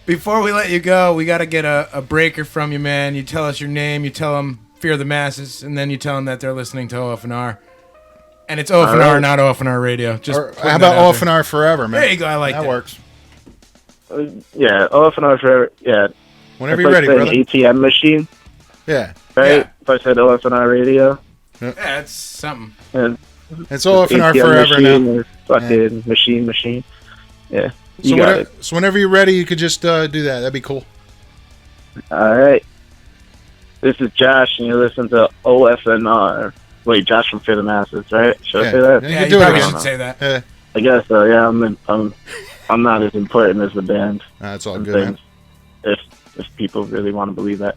Speaker 5: Before we let you go, we got to get a breaker from you, man. You tell us your name, you tell them Fear the Masses, and then you tell them that they're listening to OFNR. And it's OFNR,
Speaker 3: right.
Speaker 5: not OFNR Radio. Just
Speaker 3: Or
Speaker 5: putting
Speaker 3: how
Speaker 5: that
Speaker 3: about
Speaker 5: out there.
Speaker 3: OFNR Forever, man?
Speaker 5: There you go, I like that.
Speaker 3: That works.
Speaker 14: Yeah, OFNR forever. Yeah.
Speaker 3: Whenever
Speaker 14: It's
Speaker 3: you're ready,
Speaker 14: saying
Speaker 3: brother.
Speaker 14: ATM machine,
Speaker 3: Yeah.
Speaker 14: right?
Speaker 5: Yeah.
Speaker 14: If I said OFNR radio.
Speaker 5: Yeah, it's something.
Speaker 14: And
Speaker 3: It's OFNR
Speaker 14: ATM
Speaker 3: Forever
Speaker 14: machine
Speaker 3: now.
Speaker 14: or fucking machine. Yeah. You
Speaker 3: So,
Speaker 14: got
Speaker 3: whenever,
Speaker 14: it.
Speaker 3: so whenever you're ready, you could just do that. That'd be cool.
Speaker 14: All right. This is Josh, and you listen to OFNR. Wait, Josh from Fear the Masses, right? Should I say that?
Speaker 3: You
Speaker 5: Yeah,
Speaker 3: can
Speaker 5: you
Speaker 3: do it
Speaker 5: probably
Speaker 3: again.
Speaker 5: should say that.
Speaker 3: Yeah.
Speaker 14: I guess so. Yeah, I'm not as important as the band.
Speaker 3: That's all
Speaker 14: and
Speaker 3: good, man.
Speaker 14: things, If people really want to believe that.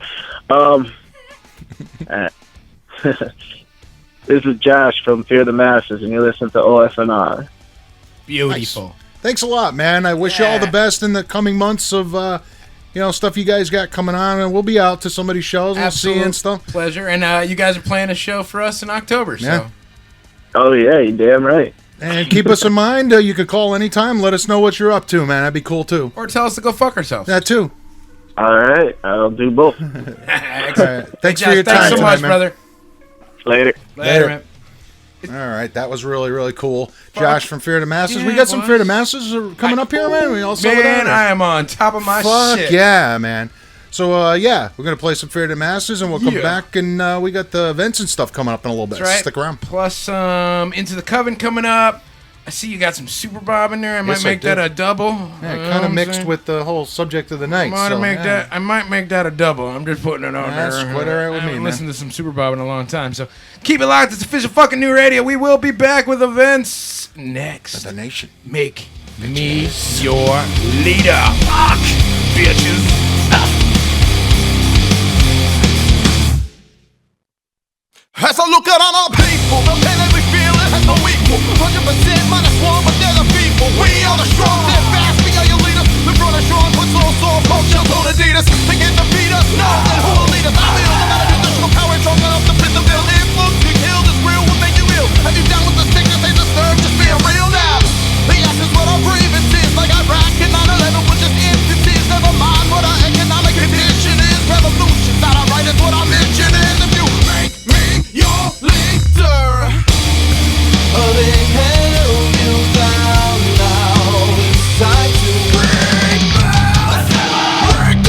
Speaker 14: This is Josh from Fear the Masses, and you listen to OFNR.
Speaker 5: Beautiful.
Speaker 3: Thanks a lot, man. I wish you all the best in the coming months of, stuff you guys got coming on, and we'll be out to somebody's shows. We'll see you and stuff.
Speaker 5: Pleasure. And you guys are playing a show for us in October, so.
Speaker 3: Yeah.
Speaker 14: Oh, yeah, you damn right.
Speaker 3: And keep us in mind. You could call anytime. Let us know what you're up to, man. That'd be cool, too.
Speaker 5: Or tell us to go fuck ourselves.
Speaker 3: That, too.
Speaker 14: All right, I'll do both.
Speaker 3: All right. Thanks
Speaker 5: Hey,
Speaker 3: for your
Speaker 5: Josh,
Speaker 3: time
Speaker 5: thanks so
Speaker 3: tonight,
Speaker 5: much,
Speaker 3: man.
Speaker 5: brother.
Speaker 14: Later.
Speaker 5: Later, man.
Speaker 3: All right, that was really, really cool. Josh from Fear to Masses. We
Speaker 5: Yeah,
Speaker 3: got some
Speaker 5: boys.
Speaker 3: Fear to Masses coming up here, man. We all saw
Speaker 5: Man,
Speaker 3: that.
Speaker 5: I am on top of my
Speaker 3: Fuck
Speaker 5: shit.
Speaker 3: yeah, man. So, yeah, we're going to play some Fear to Masses, and we'll come
Speaker 5: Yeah.
Speaker 3: back, and we got the events and stuff coming up in a little bit.
Speaker 5: That's right.
Speaker 3: Stick around.
Speaker 5: Plus, Into the Coven coming up. I see you got some Super Bob in there. I might
Speaker 3: Yes, I
Speaker 5: make that
Speaker 3: do.
Speaker 5: a double.
Speaker 3: Yeah,
Speaker 5: You know
Speaker 3: kind
Speaker 5: what
Speaker 3: of
Speaker 5: I'm
Speaker 3: mixed
Speaker 5: saying?
Speaker 3: with the whole subject of the night.
Speaker 5: I might make that a double. I'm just putting it on
Speaker 3: That's
Speaker 5: there.
Speaker 3: quite all right with
Speaker 5: I
Speaker 3: me,
Speaker 5: haven't
Speaker 3: man.
Speaker 5: listened to some Super Bob in a long time, so keep it locked. It's official fucking new radio. We will be back with events next.
Speaker 3: The Nation.
Speaker 5: Make me your leader. Fuck, bitches.
Speaker 15: As I look out on our people, the pain that we feel, it has no equal. 100% minus one, but they're the people. We are the strong, they're fast, we are your leaders. The brother Sean puts all soul, culture, told Adidas. They can't defeat us, no, then who will lead us? I feel the manifestational power, strong enough to fit the bill. If looks to kill, this real will make you ill. Have you down with the sickness they disturb? Just being real now. The essence what our grievances, like Iraq and 9/11 was just instances. Never mind what our economic condition is. Revolution's not alright, it's what I'm mentioning. If you make me your leader, they held you down. Now it's time to break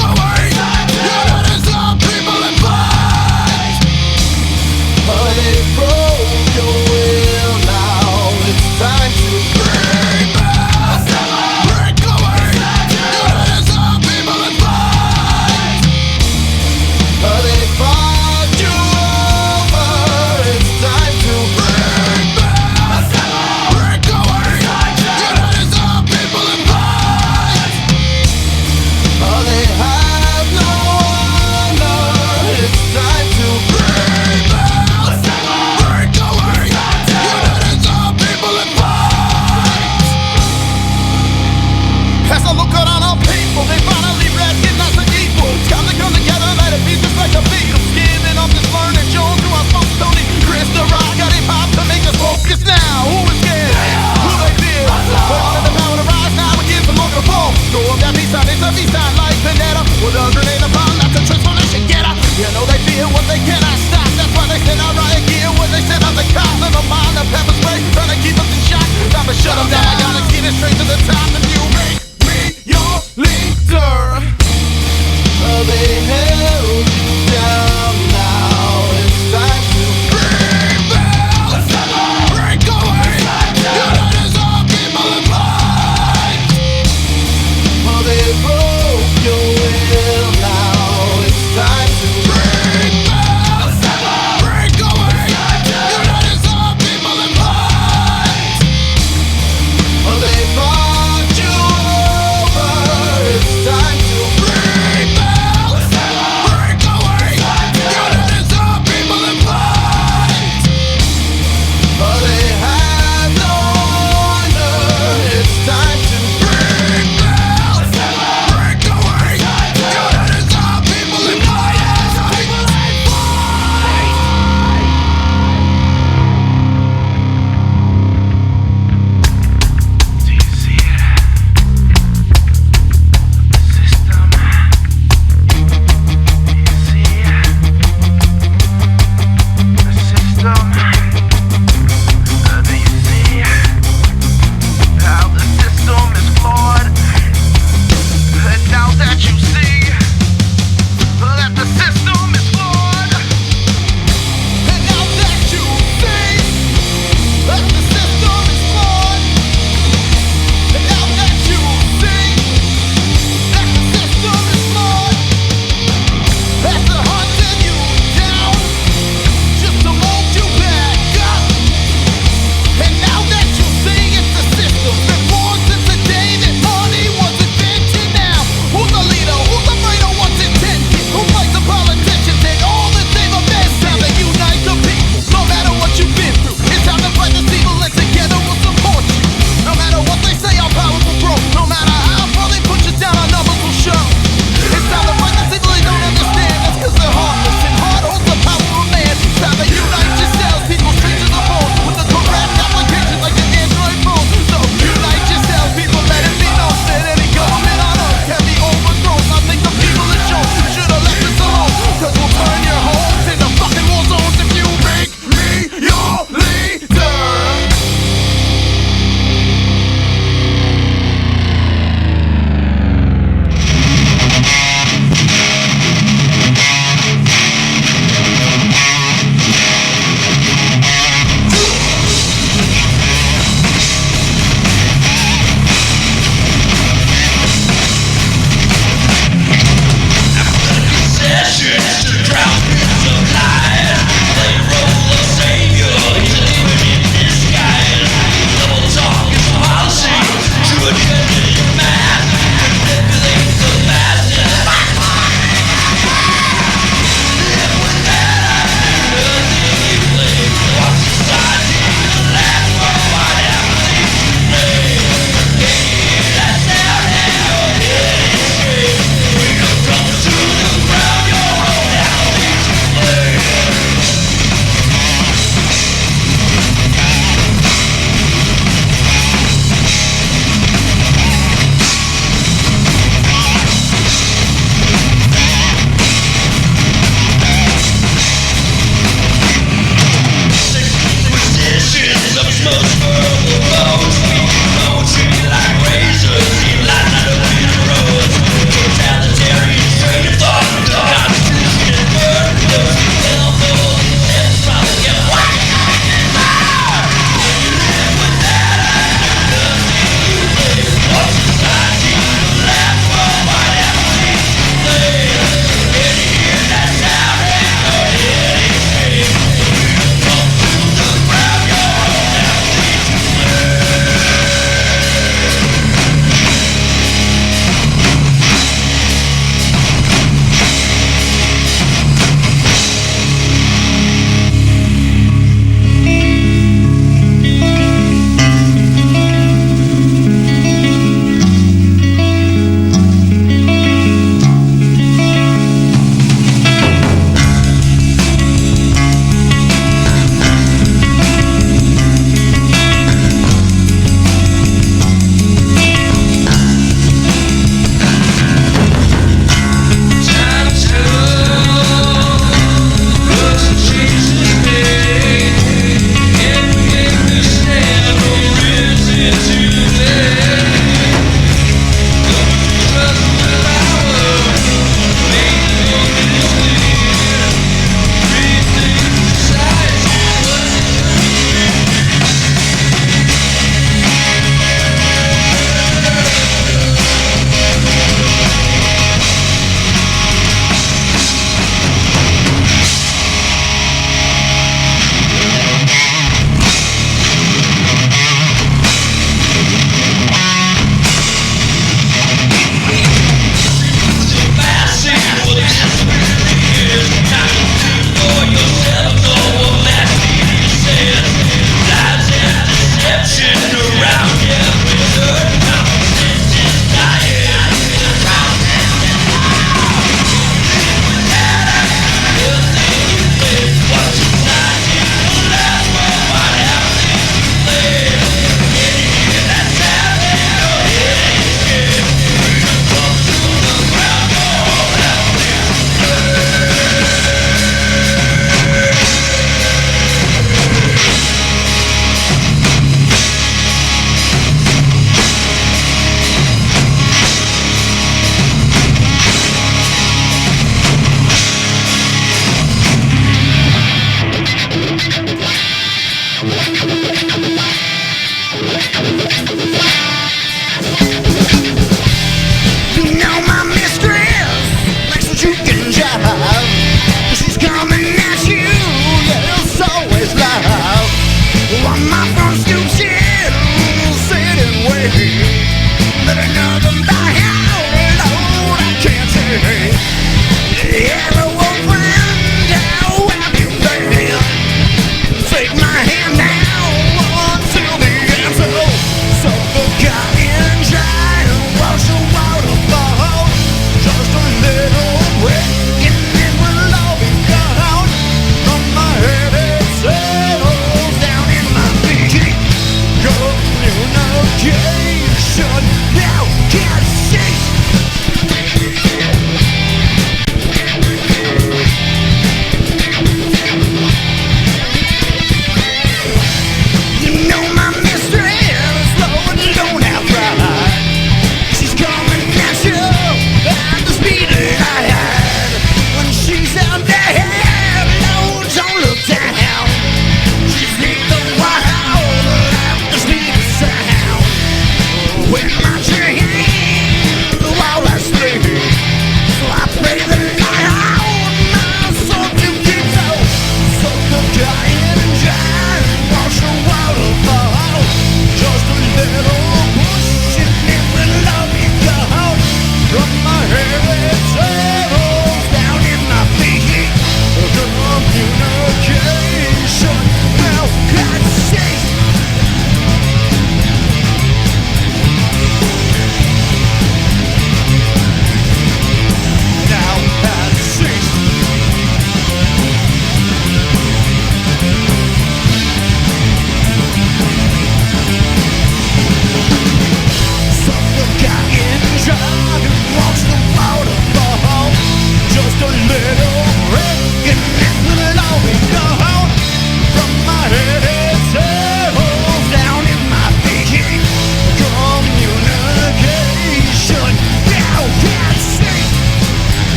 Speaker 15: away.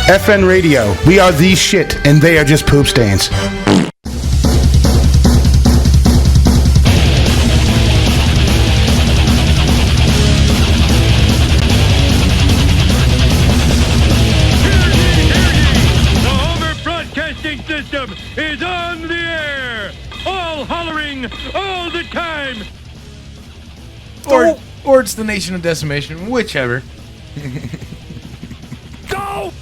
Speaker 16: FN Radio. We are the shit, and they are just poop stains.
Speaker 17: System is on the air, all hollering all the time.
Speaker 5: Or it's the Nation of Decimation, whichever.
Speaker 17: Go!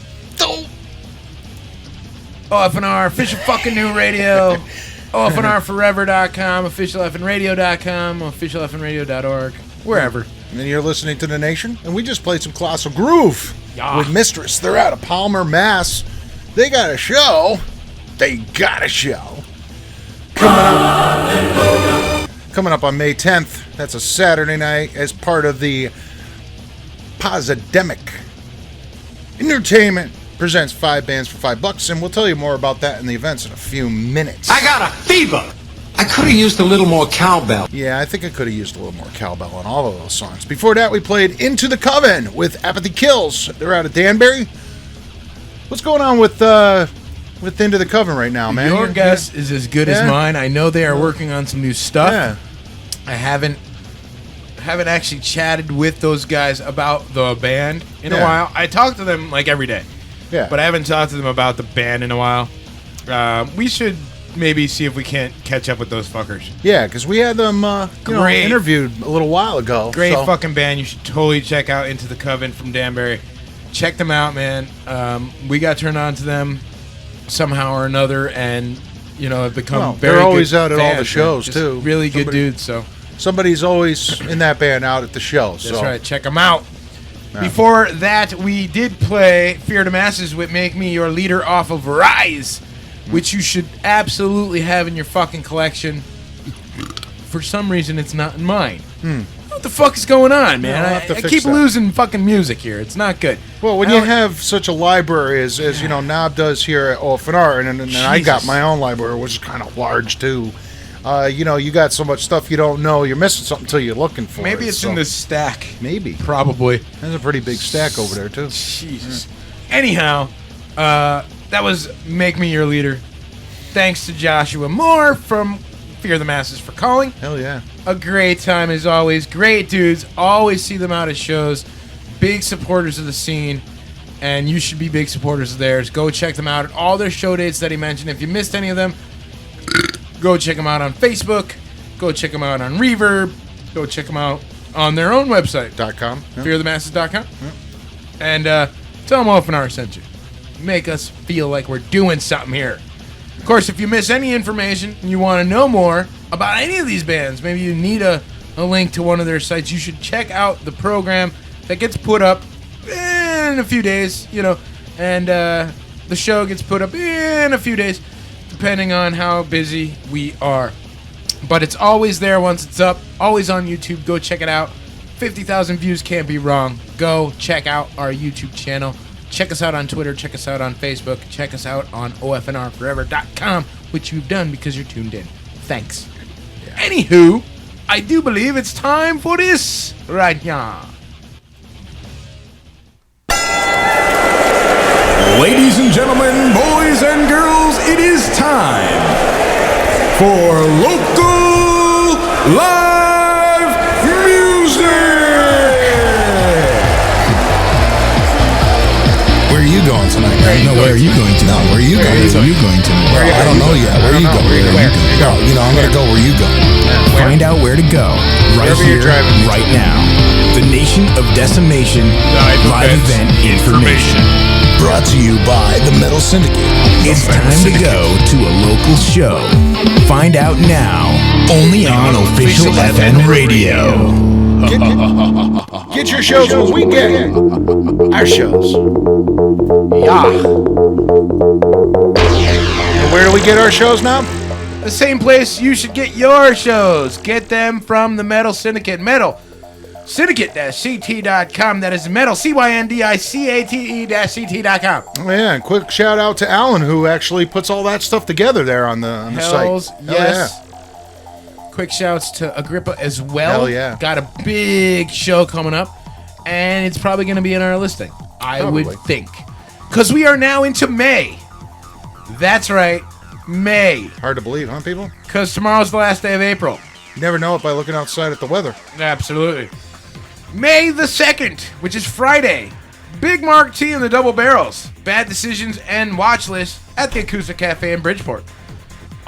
Speaker 5: OFNR, official fucking new radio. OFNRforever.com, officialfnradio.com, officialfnradio.org, wherever.
Speaker 3: And then you're listening to The Nation, and we just played some Colossal Groove with Mistress. They're out of Palmer, Mass. They got a show. Coming up on May 10th. That's a Saturday night as part of the Posidemic Entertainment presents 5 bands for $5, and we'll tell you more about that in the events in a few minutes.
Speaker 8: I got a fever. I could have used a little more cowbell.
Speaker 3: Yeah, I think I could have used a little more cowbell on all of those songs. Before that, we played Into the Coven with Apathy Kills. They're out of Danbury. What's going on with Into the Coven right now, man?
Speaker 5: Your guess is as good as mine. I know they are working on some new stuff.
Speaker 3: Yeah.
Speaker 5: I haven't actually chatted with those guys about the band in a while. I talk to them like every day.
Speaker 3: Yeah.
Speaker 5: But I haven't talked to them about the band in a while. We should maybe see if we can't catch up with those fuckers.
Speaker 3: Yeah, because we had them interviewed a little while ago.
Speaker 5: Great fucking band. You should totally check out Into the Coven from Danbury. Check them out, man. We got turned on to them somehow or another, and have become very.
Speaker 3: They're always
Speaker 5: good
Speaker 3: out at all the
Speaker 5: fans,
Speaker 3: shows
Speaker 5: man.
Speaker 3: too.
Speaker 5: Really good dudes. So
Speaker 3: somebody's always in that band out at the show.
Speaker 5: That's right. Check them out. Yeah. Before that, we did play Fear the Masses with Make Me Your Leader off of Rise, which you should absolutely have in your fucking collection. For some reason, it's not in mine. What the fuck is going on, man? I keep losing fucking music here. It's not good.
Speaker 3: Well, when you have such a library as Knob does here at OFNR, and I got my own library, which is kind of large too. You got so much stuff you don't know. You're missing something until you're looking for it.
Speaker 5: Maybe it's in this stack.
Speaker 3: Maybe.
Speaker 5: Probably.
Speaker 3: There's a pretty big stack over there too.
Speaker 5: Jesus. Anyhow, that was Make Me Your Leader. Thanks to Joshua Moore from Fear the Masses for calling.
Speaker 3: Hell yeah.
Speaker 5: A great time as always. Great dudes. Always see them out at shows. Big supporters of the scene. And you should be big supporters of theirs. Go check them out at all their show dates that he mentioned. If you missed any of them, go check them out on Facebook. Go check them out on Reverb. Go check them out on their own website.
Speaker 3: .com.
Speaker 5: FearTheMasses.com. And tell them OFNR sent you. Make us feel like we're doing something here. Of course, if you miss any information and you want to know more about any of these bands, maybe you need a link to one of their sites, you should check out the program that gets put up in a few days, and the show gets put up in a few days, depending on how busy we are. But it's always there once it's up, always on YouTube. Go check it out. 50,000 views can't be wrong. Go check out our YouTube channel. Check us out on Twitter. Check us out on Facebook. Check us out on OFNRforever.com, which you've done because you're tuned in. Thanks. Yeah. Anywho, I do believe it's time for this right now.
Speaker 18: Ladies and gentlemen, boys and girls, it is time for local live music.
Speaker 1: Where are you going tonight? Where are you going to? No, where are you going? Where are you going to? I don't know yet. Where are you going? I'm going to go where you go. Find out where to go right here, right now. The Nation of Decimation live event information. Brought to you by the Metal Syndicate. It's time to go to a local show. Find out now, only on Official FN Radio.
Speaker 3: Get your shows when we get our shows. Yeah. And where do we get our shows now?
Speaker 5: The same place you should get your shows. Get them from the Metal Syndicate. Metal Syndicate-CT.com. That is Metal, CYNDICATE-CT.com.
Speaker 3: Oh, yeah, and quick shout out to Alan, who actually puts all that stuff together there on the
Speaker 5: Hells,
Speaker 3: site.
Speaker 5: Yes. Quick shouts to Agrippa as well.
Speaker 3: Hell yeah.
Speaker 5: Got a big show coming up, and it's probably going to be in our listing, I would think. Because we are now into May. That's right, May.
Speaker 3: Hard to believe, huh, people?
Speaker 5: Because tomorrow's the last day of April.
Speaker 3: You never know it by looking outside at the weather.
Speaker 5: Absolutely. May the 2nd, which is Friday. Big Mark T and the Double Barrels. Bad Decisions and Watch List at the Acoustic Cafe in Bridgeport.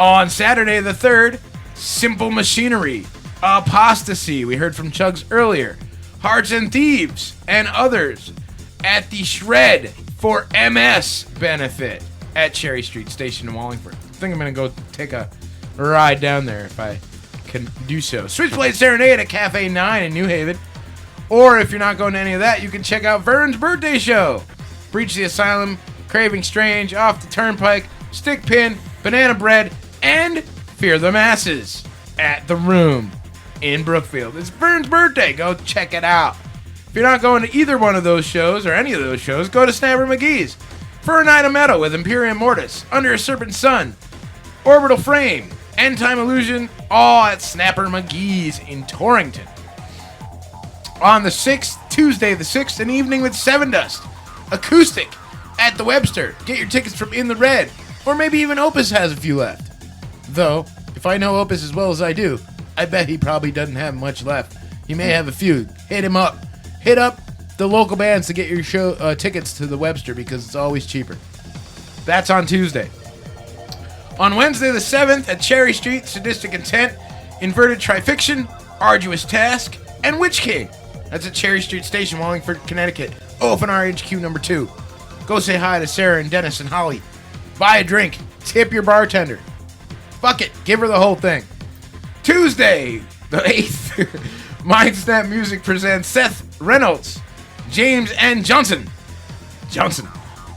Speaker 5: On Saturday the 3rd, Simple Machinery. Apostasy, we heard from Chugs earlier. Hearts and Thieves and others at the Shred for MS benefit at Cherry Street Station in Wallingford. I think I'm going to go take a ride down there if I can do so. Switchblade Serenade at Cafe 9 in New Haven. Or if you're not going to any of that, you can check out Vern's birthday show. Breach the Asylum, Craving Strange, Off the Turnpike, Stick Pin, Banana Bread, and Fear the Masses at The Room in Brookfield. It's Vern's birthday. Go check it out. If you're not going to either one of those shows or any of those shows, go to Snapper McGee's for a night of metal with Imperium Mortis, Under a Serpent Sun, Orbital Frame, End Time Illusion, all at Snapper McGee's in Torrington. On the 6th, Tuesday the 6th, an evening with Seven Dust, acoustic at the Webster. Get your tickets from In the Red, or maybe even Opus has a few left. Though, if I know Opus as well as I do, I bet he probably doesn't have much left. He may have a few. Hit him up. Hit up the local bands to get your show tickets to the Webster because it's always cheaper. That's on Tuesday. On Wednesday the 7th at Cherry Street, Sadistic Intent, Inverted Trifiction, Arduous Task, and Witch King. That's at Cherry Street Station, Wallingford, Connecticut. OFNR HQ number 2. Go say hi to Sarah and Dennis and Holly. Buy a drink. Tip your bartender. Fuck it. Give her the whole thing. Tuesday, the 8th, Mindsnap Music presents Seth Reynolds, James N. Johnson,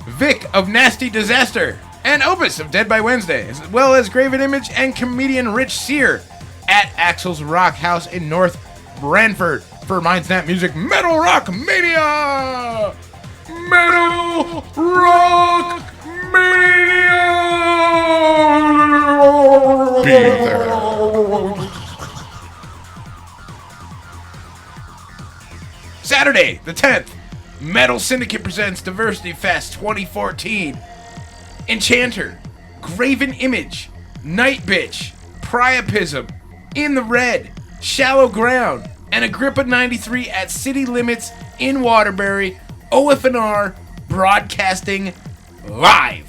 Speaker 5: Vic of Nasty Disaster, and Opus of Dead by Wednesday, as well as Graven Image and comedian Rich Sear at Axel's Rock House in North Brantford for Mindsnap Music Metal Rock Mania! Metal Rock Mania! Be there. Saturday, the 10th, Metal Syndicate presents Diversity Fest 2014. Enchanter, Graven Image, Night Bitch, Priapism, In the Red, Shallow Ground, and Agrippa 93 at City Limits in Waterbury, OFNR broadcasting live.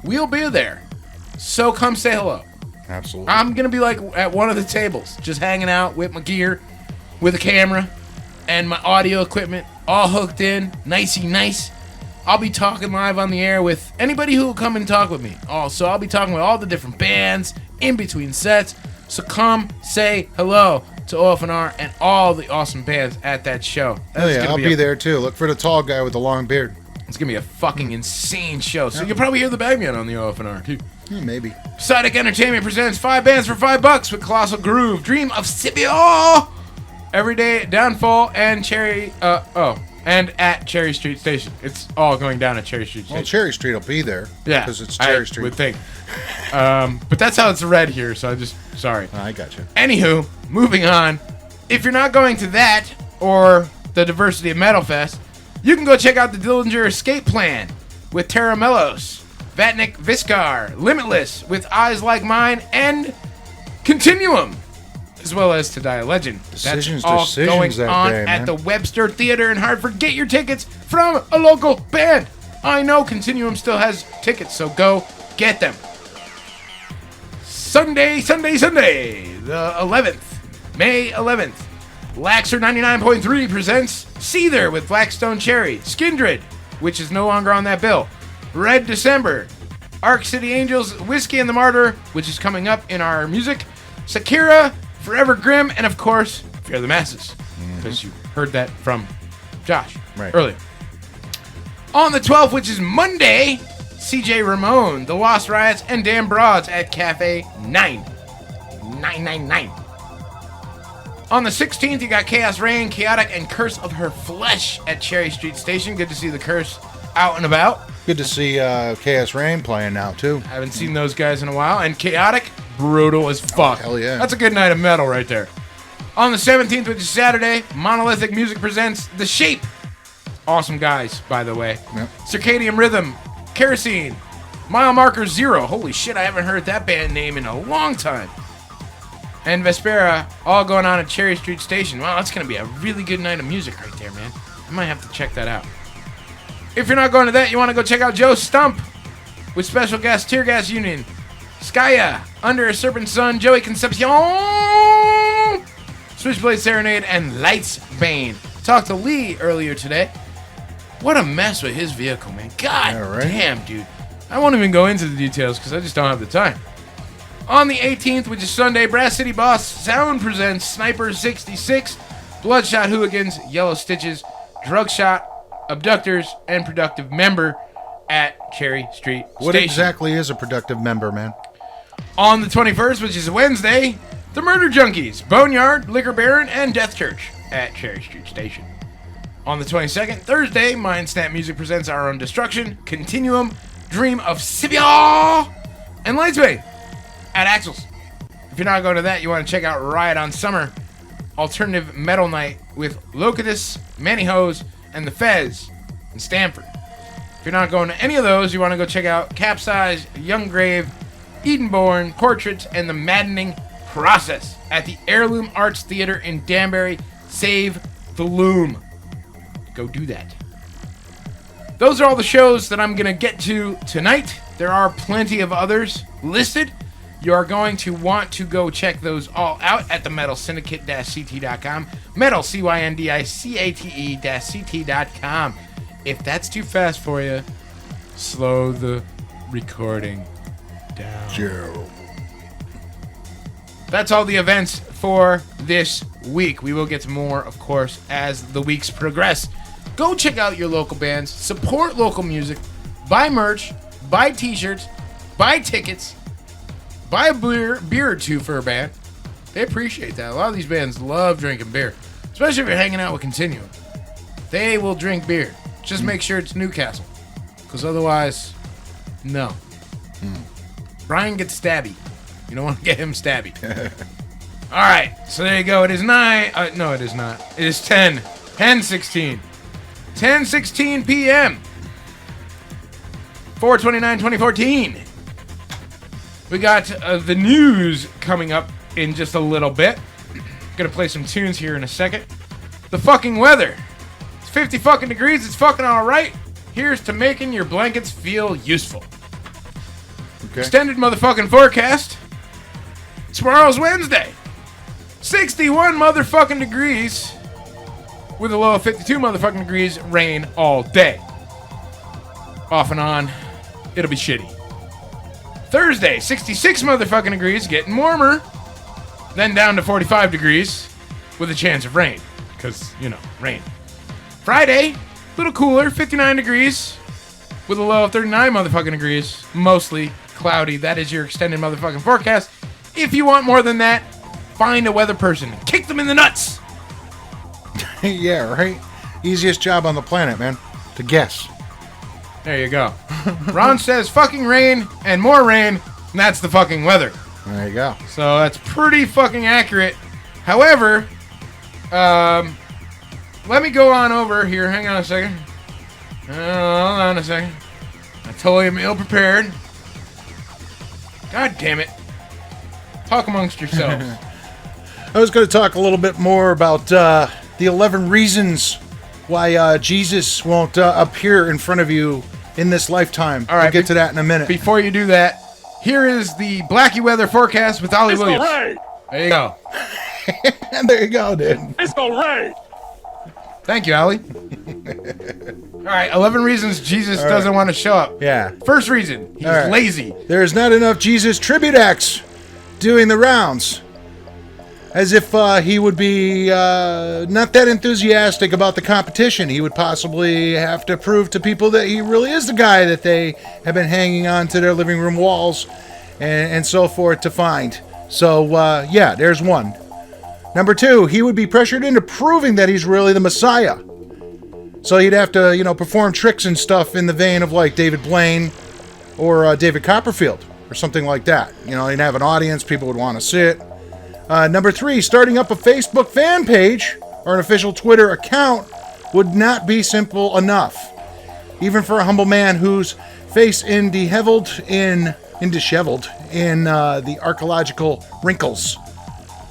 Speaker 5: We'll be there, so come say hello.
Speaker 3: Absolutely.
Speaker 5: I'm going to be like at one of the tables, just hanging out with my gear, with a camera, and my audio equipment all hooked in, nicey nice. I'll be talking live on the air with anybody who will come and talk with me. Also, I'll be talking with all the different bands in between sets. So come say hello to OFNR and all the awesome bands at that show.
Speaker 3: Oh yeah, I'll be there too. Look for the tall guy with the long beard.
Speaker 5: It's going to be a fucking insane show. So you'll probably hear the Bagman on the OFNR too.
Speaker 3: Yeah, maybe.
Speaker 5: Psychic Entertainment presents 5 bands for $5 with Colossal Groove, Dream of Scipio, Everyday Downfall, and and at Cherry Street Station. It's all going down at Cherry Street Station.
Speaker 3: Well, Cherry Street will be there.
Speaker 5: Yeah,
Speaker 3: because it's Cherry Street.
Speaker 5: I would think. But that's how it's read here, so sorry.
Speaker 3: I got you.
Speaker 5: Anywho, moving on. If you're not going to that or the Diversity of Metal Fest, you can go check out the Dillinger Escape Plan with Terra Melos, Vatnik Viscar, Limitless with Eyes Like Mine, and Continuum, as well as To Die a Legend.
Speaker 3: Decisions
Speaker 5: That's all going
Speaker 3: that
Speaker 5: on
Speaker 3: day,
Speaker 5: at
Speaker 3: man.
Speaker 5: the Webster Theater in Hartford. Get your tickets from a local band. I know Continuum still has tickets, so go get them. Sunday, the 11th, May 11th. Laxer 99.3 presents Seether with Blackstone Cherry, Skindred, which is no longer on that bill, Red December, Arc City Angels, Whiskey and the Martyr, which is coming up in our music, Sakira, Forever Grim, and of course, Fear the Masses, because you heard that from Josh earlier. On the 12th, which is Monday, CJ Ramone, The Lost Riots, and Dan Broads at Cafe 999. On the 16th, you got Chaos Rain, Chaotic, and Curse of Her Flesh at Cherry Street Station. Good to see the Curse out and about.
Speaker 3: Good to see Chaos Rain playing now, too.
Speaker 5: Haven't seen those guys in a while. And Chaotic, brutal as fuck.
Speaker 3: Hell yeah.
Speaker 5: That's a good night of metal right there. On the 17th, which is Saturday, Monolithic Music presents The Shape. Awesome guys, by the way.
Speaker 3: Yep.
Speaker 5: Circadian Rhythm, Kerosene, Mile Marker Zero. Holy shit, I haven't heard that band name in a long time. And Vespera, all going on at Cherry Street Station. Wow, that's going to be a really good night of music right there, man. I might have to check that out. If you're not going to that, you want to go check out Joe Stump with special guest Tear Gas Union, Skya, Under a Serpent's Sun, Joey Concepcion, Switchblade Serenade, and Lights Bane. Talked to Lee earlier today. What a mess with his vehicle, man. God damn, dude. I won't even go into the details because I just don't have the time. On the 18th, which is Sunday, Brass City Boss Sound presents Sniper 66, Bloodshot Hooligans, Yellow Stitches, Drug Shot, Abductors, and Productive Member at Cherry Street
Speaker 3: What
Speaker 5: Station.
Speaker 3: exactly is a productive member, man?
Speaker 5: On the 21st, which is Wednesday, The Murder Junkies, Boneyard, Liquor Baron, and Death Church at Cherry Street Station. On the 22nd, Thursday, Mind Snap Music presents Our Own Destruction, Continuum, Dream of Sibia, and Lightsway at Axel's. If you're not going to that, you want to check out Riot on Summer, Alternative Metal Night with Locatus, Mannyhose, and The Fez in Stamford. If you're not going to any of those, you want to go check out Capsize, Young Grave, Edenborn, Portraits, and The Maddening Process at the Heirloom Arts Theater in Danbury. Save the Loom. Go do that. Those are all the shows that I'm going to get to tonight. There are plenty of others listed. You are going to want to go check those all out at the metalsyndicate-ct.com. Metal, CYNDICATE-CT.com. If that's too fast for you, slow the recording down.
Speaker 3: Joe.
Speaker 5: That's all the events for this week. We will get to more, of course, as the weeks progress. Go check out your local bands, support local music, buy merch, buy t-shirts, buy tickets, buy a beer or two for a band. They appreciate that. A lot of these bands love drinking beer, especially if you're hanging out with Continuum. They will drink beer. Just make sure it's Newcastle, because otherwise, no. Brian gets stabby. You don't want to get him stabby. All right, so there you go. It is 9. No, it is not. It is 10. 10:16. 10:16 p.m. 4/29/2014. We got the news coming up in just a little bit. Gonna play some tunes here in a second. The fucking weather. It's 50 fucking degrees. It's fucking all right. Here's to making your blankets feel useful.
Speaker 3: Okay.
Speaker 5: Extended motherfucking forecast. Tomorrow's Wednesday. 61 motherfucking degrees. With a low of 52 motherfucking degrees. Rain all day. Off and on. It'll be shitty. Thursday, 66 motherfucking degrees. Getting warmer. Then down to 45 degrees. With a chance of rain. Because, you know, rain. Friday, a little cooler. 59 degrees. With a low of 39 motherfucking degrees. Mostly cloudy. That is your extended motherfucking forecast. If you want more than that, find a weather person and kick them in the nuts.
Speaker 3: Yeah, right? Easiest job on the planet, man. To guess.
Speaker 5: There you go. Ron says fucking rain and more rain, and that's the fucking weather.
Speaker 3: There you go.
Speaker 5: So that's pretty fucking accurate. However, let me go on over here. Hang on a second. Hold on a second. I totally am ill prepared. God damn it. Talk amongst yourselves.
Speaker 3: I was going to talk a little bit more about the 11 reasons why Jesus won't appear in front of you in this lifetime.
Speaker 5: All right,
Speaker 3: I'll get to that in a minute.
Speaker 5: Before you do that, here is the Blackie weather forecast with Ollie Williams.
Speaker 17: Rain.
Speaker 5: There you go.
Speaker 3: There you go, dude.
Speaker 17: It's gonna rain.
Speaker 5: Thank you, Ollie. All right, 11 reasons Jesus doesn't want to show up.
Speaker 3: Yeah.
Speaker 5: First reason, he's lazy.
Speaker 3: There's not enough Jesus tribute acts doing the rounds. As if he would be not that enthusiastic about the competition. He would possibly have to prove to people that he really is the guy that they have been hanging on to their living room walls and so forth to find. So, yeah, there's one. Number 2, he would be pressured into proving that he's really the Messiah. So he'd have to, perform tricks and stuff in the vein of like David Blaine or David Copperfield or something like that. He'd have an audience, people would want to sit. Number 3, starting up a Facebook fan page or an official Twitter account would not be simple enough, even for a humble man whose face disheveled in the archaeological wrinkles.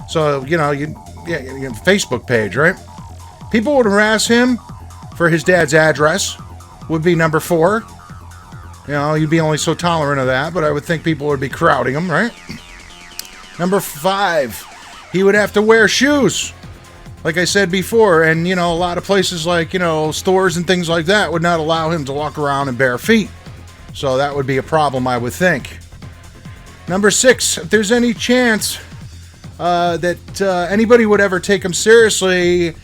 Speaker 3: So, Facebook page, right? People would harass him for his dad's address, would be number 4. You'd be only so tolerant of that, but I would think people would be crowding him, right? Number 5, he would have to wear shoes, like I said before, and, a lot of places like, stores and things like that would not allow him to walk around in bare feet. So that would be a problem, I would think. Number 6, if there's any chance that anybody would ever take him seriously,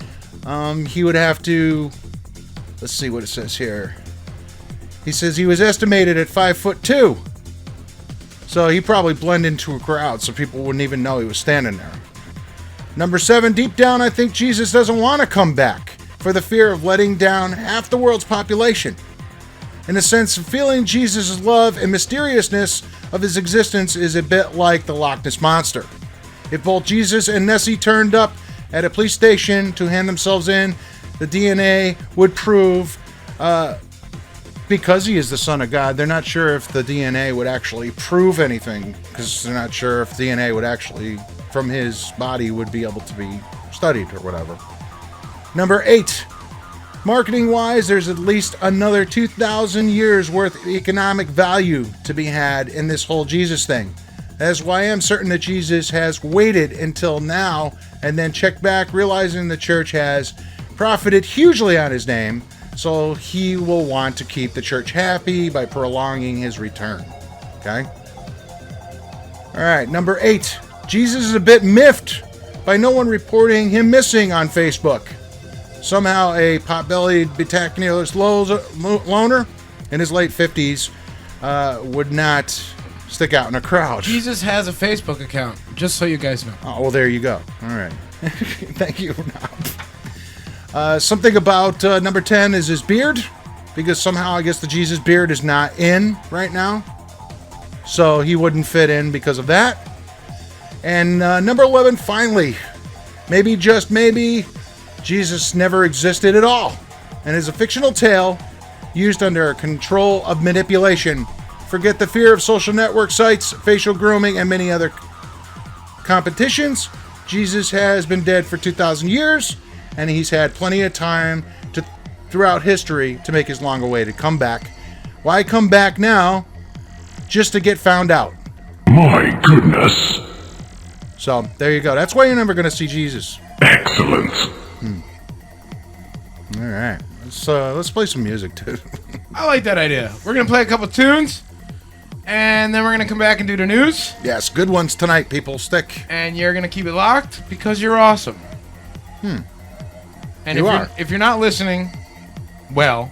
Speaker 3: he would have to, let's see what it says here. He says he was estimated at 5'2". So he'd probably blend into a crowd so people wouldn't even know he was standing there. Number 7, deep down, I think Jesus doesn't want to come back for the fear of letting down half the world's population. In a sense, feeling Jesus' love and mysteriousness of his existence is a bit like the Loch Ness Monster. If both Jesus and Nessie turned up at a police station to hand themselves in, the DNA would prove, because he is the Son of God, they're not sure if the DNA would actually prove anything, because they're not sure if DNA would actually, from his body, would be able to be studied or whatever. Number 8, marketing-wise, there's at least another 2,000 years worth of economic value to be had in this whole Jesus thing. That's why I'm certain that Jesus has waited until now and then checked back, realizing the church has profited hugely on his name, so he will want to keep the church happy by prolonging his return. Okay? All right, number 8. Jesus is a bit miffed by no one reporting him missing on Facebook. Somehow a pot-bellied Betacularist loner in his late 50s would not stick out in a crowd.
Speaker 5: Jesus has a Facebook account, just so you guys know.
Speaker 3: Oh, well, there you go. All right. Thank you, Knob. Something about number 10 is his beard, because somehow I guess the Jesus beard is not in right now. So he wouldn't fit in because of that. And number 11, finally, maybe, just maybe, Jesus never existed at all, and is a fictional tale used under control of manipulation. Forget the fear of social network sites, facial grooming, and many other competitions. Jesus has been dead for 2,000 years, and he's had plenty of time throughout history to make his long-awaited comeback. Why come back now? Just to get found out.
Speaker 6: My goodness.
Speaker 3: So, there you go. That's why you're never going to see Jesus.
Speaker 6: Excellent.
Speaker 3: All right. Let's play some music, dude.
Speaker 5: I like that idea. We're going to play a couple tunes, and then we're going to come back and do the news.
Speaker 3: Yes, good ones tonight, people. Stick.
Speaker 5: And you're going to keep it locked because you're awesome. And if you're not listening, well,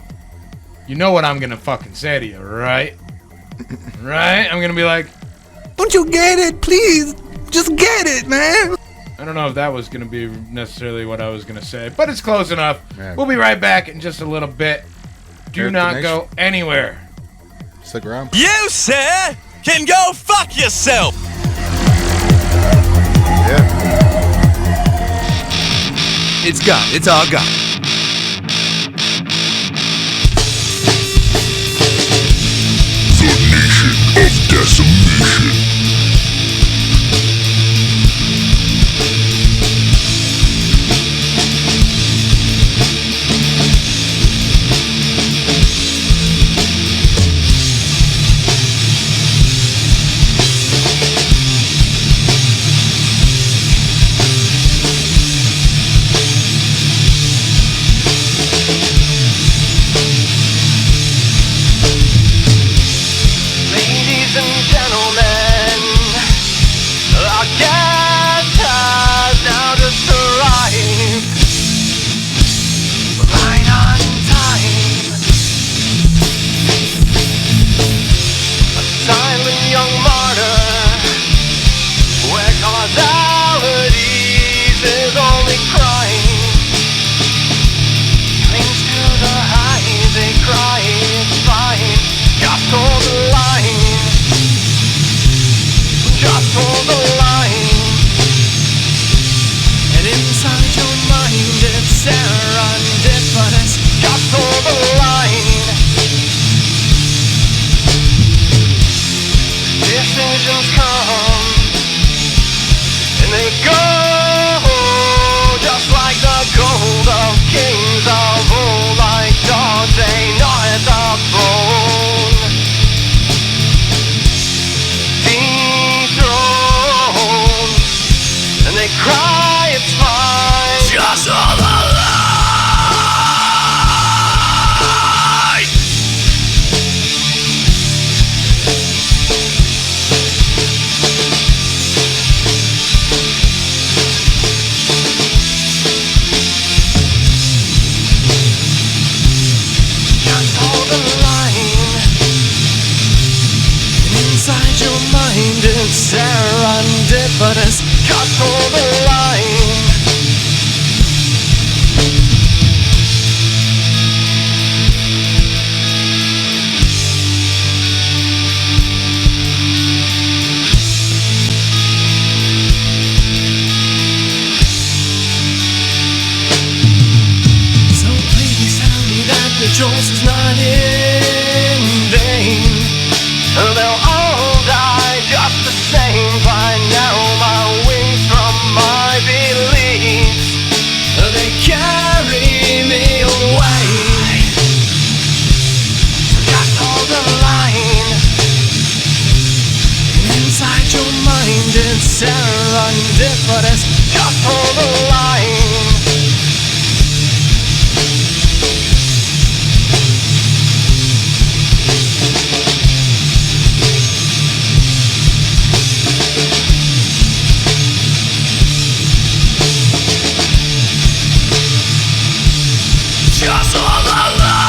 Speaker 5: you know what I'm going to fucking say to you, right? Right? I'm going to be like,
Speaker 19: don't you get it? Please, just get it, man.
Speaker 5: I don't know if that was going to be necessarily what I was going to say, but it's close enough. Yeah. We'll be right back in just a little bit. Do not go anywhere.
Speaker 3: Stick around.
Speaker 20: You, sir, can go fuck yourself.
Speaker 3: Yeah.
Speaker 20: It's gone. It's all gone.
Speaker 6: The Nation of Decimation.
Speaker 9: Serendipity.
Speaker 15: difference. Just hold the line. So please tell me that the choice is not in vain. They'll all die just the same. By now my wings from my beliefs, they carry me away. Just hold the line. Inside your mind it's serendipitous. Just hold the line. Just hold the line.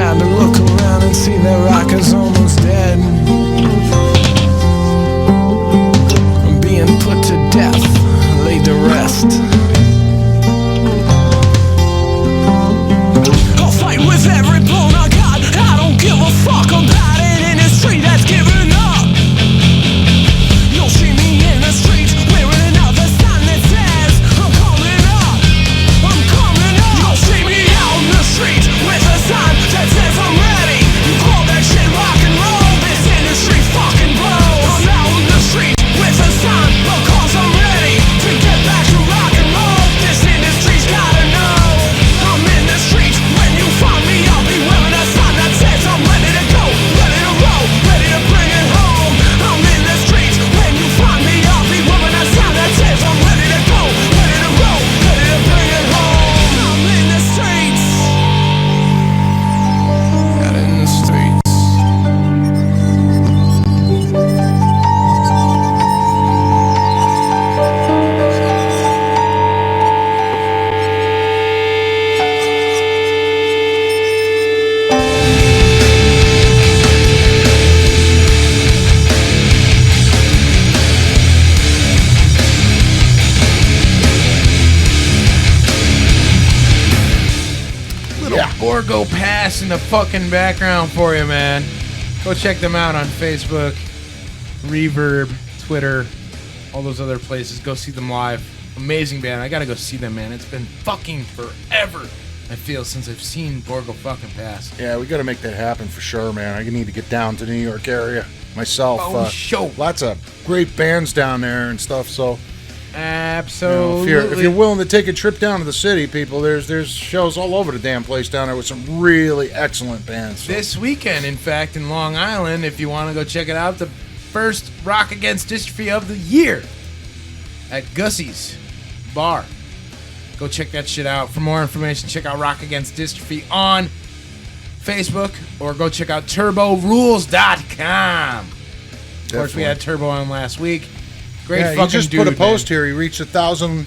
Speaker 21: sad to look around and see that rocker's almost dead. Being put to death, laid to rest. I'll fight with every bone I got. I don't give a fuck about an industry that's giving up. You'll see me in the streets wearing another sign that says I'm coming up, I'm coming up. You'll see me out in the streets with a sign that says I'm ready. You call that shit rock and roll? This industry fucking blows. I'm out in the streets with a sign because I'm ready to get back to rock and roll. This industry's gotta know I'm in the streets. When you find me, I'll be wearing a sign that says I'm ready to go, ready to roll, ready to bring it home. I'm in the streets. When you find me, I'll be wearing a sign that says I'm ready to go, ready to roll, ready to bring it home. I'm in the streets. Out in the streets.
Speaker 5: Borgo Pass in the fucking background for you, man. Go check them out on Facebook, Reverb, Twitter, all those other places. Go see them live. Amazing band. I gotta go see them, man. It's been fucking forever, I feel, since I've seen Borgo fucking Pass.
Speaker 3: Yeah, we gotta make that happen for sure, man. I need to get down to the New York area myself.
Speaker 5: Show.
Speaker 3: Lots of great bands down there and stuff, so...
Speaker 5: Absolutely.
Speaker 3: If you're willing to take a trip down to the city, people, there's shows all over the damn place down there with some really excellent bands. So.
Speaker 5: This weekend, in fact, in Long Island, if you want to go check it out, the first Rock Against Dystrophy of the year at Gussie's Bar. Go check that shit out. For more information, check out Rock Against Dystrophy on Facebook or go check out TurboRules.com. Of course, we had Turbo on last week. Great fucking
Speaker 3: he just
Speaker 5: dude,
Speaker 3: put a post
Speaker 5: man.
Speaker 3: here. He reached 1,000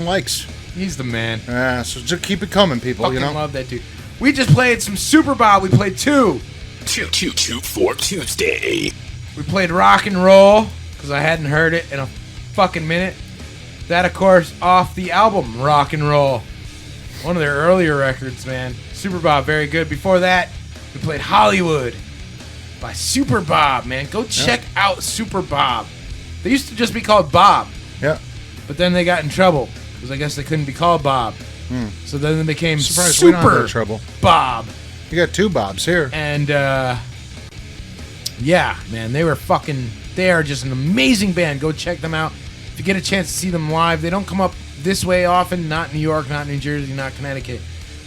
Speaker 3: likes.
Speaker 5: He's the man.
Speaker 3: Yeah, so just keep it coming, people.
Speaker 5: Fucking
Speaker 3: you know,
Speaker 5: love that dude. We just played some Super Bob. We played two
Speaker 6: for Tuesday.
Speaker 5: We played Rock and Roll because I hadn't heard it in a fucking minute. That, of course, off the album Rock and Roll, one of their earlier records, man. Super Bob, very good. Before that, we played Hollywood by Super Bob, man. Go check out Super Bob. They used to just be called Bob.
Speaker 3: Yeah.
Speaker 5: But then they got in trouble because I guess they couldn't be called Bob. So then they became
Speaker 3: Surprised we don't have
Speaker 5: Super
Speaker 3: that trouble.
Speaker 5: Bob.
Speaker 3: You got two Bobs here.
Speaker 5: And, yeah, man, they are just an amazing band. Go check them out. If you get a chance to see them live, they don't come up this way often. Not New York, not New Jersey, not Connecticut.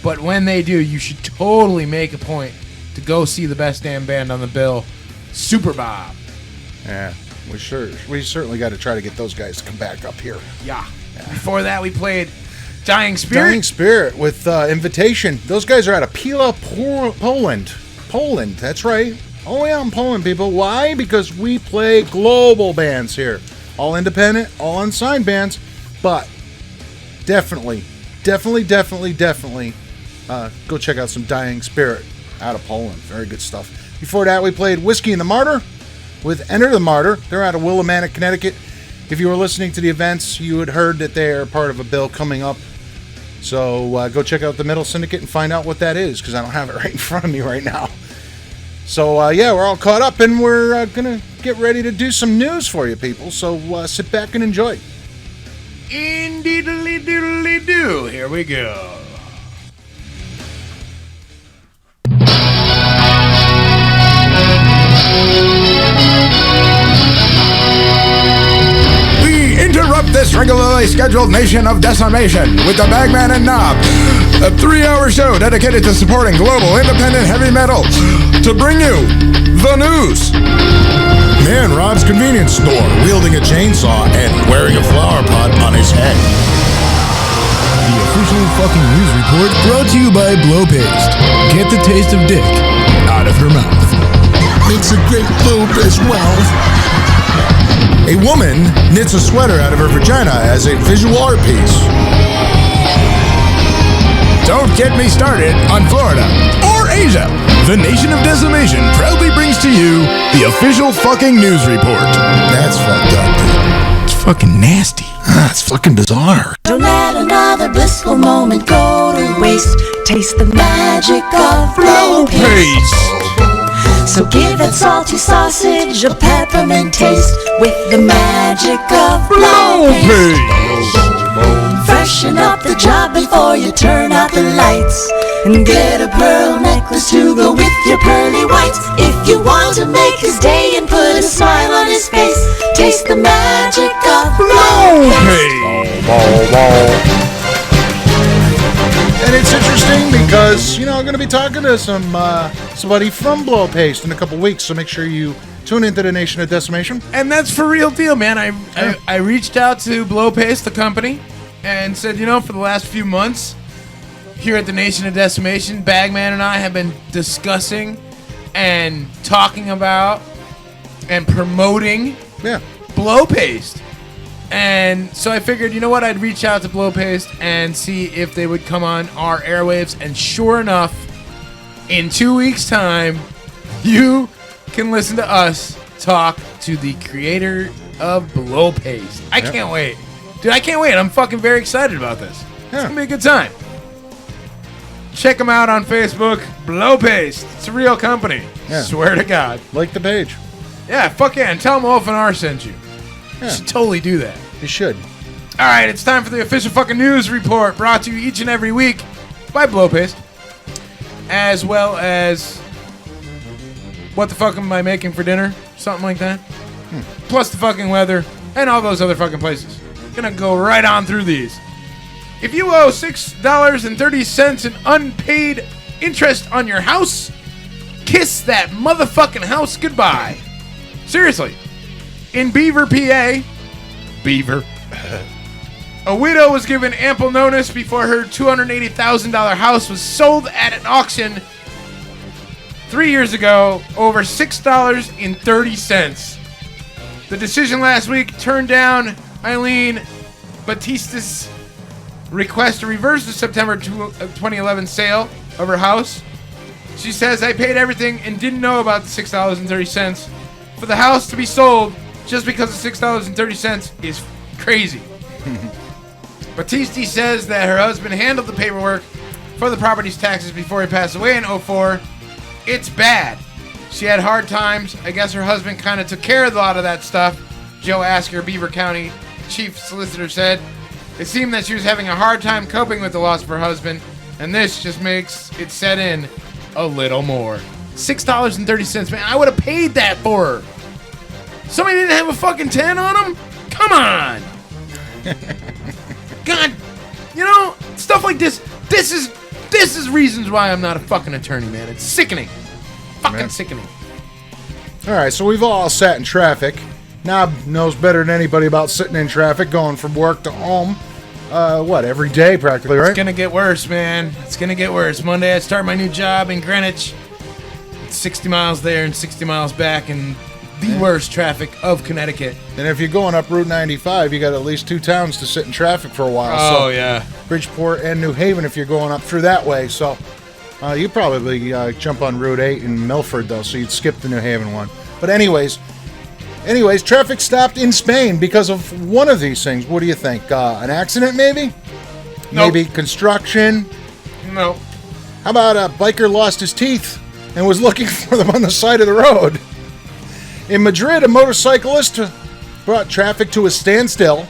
Speaker 5: But when they do, you should totally make a point to go see the best damn band on the bill, Super Bob.
Speaker 3: Yeah. We certainly got to try to get those guys to come back up here.
Speaker 5: Yeah. Before that, we played Dying Spirit.
Speaker 3: Dying Spirit with Invitation. Those guys are out of Pila, Poland. Poland, that's right. Oh yeah, in Poland, people. Why? Because we play global bands here. All independent, all unsigned bands. But definitely, go check out some Dying Spirit out of Poland. Very good stuff. Before that, we played Whiskey and the Martyr with Enter the Martyr. They're out of Willimantic, Connecticut. If you were listening to the events, you had heard that they are part of a bill coming up. So go check out the Metal Syndicate and find out what that is, because I don't have it right in front of me right now. So, yeah, we're all caught up, and we're going to get ready to do some news for you, people. So sit back and enjoy.
Speaker 5: Indeedly-doodly-doo. Here we go.
Speaker 18: Interrupt this regularly scheduled nation of decimation with the Bagman Knob, a 3-hour show dedicated to supporting global independent heavy metal, to bring you the news.
Speaker 16: Man robs convenience store, wielding a chainsaw and wearing a flower pot on his head.
Speaker 1: The official fucking news report brought to you by Blow Paste. Get the taste of dick out of her mouth.
Speaker 16: Makes a great lube as well. A woman knits a sweater out of her vagina as a visual art piece.
Speaker 18: Don't Don't Get Me Started on Florida or Asia. The Nation of Decimation proudly brings to you the official fucking news report.
Speaker 16: That's fucked up, dude.
Speaker 1: It's fucking nasty.
Speaker 16: It's fucking bizarre.
Speaker 21: Don't let another blissful moment go to waste. Taste the magic of blow paste. So give that salty sausage a peppermint taste with the magic of blow paste. Freshen up the job before you turn out the lights. And get a pearl necklace to go with your pearly whites. If you want to make his day and put a smile on his face, taste the magic of blow paste.
Speaker 3: And it's interesting because, I'm going to be talking to somebody from Blow Paste in a couple weeks, so make sure you tune into the Nation of Decimation.
Speaker 5: And that's for real deal, man. I reached out to Blow Paste, the company, and said, for the last few months here at the Nation of Decimation, Bagman and I have been discussing and talking about and promoting Blow Paste. And so I figured, I'd reach out to Blow Paste and see if they would come on our airwaves. And sure enough, in 2 weeks' time, you can listen to us talk to the creator of Blow Paste. I can't wait. Dude, I can't wait. I'm fucking very excited about this. It's going to be a good time. Check them out on Facebook. Blow Paste. It's a real company.
Speaker 3: Yeah.
Speaker 5: Swear to God.
Speaker 3: Like the page.
Speaker 5: Yeah, fuck yeah. And tell them OFNR sent you. You should totally do that.
Speaker 3: You should.
Speaker 5: All right, it's time for the official fucking news report brought to you each and every week by Blow Paste, as well as what the fuck am I making for dinner? Something like that. Plus the fucking weather and all those other fucking places. Gonna go right on through these. If you owe $6.30 in unpaid interest on your house, kiss that motherfucking house goodbye. Seriously. In Beaver, PA, a widow was given ample notice before her $280,000 house was sold at an auction 3 years ago over $6.30. The decision last week turned down Eileen Batista's request to reverse the September 2011 sale of her house. She says, I paid everything and didn't know about the $6.30 for the house to be sold. Just because the $6.30 is crazy. Battisti says that her husband handled the paperwork for the property's taxes before he passed away in 2004. It's bad. She had hard times. I guess her husband kind of took care of a lot of that stuff. Joe Asker, Beaver County chief solicitor, said it seemed that she was having a hard time coping with the loss of her husband, and this just makes it set in a little more. $6.30, man. I would have paid that for her. Somebody didn't have a fucking 10 on them? Come on. God, stuff like this. This is reasons why I'm not a fucking attorney, man. It's sickening. Fucking sickening.
Speaker 3: All right, so we've all sat in traffic. Knob knows better than anybody about sitting in traffic, going from work to home. Every day practically, right?
Speaker 5: It's going to get worse, man. It's going to get worse. Monday I start my new job in Greenwich. It's 60 miles there and 60 miles back, and the worst traffic of Connecticut.
Speaker 3: And if you're going up Route 95, you got at least 2 towns to sit in traffic for a while.
Speaker 5: Oh, yeah.
Speaker 3: Bridgeport and New Haven if you're going up through that way. So you probably jump on Route 8 in Milford, though, so you'd skip the New Haven one. But anyways, traffic stopped in Spain because of one of these things. What do you think? An accident, maybe?
Speaker 5: Nope.
Speaker 3: Maybe construction?
Speaker 5: No.
Speaker 3: How about a biker lost his teeth and was looking for them on the side of the road? In Madrid, a motorcyclist brought traffic to a standstill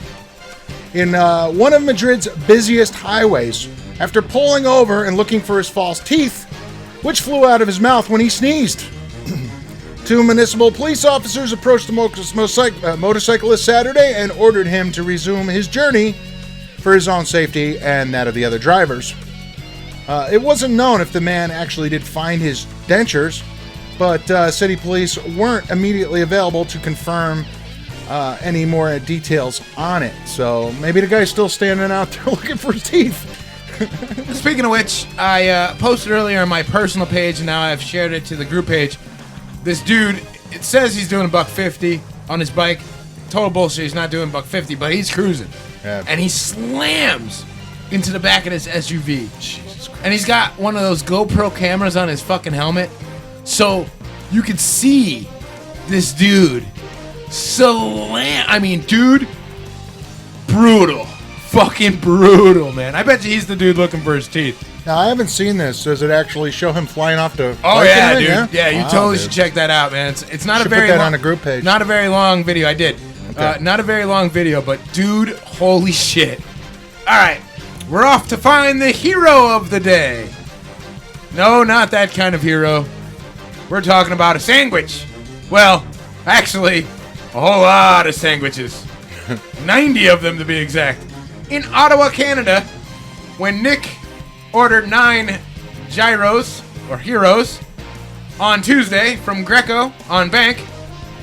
Speaker 3: in one of Madrid's busiest highways after pulling over and looking for his false teeth, which flew out of his mouth when he sneezed. 2 municipal police officers approached the motorcyclist Saturday and ordered him to resume his journey for his own safety and that of the other drivers. It wasn't known if the man actually did find his dentures, but city police weren't immediately available to confirm any more details on it. So maybe the guy's still standing out there looking for his teeth.
Speaker 5: Speaking of which, I posted earlier on my personal page, and now I've shared it to the group page. This dude, it says he's doing $150 on his bike. Total bullshit. He's not doing $150, but he's cruising.
Speaker 3: Yeah.
Speaker 5: And he slams into the back of his SUV.
Speaker 3: Jesus.
Speaker 5: And he's got one of those GoPro cameras on his fucking helmet. So you can see this dude I mean, dude, brutal. Fucking brutal, man. I bet you he's the dude looking for his teeth.
Speaker 3: Now, I haven't seen this. Does it actually show him flying off to...
Speaker 5: Oh, yeah, dude. Yeah, you
Speaker 3: Wow,
Speaker 5: totally
Speaker 3: dude.
Speaker 5: should check that out, man. It's not
Speaker 3: Should
Speaker 5: a very
Speaker 3: put that
Speaker 5: long,
Speaker 3: on a group page.
Speaker 5: Not a very long video. I did.
Speaker 3: Okay.
Speaker 5: Not a very long video, but dude, holy shit. All right, we're off to find the hero of the day. No, not that kind of hero. We're talking about a sandwich. Well, actually, a whole lot of sandwiches. 90 of them to be exact. In Ottawa, Canada, when Nick ordered 9 gyros, or heroes, on Tuesday from Greco on Bank,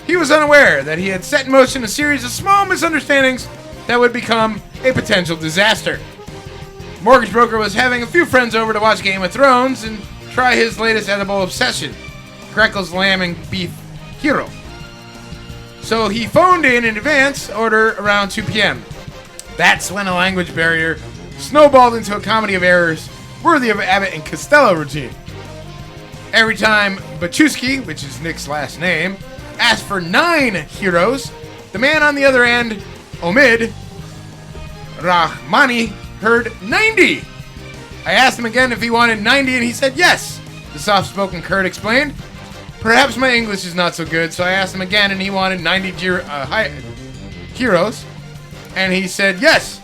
Speaker 5: he was unaware that he had set in motion a series of small misunderstandings that would become a potential disaster. Mortgage broker was having a few friends over to watch Game of Thrones and try his latest edible obsession, Greco's lamb and beef hero. So he phoned in advance, order around 2 p.m. That's when a language barrier snowballed into a comedy of errors worthy of Abbott and Costello routine. Every time Bachuski, which is Nick's last name, asked for 9 heroes, the man on the other end, Omid Rahmani, heard 90. I asked him again if he wanted 90 and he said yes, the soft-spoken Kurt explained. Perhaps my English is not so good, so I asked him again and he wanted 90 heroes, and he said yes.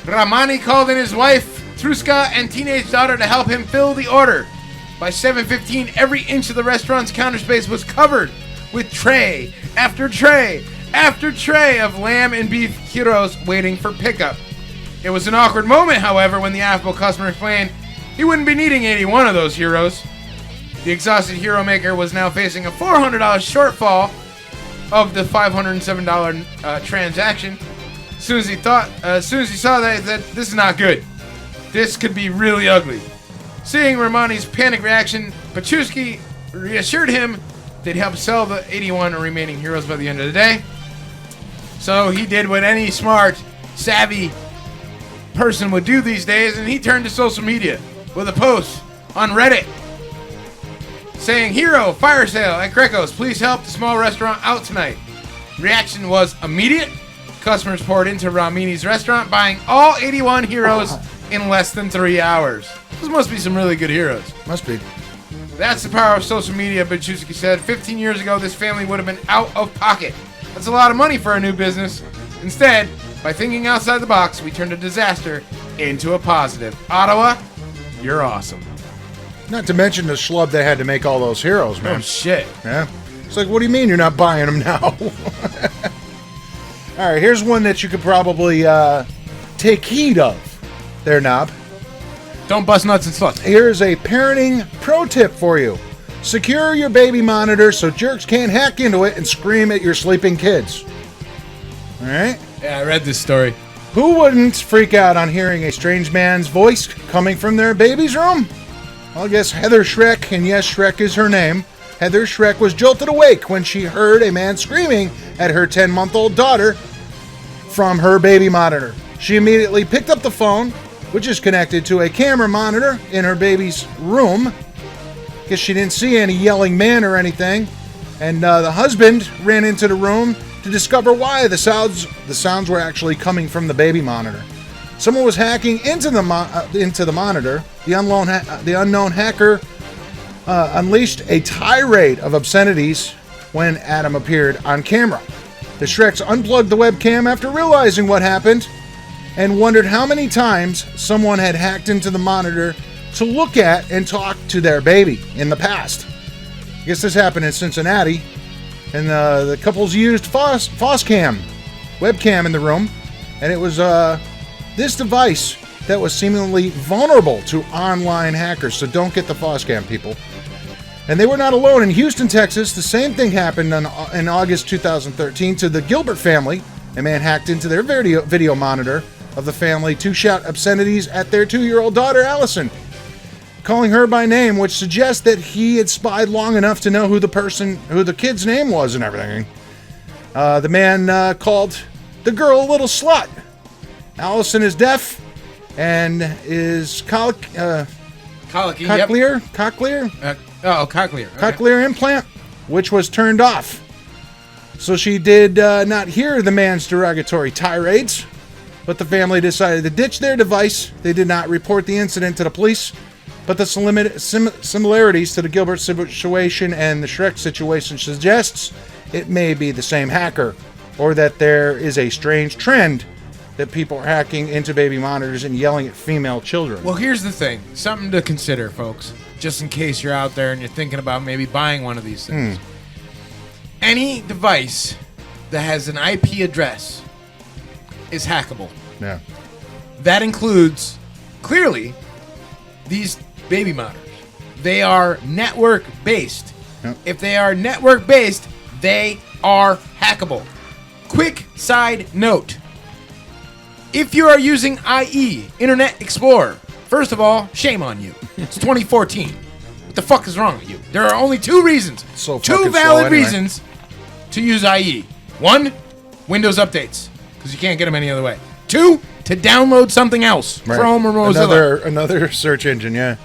Speaker 5: Rahmani called in his wife, Truska, and teenage daughter to help him fill the order. By 7:15, every inch of the restaurant's counter space was covered with tray after tray after tray of lamb and beef heroes waiting for pickup. It was an awkward moment, however, when the affable customer explained he wouldn't be needing 81 of those heroes. The exhausted hero maker was now facing a $400 shortfall of the $507 transaction. As soon as he saw that this is not good. This could be really ugly. Seeing Romani's panic reaction, Pachuski reassured him they'd help sell the 81 remaining heroes by the end of the day. So he did what any smart, savvy person would do these days, and he turned to social media with a post on Reddit saying, "Hero, fire sale at Greco's. Please help the small restaurant out tonight." Reaction was immediate. Customers poured into Ramini's restaurant, buying all 81 heroes in less than 3 hours. Those must be some really good heroes.
Speaker 3: Must be.
Speaker 5: That's the power of social media, Bachuski said. 15 years ago, this family would have been out of pocket. That's a lot of money for a new business. Instead, by thinking outside the box, we turned a disaster into a positive. Ottawa, you're awesome.
Speaker 3: Not to mention the schlub they had to make all those heroes, man.
Speaker 5: Oh, shit.
Speaker 3: Yeah. It's like, what do you mean you're not buying them now? All right, here's one that you could probably take heed of there, Knob.
Speaker 5: Don't bust nuts and sluts.
Speaker 3: Here's a parenting pro tip for you. Secure your baby monitor so jerks can't hack into it and scream at your sleeping kids. All right?
Speaker 5: Yeah, I read this story.
Speaker 3: Who wouldn't freak out on hearing a strange man's voice coming from their baby's room? Well, I guess Heather Schreck, and yes, Schreck is her name. Heather Schreck was jolted awake when she heard a man screaming at her 10-month-old daughter from her baby monitor. She immediately picked up the phone, which is connected to a camera monitor in her baby's room. Guess she didn't see any yelling man or anything. And the husband ran into the room to discover why the sounds were actually coming from the baby monitor. Someone was hacking into the monitor. The unknown hacker unleashed a tirade of obscenities when Adam appeared on camera. The Shreks unplugged the webcam after realizing what happened and wondered how many times someone had hacked into the monitor to look at and talk to their baby in the past. I guess this happened in Cincinnati, and the couples used Foscam webcam in the room, and it was this device that was seemingly vulnerable to online hackers, so don't get the Foscam, people. And they were not alone. In Houston, Texas, the same thing happened in August 2013 to the Gilbert family. A man hacked into their video monitor of the family to shout obscenities at their 2-year-old daughter, Allison, calling her by name, which suggests that he had spied long enough to know who the kid's name was and everything. The man called the girl a little slut. Allison is deaf and is
Speaker 5: Colicky, yep.
Speaker 3: cochlear
Speaker 5: cochlear. Okay.
Speaker 3: cochlear implant, which was turned off. So she did not hear the man's derogatory tirades, but the family decided to ditch their device. They did not report the incident to the police, but the similarities to the Gilbert situation and the Shrek situation suggests it may be the same hacker, or that there is a strange trend that people are hacking into baby monitors and yelling at female children.
Speaker 5: Well, here's the thing. Something to consider, folks, just in case you're out there and you're thinking about maybe buying one of these things. Any device that has an IP address is hackable.
Speaker 3: Yeah.
Speaker 5: That includes, clearly, these baby monitors. They are network-based.
Speaker 3: Yep.
Speaker 5: If they are network-based, they are hackable. Quick side note. If you are using IE, Internet Explorer, first of all, shame on you. It's 2014. What the fuck is wrong with you? There are only two reasons. Two valid reasons to use IE. One, Windows updates, because you can't get them any other way. Two, to download something else,
Speaker 3: Right.
Speaker 5: Chrome or Mozilla.
Speaker 3: Another search engine, yeah.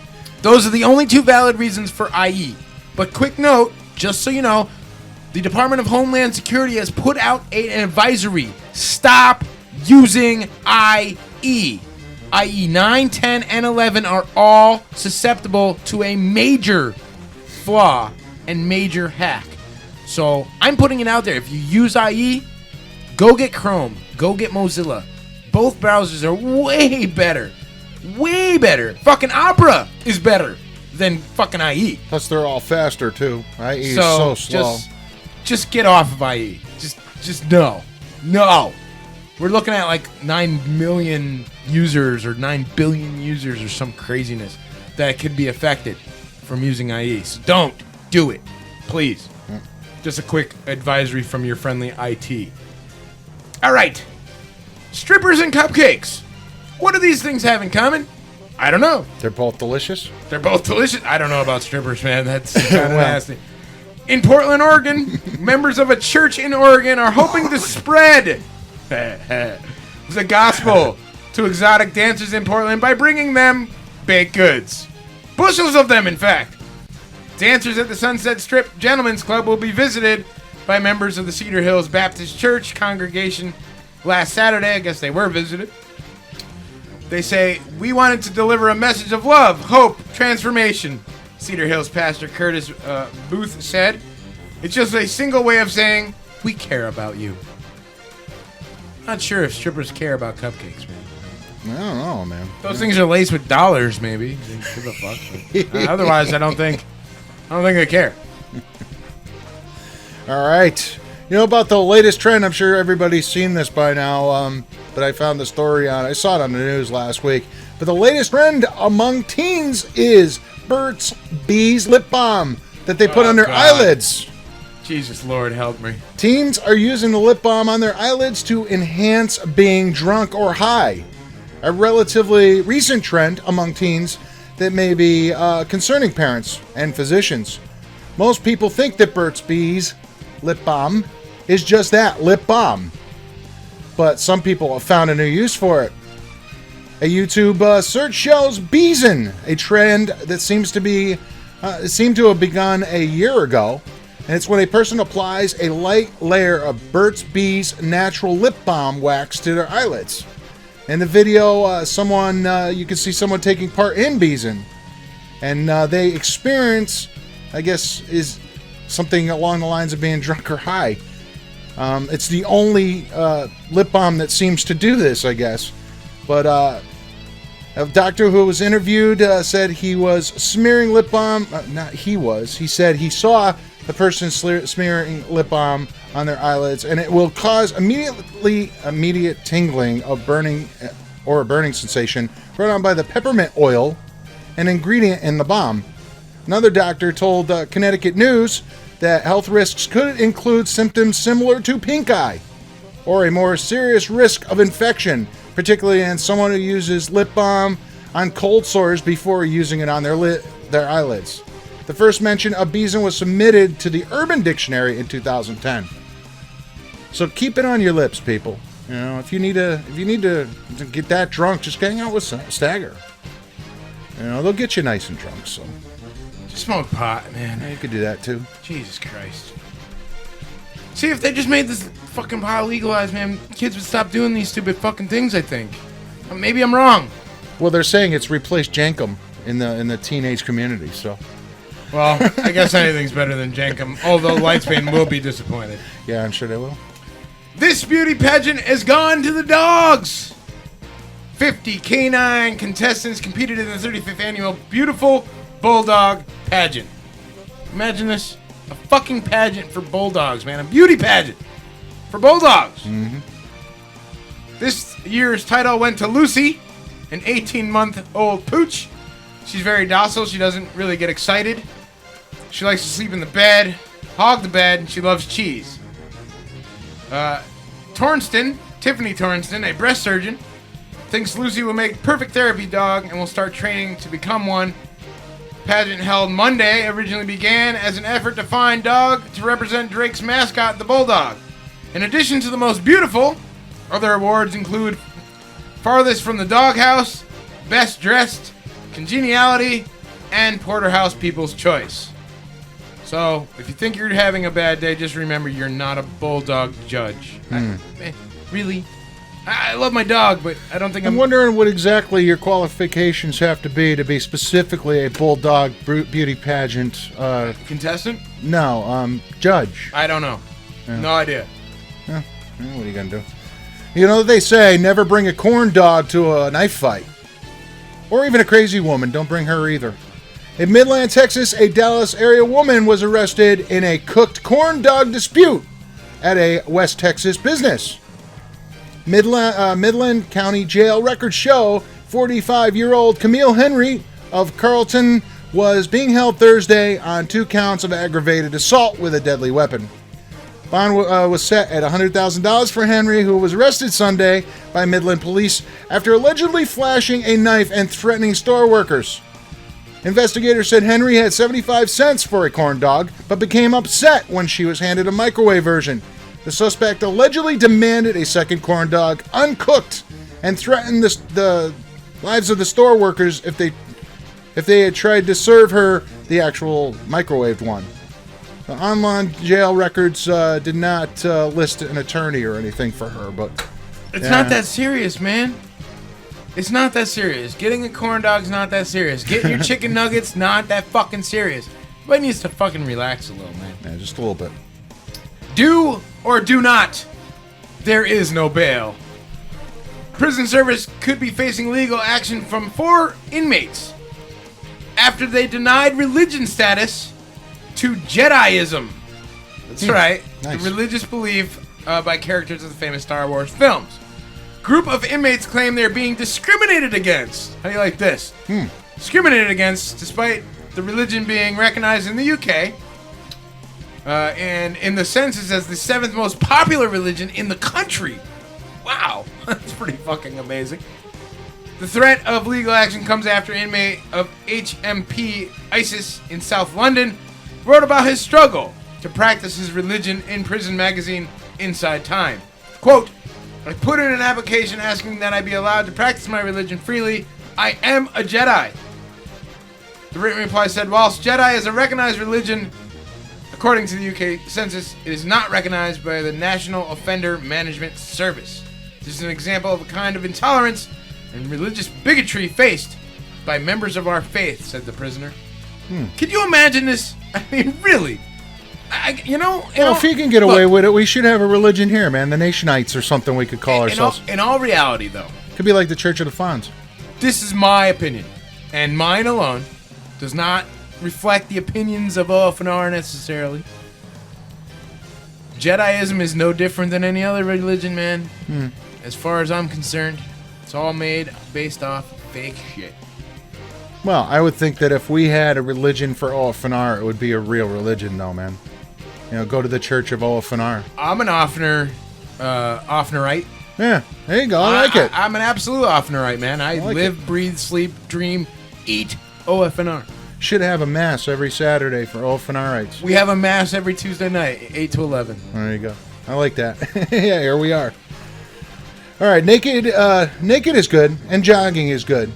Speaker 5: Those are the only two valid reasons for IE. But quick note, just so you know, the Department of Homeland Security has put out an advisory. Stop using IE. IE 9, 10, and 11 are all susceptible to a major flaw and major hack. So I'm putting it out there. If you use IE, go get Chrome. Go get Mozilla. Both browsers are way better. Way better. Fucking Opera is better than fucking IE.
Speaker 3: Plus, they're all faster, too. IE is so slow.
Speaker 5: Just get off of IE. Just no. No. We're looking at like 9 million users or 9 billion users or some craziness that could be affected from using IE. So don't do it. Please. Just a quick advisory from your friendly IT. All right. Strippers and cupcakes. What do these things have in common? I don't know.
Speaker 3: They're both delicious?
Speaker 5: They're both delicious. I don't know about strippers, man. That's kind of nasty. In Portland, Oregon, members of a church in Oregon are hoping to spread the gospel to exotic dancers in Portland by bringing them baked goods. Bushels of them, in fact. Dancers at the Sunset Strip Gentlemen's Club will be visited by members of the Cedar Hills Baptist Church congregation last Saturday. I guess they were visited. They say, we wanted to deliver a message of love, hope, transformation. Cedar Hills pastor Curtis Booth said, it's just a single way of saying, we care about you. Not sure if strippers care about cupcakes, man.
Speaker 3: I don't know, man.
Speaker 5: Those things are laced with dollars, maybe. Give a fuck. But, otherwise, I don't think they care.
Speaker 3: All right. You know about the latest trend? I'm sure everybody's seen this by now, but I found the story I saw it on the news last week. But the latest trend among teens is Burt's Bees lip balm that they put on their eyelids.
Speaker 5: Jesus Lord, help me.
Speaker 3: Teens are using the lip balm on their eyelids to enhance being drunk or high. A relatively recent trend among teens that may be concerning parents and physicians. Most people think that Burt's Bees lip balm is just that, lip balm. But some people have found a new use for it. A YouTube search shows Beeson, a trend that seemed to have begun a year ago. And it's when a person applies a light layer of Burt's Bees natural lip balm wax to their eyelids. In the video, you can see someone taking part in Beeson. And they experience, I guess, is something along the lines of being drunk or high. It's the only lip balm that seems to do this, I guess. But a doctor who was interviewed said he was smearing lip balm. He said he saw the person smearing lip balm on their eyelids, and it will cause immediate tingling of burning or a burning sensation brought on by the peppermint oil, an ingredient in the balm. Another doctor told Connecticut News that health risks could include symptoms similar to pink eye or a more serious risk of infection, particularly in someone who uses lip balm on cold sores before using it on their eyelids. The first mention of Beeson was submitted to the Urban Dictionary in 2010. So keep it on your lips, people. You know, if you need to get that drunk, just hang out with Stagger. You know, they'll get you nice and drunk. So
Speaker 5: just smoke pot, man.
Speaker 3: Yeah, you could do that too.
Speaker 5: Jesus Christ. See, if they just made this fucking pot legalized, man, kids would stop doing these stupid fucking things, I think. Maybe I'm wrong.
Speaker 3: Well, they're saying it's replaced Jankum in the teenage community, so.
Speaker 5: Well, I guess anything's better than Jankum, although Lightspan will be disappointed.
Speaker 3: Yeah, I'm sure they will.
Speaker 5: This beauty pageant has gone to the dogs. 50 canine contestants competed in the 35th annual Beautiful Bulldog Pageant. Imagine this. A fucking pageant for bulldogs, man. A beauty pageant for bulldogs.
Speaker 3: Mm-hmm.
Speaker 5: This year's title went to Lucy, an 18-month-old pooch. She's very docile. She doesn't really get excited. She likes to sleep in the bed, hog the bed, and she loves cheese. Tiffany Tornston, a breast surgeon, thinks Lucy will make perfect therapy dog and will start training to become one. Pageant held Monday originally began as an effort to find dog to represent Drake's mascot, the Bulldog. In addition to the most beautiful, other awards include Farthest from the Doghouse, Best Dressed, Congeniality, and Porterhouse People's Choice. So, if you think you're having a bad day, just remember you're not a bulldog judge. Really? I love my dog, but I don't think
Speaker 3: I'm wondering what exactly your qualifications have to be specifically a bulldog beauty pageant
Speaker 5: contestant.
Speaker 3: No, judge.
Speaker 5: I don't know.
Speaker 3: Yeah.
Speaker 5: No idea.
Speaker 3: Yeah. What are you gonna do? You know they say never bring a corn dog to a knife fight, or even a crazy woman. Don't bring her either. In Midland, Texas, a Dallas area woman was arrested in a cooked corn dog dispute at a West Texas business. Midland County Jail records show 45-year-old Camille Henry of Carlton was being held Thursday on 2 counts of aggravated assault with a deadly weapon. Bond was set at $100,000 for Henry, who was arrested Sunday by Midland police after allegedly flashing a knife and threatening store workers. Investigators said Henry had 75 cents for a corn dog, but became upset when she was handed a microwave version. The suspect allegedly demanded a second corn dog uncooked and threatened the lives of the store workers if they had tried to serve her the actual microwaved one. The online jail records did not list an attorney or anything for her, but
Speaker 5: it's not that serious, man. It's not that serious. Getting a corn dog's not that serious. Getting your chicken nuggets, not that fucking serious. Everybody needs to fucking relax a little, man.
Speaker 3: Yeah, just a little bit.
Speaker 5: Do or do not. There is no bail. Prison service could be facing legal action from 4 inmates after they denied religion status to Jediism. That's right.
Speaker 3: Nice.
Speaker 5: The religious belief by characters of the famous Star Wars films. Group of inmates claim they're being discriminated against. How do you like this? Discriminated against despite the religion being recognized in the UK and in the census as the 7th most popular religion in the country. Wow, that's pretty fucking amazing. The threat of legal action comes after an inmate of HMP ISIS in South London wrote about his struggle to practice his religion in prison magazine Inside Time. Quote, I put in an application asking that I be allowed to practice my religion freely. I am a Jedi. The written reply said, whilst Jedi is a recognized religion, according to the UK census, it is not recognized by the National Offender Management Service. This is an example of a kind of intolerance and religious bigotry faced by members of our faith, said the prisoner. Can you imagine this? I mean, really?
Speaker 3: If he can get away with it, we should have a religion here, man. The Nationites or something we could call ourselves.
Speaker 5: In all reality, though,
Speaker 3: could be like the Church of the Fonz.
Speaker 5: This is my opinion, and mine alone does not reflect the opinions of OFNR necessarily. Jediism is no different than any other religion, man. As far as I'm concerned, it's all based off fake shit.
Speaker 3: Well, I would think that if we had a religion for OFNR, it would be a real religion, though, man. You know, go to the Church of OFNR.
Speaker 5: I'm an OFNRite.
Speaker 3: Yeah, there you go. I like it.
Speaker 5: I'm an absolute OFNRite, man. I
Speaker 3: like
Speaker 5: live, breathe, sleep, dream, eat OFNR.
Speaker 3: Should have a mass every Saturday for OFNRites.
Speaker 5: We have a mass every Tuesday night, 8 to 11.
Speaker 3: There you go. I like that. Yeah, here we are. All right, naked is good, and jogging is good.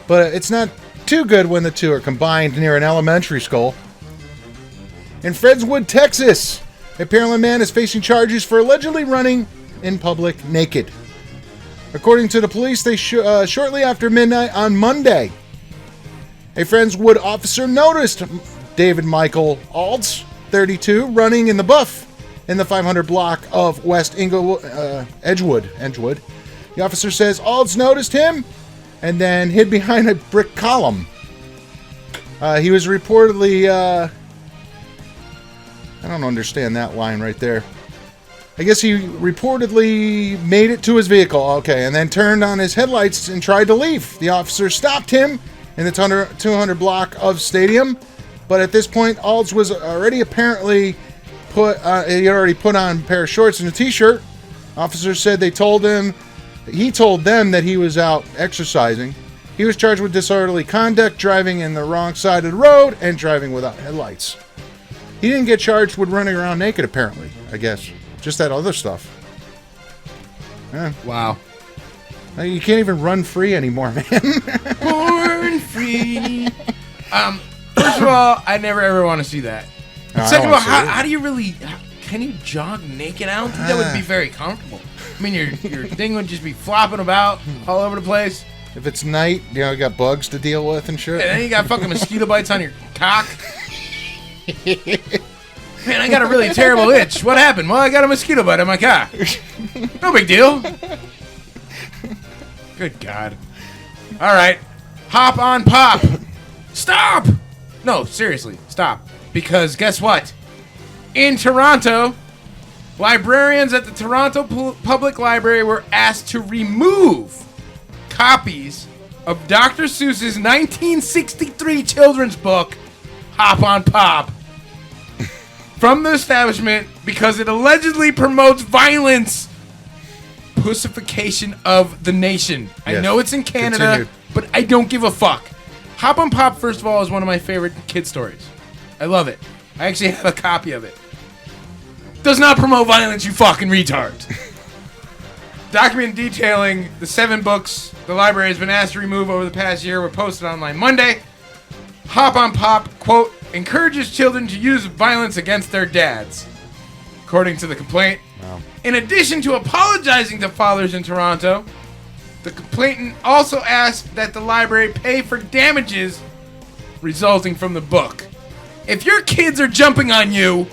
Speaker 3: But it's not too good when the two are combined near an elementary school. In Fredswood, Texas, a Pearland man is facing charges for allegedly running in public naked. According to the police, they shortly after midnight on Monday, a Friendswood officer noticed David Michael Alds, 32, running in the buff in the 500 block of West Edgewood. The officer says Alds noticed him and then hid behind a brick column. He was reportedly... I don't understand that line right there. I guess he reportedly made it to his vehicle, okay, and then turned on his headlights and tried to leave. The officer stopped him in the 200 block of Stadium, but at this point, Alds was already apparently he already put on a pair of shorts and a t-shirt. Officers said he told them that he was out exercising. He was charged with disorderly conduct, driving in the wrong side of the road, and driving without headlights. He didn't get charged with running around naked, apparently, I guess. Just that other stuff. Yeah.
Speaker 5: Wow.
Speaker 3: You can't even run free anymore, man.
Speaker 5: Born free. First of all, I never ever want to see that.
Speaker 3: No,
Speaker 5: Second of all, how do you really... Can you jog naked? I don't think that would be very comfortable. I mean, your thing would just be flopping about all over the place.
Speaker 3: If it's night, you got bugs to deal with and shit.
Speaker 5: And then you got fucking mosquito bites on your cock. Man, I got a really terrible itch. What happened? Well, I got a mosquito bite on my cock. No big deal. Good God. All right. Hop on pop. Stop. No, seriously, stop. Because guess what? In Toronto, librarians at the Toronto Public Library were asked to remove copies of Dr. Seuss's 1963 children's book, Hop on Pop, from the establishment because it allegedly promotes violence, pussification of the nation. Yes. I know it's in Canada,
Speaker 3: Continue.
Speaker 5: but I don't give a fuck. Hop on Pop, first of all, is one of my favorite kid stories. I love it. I actually have a copy of it. Does not promote violence, you fucking retards. Document detailing the 7 books the library has been asked to remove over the past year were posted online Monday. Hop on Pop, quote, encourages children to use violence against their dads, according to the complaint.
Speaker 3: Wow.
Speaker 5: In addition to apologizing to fathers in Toronto, the complainant also asked that the library pay for damages resulting from the book. If your kids are jumping on you,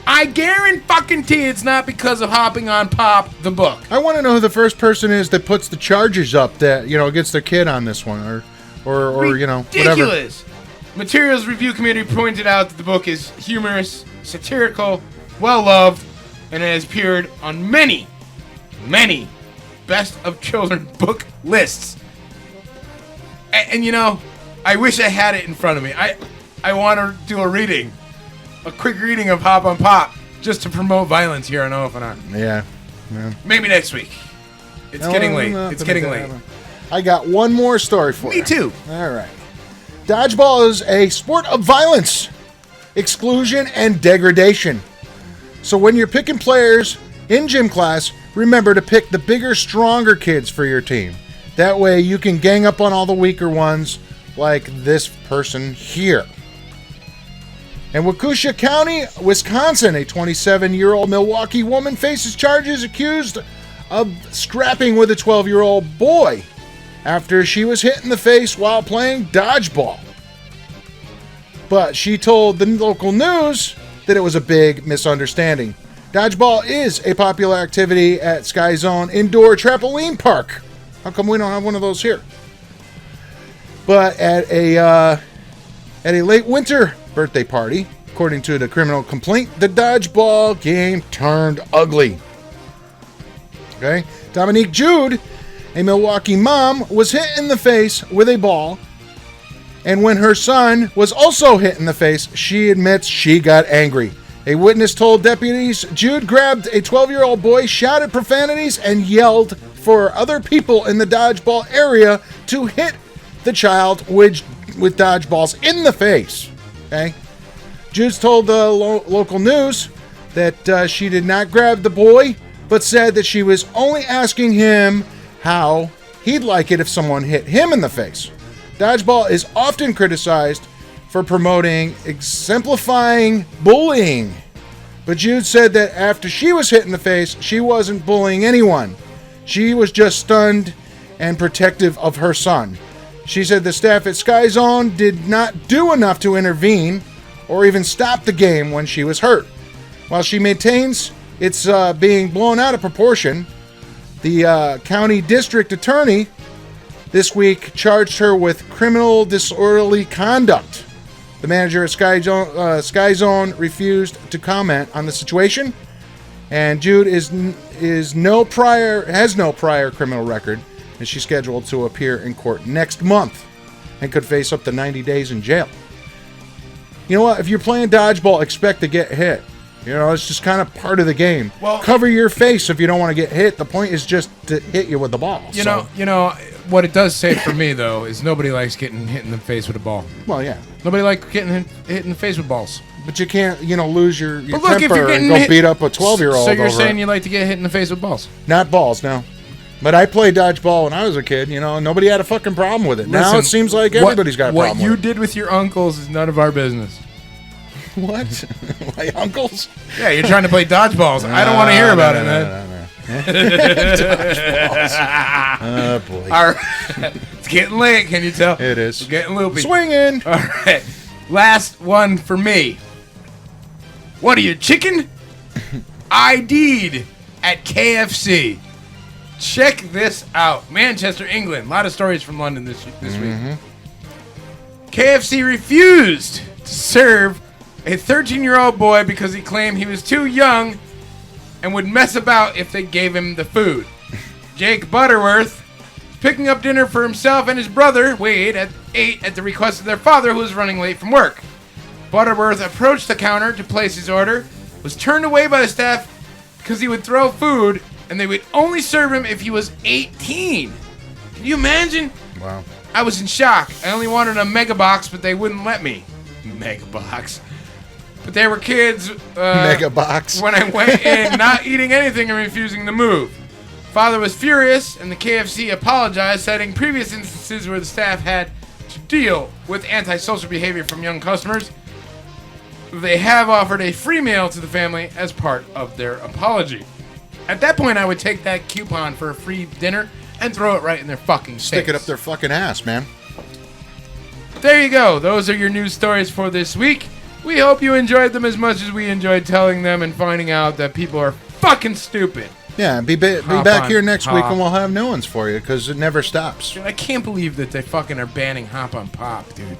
Speaker 5: I guarantee it's not because of Hopping on Pop, the book.
Speaker 3: I want to know who the first person is that puts the charges up that, gets their kid on this one, or whatever.
Speaker 5: Ridiculous. Materials Review Committee pointed out that the book is humorous, satirical, well-loved, and it has appeared on many, many best of children book lists. And I wish I had it in front of me. I want to do a quick reading of Hop on Pop, just to promote violence here on OFNR.
Speaker 3: Yeah.
Speaker 5: Maybe next week. It's getting late. It's getting late.
Speaker 3: I got one more story for you.
Speaker 5: Me too.
Speaker 3: All right. Dodgeball is a sport of violence, exclusion, and degradation. So when you're picking players in gym class, remember to pick the bigger, stronger kids for your team. That way you can gang up on all the weaker ones like this person here. In Waukesha County, Wisconsin, a 27-year-old Milwaukee woman faces charges accused of scrapping with a 12-year-old boy after she was hit in the face while playing dodgeball. But she told the local news that it was a big misunderstanding. Dodgeball is a popular activity at Sky Zone Indoor Trampoline Park. How come we don't have one of those here? But at a late winter birthday party, according to the criminal complaint, the dodgeball game turned ugly. Okay? Dominique Jude, a Milwaukee mom, was hit in the face with a ball, and when her son was also hit in the face, she admits she got angry. A witness told deputies Jude grabbed a 12-year-old boy, shouted profanities, and yelled for other people in the dodgeball area to hit the child with dodgeballs in the face. Okay? Jude told the local news that she did not grab the boy but said that she was only asking him how he'd like it if someone hit him in the face. Dodgeball is often criticized for promoting exemplifying bullying. But Jude said that after she was hit in the face, she wasn't bullying anyone. She was just stunned and protective of her son. She said the staff at Sky Zone did not do enough to intervene or even stop the game when she was hurt. While she maintains it's being blown out of proportion, the county district attorney this week charged her with criminal disorderly conduct. The manager at Sky Zone refused to comment on the situation, and Jude has no prior criminal record, and she's scheduled to appear in court next month and could face up to 90 days in jail. You know what? If you're playing dodgeball, expect to get hit. You know, it's just kind of part of the game.
Speaker 5: Well,
Speaker 3: cover your face if you don't want to get hit. The point is just to hit you with the ball.
Speaker 5: You know what it does say for me though is nobody likes getting hit in the face with a ball.
Speaker 3: Well, yeah.
Speaker 5: Nobody likes getting hit in the face with balls.
Speaker 3: But you can't, lose your
Speaker 5: But look, if
Speaker 3: temper
Speaker 5: you're getting
Speaker 3: and go
Speaker 5: hit-
Speaker 3: beat up a 12-year-old.
Speaker 5: So you're
Speaker 3: over
Speaker 5: saying
Speaker 3: it.
Speaker 5: you like to get hit in the face with balls?
Speaker 3: Not balls, no. But I played dodgeball when I was a kid. Nobody had a fucking problem with it. Now
Speaker 5: Listen,
Speaker 3: it seems like everybody's got a problem
Speaker 5: What you
Speaker 3: with it.
Speaker 5: did with your uncles is none of our business.
Speaker 3: What? My uncles?
Speaker 5: Yeah, you're trying to play dodgeballs. I don't want to hear about it, man.
Speaker 3: Dodgeballs. Oh, boy.
Speaker 5: All right. It's getting late, can you tell?
Speaker 3: It is.
Speaker 5: We're getting loopy.
Speaker 3: Swinging.
Speaker 5: All right. Last one for me. What are you, chicken? ID'd at KFC. Check this out. Manchester, England. A lot of stories from London this week. KFC refused to serve a 13-year-old boy because he claimed he was too young and would mess about if they gave him the food. Jake Butterworth is picking up dinner for himself and his brother, Wade, at 8 at the request of their father, who was running late from work. Butterworth approached the counter to place his order, was turned away by the staff because he would throw food, and they would only serve him if he was 18. Can you imagine?
Speaker 3: Wow.
Speaker 5: I was in shock. I only wanted a mega box, but they wouldn't let me. Mega box. But there were kids
Speaker 3: Mega box.
Speaker 5: when I went in, not eating anything and refusing to move. Father was furious, and the KFC apologized, citing previous instances where the staff had to deal with antisocial behavior from young customers. They have offered a free meal to the family as part of their apology. At that point, I would take that coupon for a free dinner and throw it right in their fucking face.
Speaker 3: Stick it up their fucking ass, man.
Speaker 5: There you go. Those are your news stories for this week. We hope you enjoyed them as much as we enjoyed telling them and finding out that people are fucking stupid.
Speaker 3: Yeah, be
Speaker 5: Hop
Speaker 3: back
Speaker 5: on
Speaker 3: here next week
Speaker 5: Pop.
Speaker 3: and we'll have new ones for you because it never stops.
Speaker 5: Dude, I can't believe that they fucking are banning Hop on Pop, dude.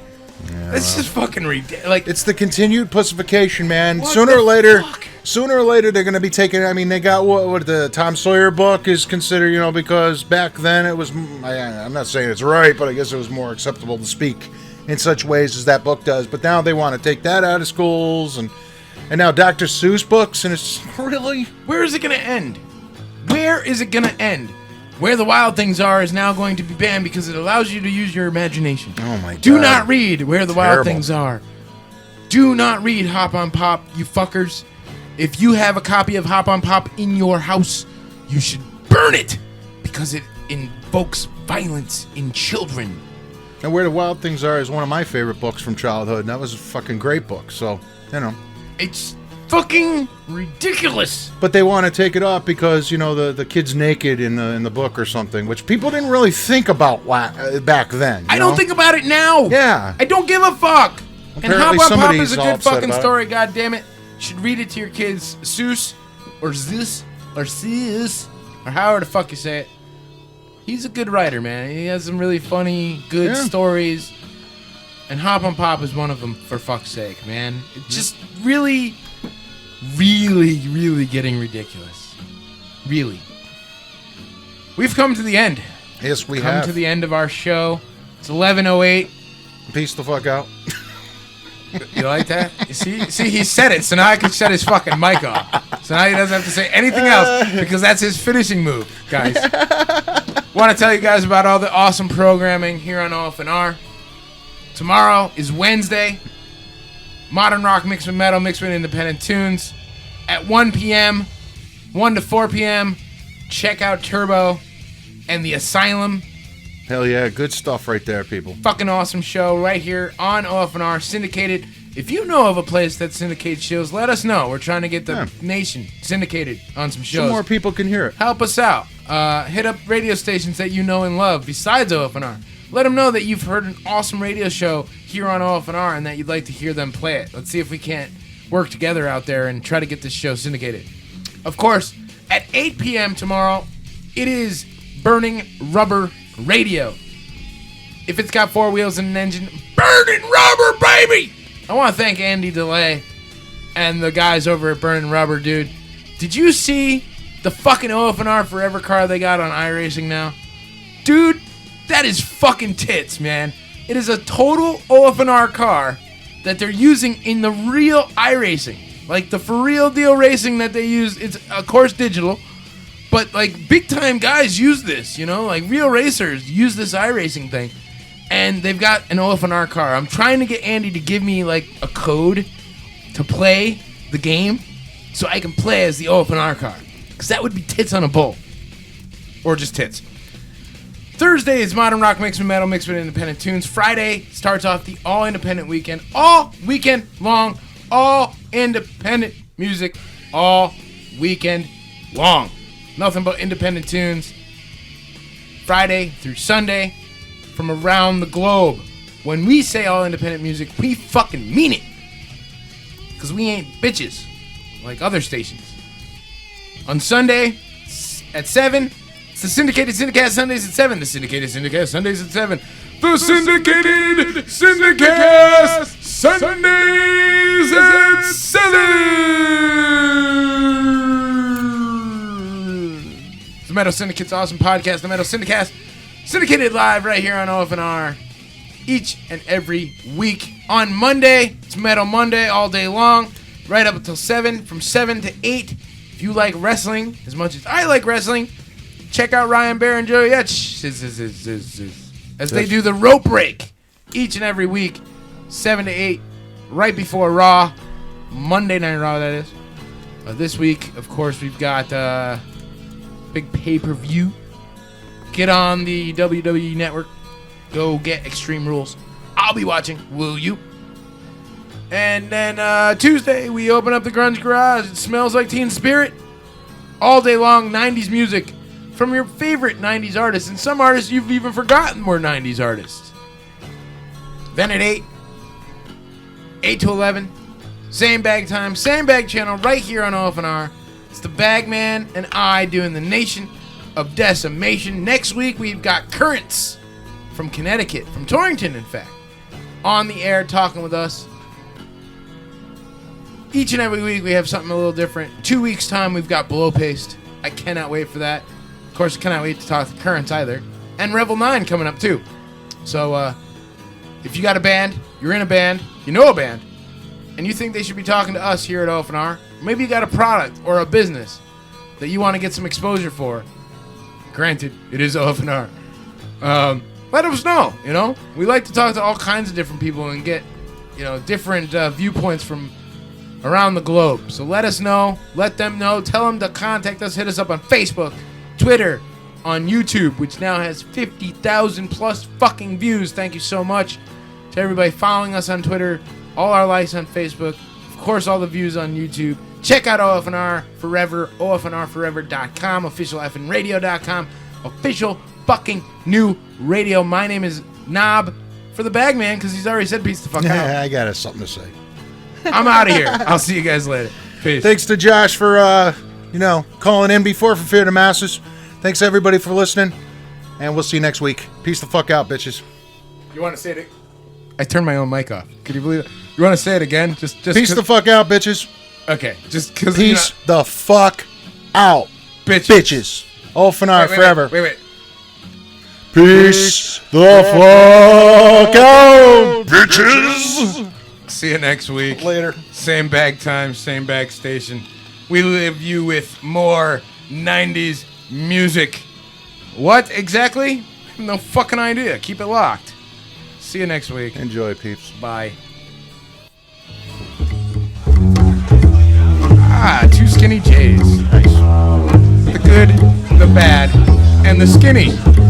Speaker 3: Yeah,
Speaker 5: That's just fucking ridiculous. Like,
Speaker 3: it's the continued pussification, man.
Speaker 5: What
Speaker 3: Sooner
Speaker 5: the
Speaker 3: or later, they're going to be taking. I mean, they got what the Tom Sawyer book is considered, because back then it was. I'm not saying it's right, but I guess it was more acceptable to speak in such ways as that book does. But now they want to take that out of schools, and now Dr. Seuss books, and it's really.
Speaker 5: Where is it going to end? Where is it going to end? Where the Wild Things Are is now going to be banned because it allows you to use your imagination.
Speaker 3: Oh my god.
Speaker 5: Do not read Where the Wild
Speaker 3: Terrible.
Speaker 5: Things Are. Do not read Hop on Pop, you fuckers. If you have a copy of Hop on Pop in your house, you should burn it because it invokes violence in children.
Speaker 3: And Where the Wild Things Are is one of my favorite books from childhood, and that was a fucking great book. So,
Speaker 5: It's fucking ridiculous.
Speaker 3: But they want to take it off because the kid's naked in the book or something, which people didn't really think about back then.
Speaker 5: I don't think about it now.
Speaker 3: Yeah.
Speaker 5: I don't give a fuck. And
Speaker 3: Apparently
Speaker 5: Hop on Pop
Speaker 3: somebody's
Speaker 5: is a
Speaker 3: all
Speaker 5: good
Speaker 3: upset
Speaker 5: fucking
Speaker 3: about it.
Speaker 5: story, goddammit. You should read it to your kids. Seuss, or Sis, or Sis, or however the fuck you say it. He's a good writer, man. He has some really funny, good stories. And Hop on Pop is one of them, for fuck's sake, man. It's just really, really, really getting ridiculous. Really. We've come to the end.
Speaker 3: Yes, we
Speaker 5: come
Speaker 3: have.
Speaker 5: to the end of our show. It's 11:08.
Speaker 3: Peace the fuck out.
Speaker 5: You like that? You see, he said it, so now I can shut his fucking mic off. So now he doesn't have to say anything else because that's his finishing move, guys. Want to tell you guys about all the awesome programming here on OFNR. Tomorrow is Wednesday. Modern rock mixed with metal, mixed with independent tunes. At 1 p.m., 1 to 4 p.m. Check out Turbo and the Asylum.
Speaker 3: Hell yeah, good stuff right there, people.
Speaker 5: Fucking awesome show right here on OFNR, syndicated. If you know of a place that syndicates shows, let us know. We're trying to get the nation syndicated on some shows.
Speaker 3: So more people can hear it.
Speaker 5: Help us out. Hit up radio stations that you know and love besides OFNR. Let them know that you've heard an awesome radio show here on OFNR and that you'd like to hear them play it. Let's see if we can't work together out there and try to get this show syndicated. Of course, at 8 p.m. tomorrow, it is Burning Rubber Radio. If it's got 4 wheels and an engine, burning rubber, baby! I want to thank Andy DeLay and the guys over at Burning Rubber, dude. Did you see the fucking OFNR Forever car they got on iRacing now? Dude, that is fucking tits, man. It is a total OFNR car that they're using in the real iRacing. Like the for real deal racing that they use. It's, of course, digital. But, like, big-time guys use this, you know? Like, real racers use this iRacing thing. And they've got an OFNR car. I'm trying to get Andy to give me, like, a code to play the game so I can play as the OFNR car. Because that would be tits on a bull. Or just tits. Thursday is Modern Rock Mixed with Metal Mixed with Independent Tunes. Friday starts off the all-independent weekend. All weekend long. All independent music. All weekend long. Nothing but independent tunes. Friday through Sunday from around the globe. When we say all independent music, we fucking mean it. Because we ain't bitches like other stations. On Sunday at 7, it's the Syndicated Syndicast Sundays at 7. The Syndicated Syndicast Sundays at 7. The Syndicated Syndicast Sundays at 7. The Metal Syndicate's awesome podcast, The Metal Syndicast, syndicated live right here on OFNR each and every week. On Monday, it's Metal Monday all day long, right up until 7, from 7 to 8. If you like wrestling as much as I like wrestling, check out Ryan Bear and Joey Etch as they do the rope break each and every week, 7 to 8, right before Raw, Monday Night Raw, that is. This week, of course, we've got big pay-per-view. Get on the WWE Network. Go get Extreme Rules. I'll be watching. Will you? And then Tuesday, we open up the Grunge Garage. It smells like Teen Spirit. All day long, 90s music from your favorite 90s artists. And some artists you've even forgotten were 90s artists. Then at 8 to 11, same bag time, same bag channel, right here on OFNR. It's the Bagman and I doing the Nation of Decimation. Next week, we've got Currents from Connecticut, from Torrington, in fact, on the air talking with us. Each and every week, we have something a little different. 2 weeks' time, we've got Blow Paste. I cannot wait for that. Of course, I cannot wait to talk to Currents either. And Revel 9 coming up, too. So, if you got a band, you're in a band, you know a band, and you think they should be talking to us here at OFNR, maybe you got a product or a business that you want to get some exposure for. Granted, it is OFNR. Let us know, you know? We like to talk to all kinds of different people and get, you know, different viewpoints from around the globe. So let us know. Let them know. Tell them to contact us. Hit us up on Facebook, Twitter, on YouTube, which now has 50,000 plus fucking views. Thank you so much to everybody following us on Twitter, all our likes on Facebook, of course, all the views on YouTube. Check out OFNR Forever, OFNRforever.com, officialfnradio.com, official fucking new radio. My name is Knob for the Bagman, because he's already said peace the fuck out.
Speaker 3: I got something to say.
Speaker 5: I'm out of here. I'll see you guys later. Peace.
Speaker 3: Thanks to Josh for, calling in before for Fear the Masses. Thanks, everybody, for listening, and we'll see you next week. Peace the fuck out, bitches.
Speaker 5: You want to say it? I turned my own mic off. Could you believe it? You want to say it again? Just
Speaker 3: Peace the fuck out, bitches.
Speaker 5: Okay, just because.
Speaker 3: Peace the fuck out, bitches. OFNR forever.
Speaker 5: Wait.
Speaker 3: Peace the fuck out, bitches.
Speaker 5: See you next week.
Speaker 3: Later.
Speaker 5: Same bag time, same bag station. We leave you with more 90s music. What exactly? I have no fucking idea. Keep it locked. See you next week.
Speaker 3: Enjoy, peeps.
Speaker 5: Bye. Two skinny J's. Nice. The good, the bad, and the skinny.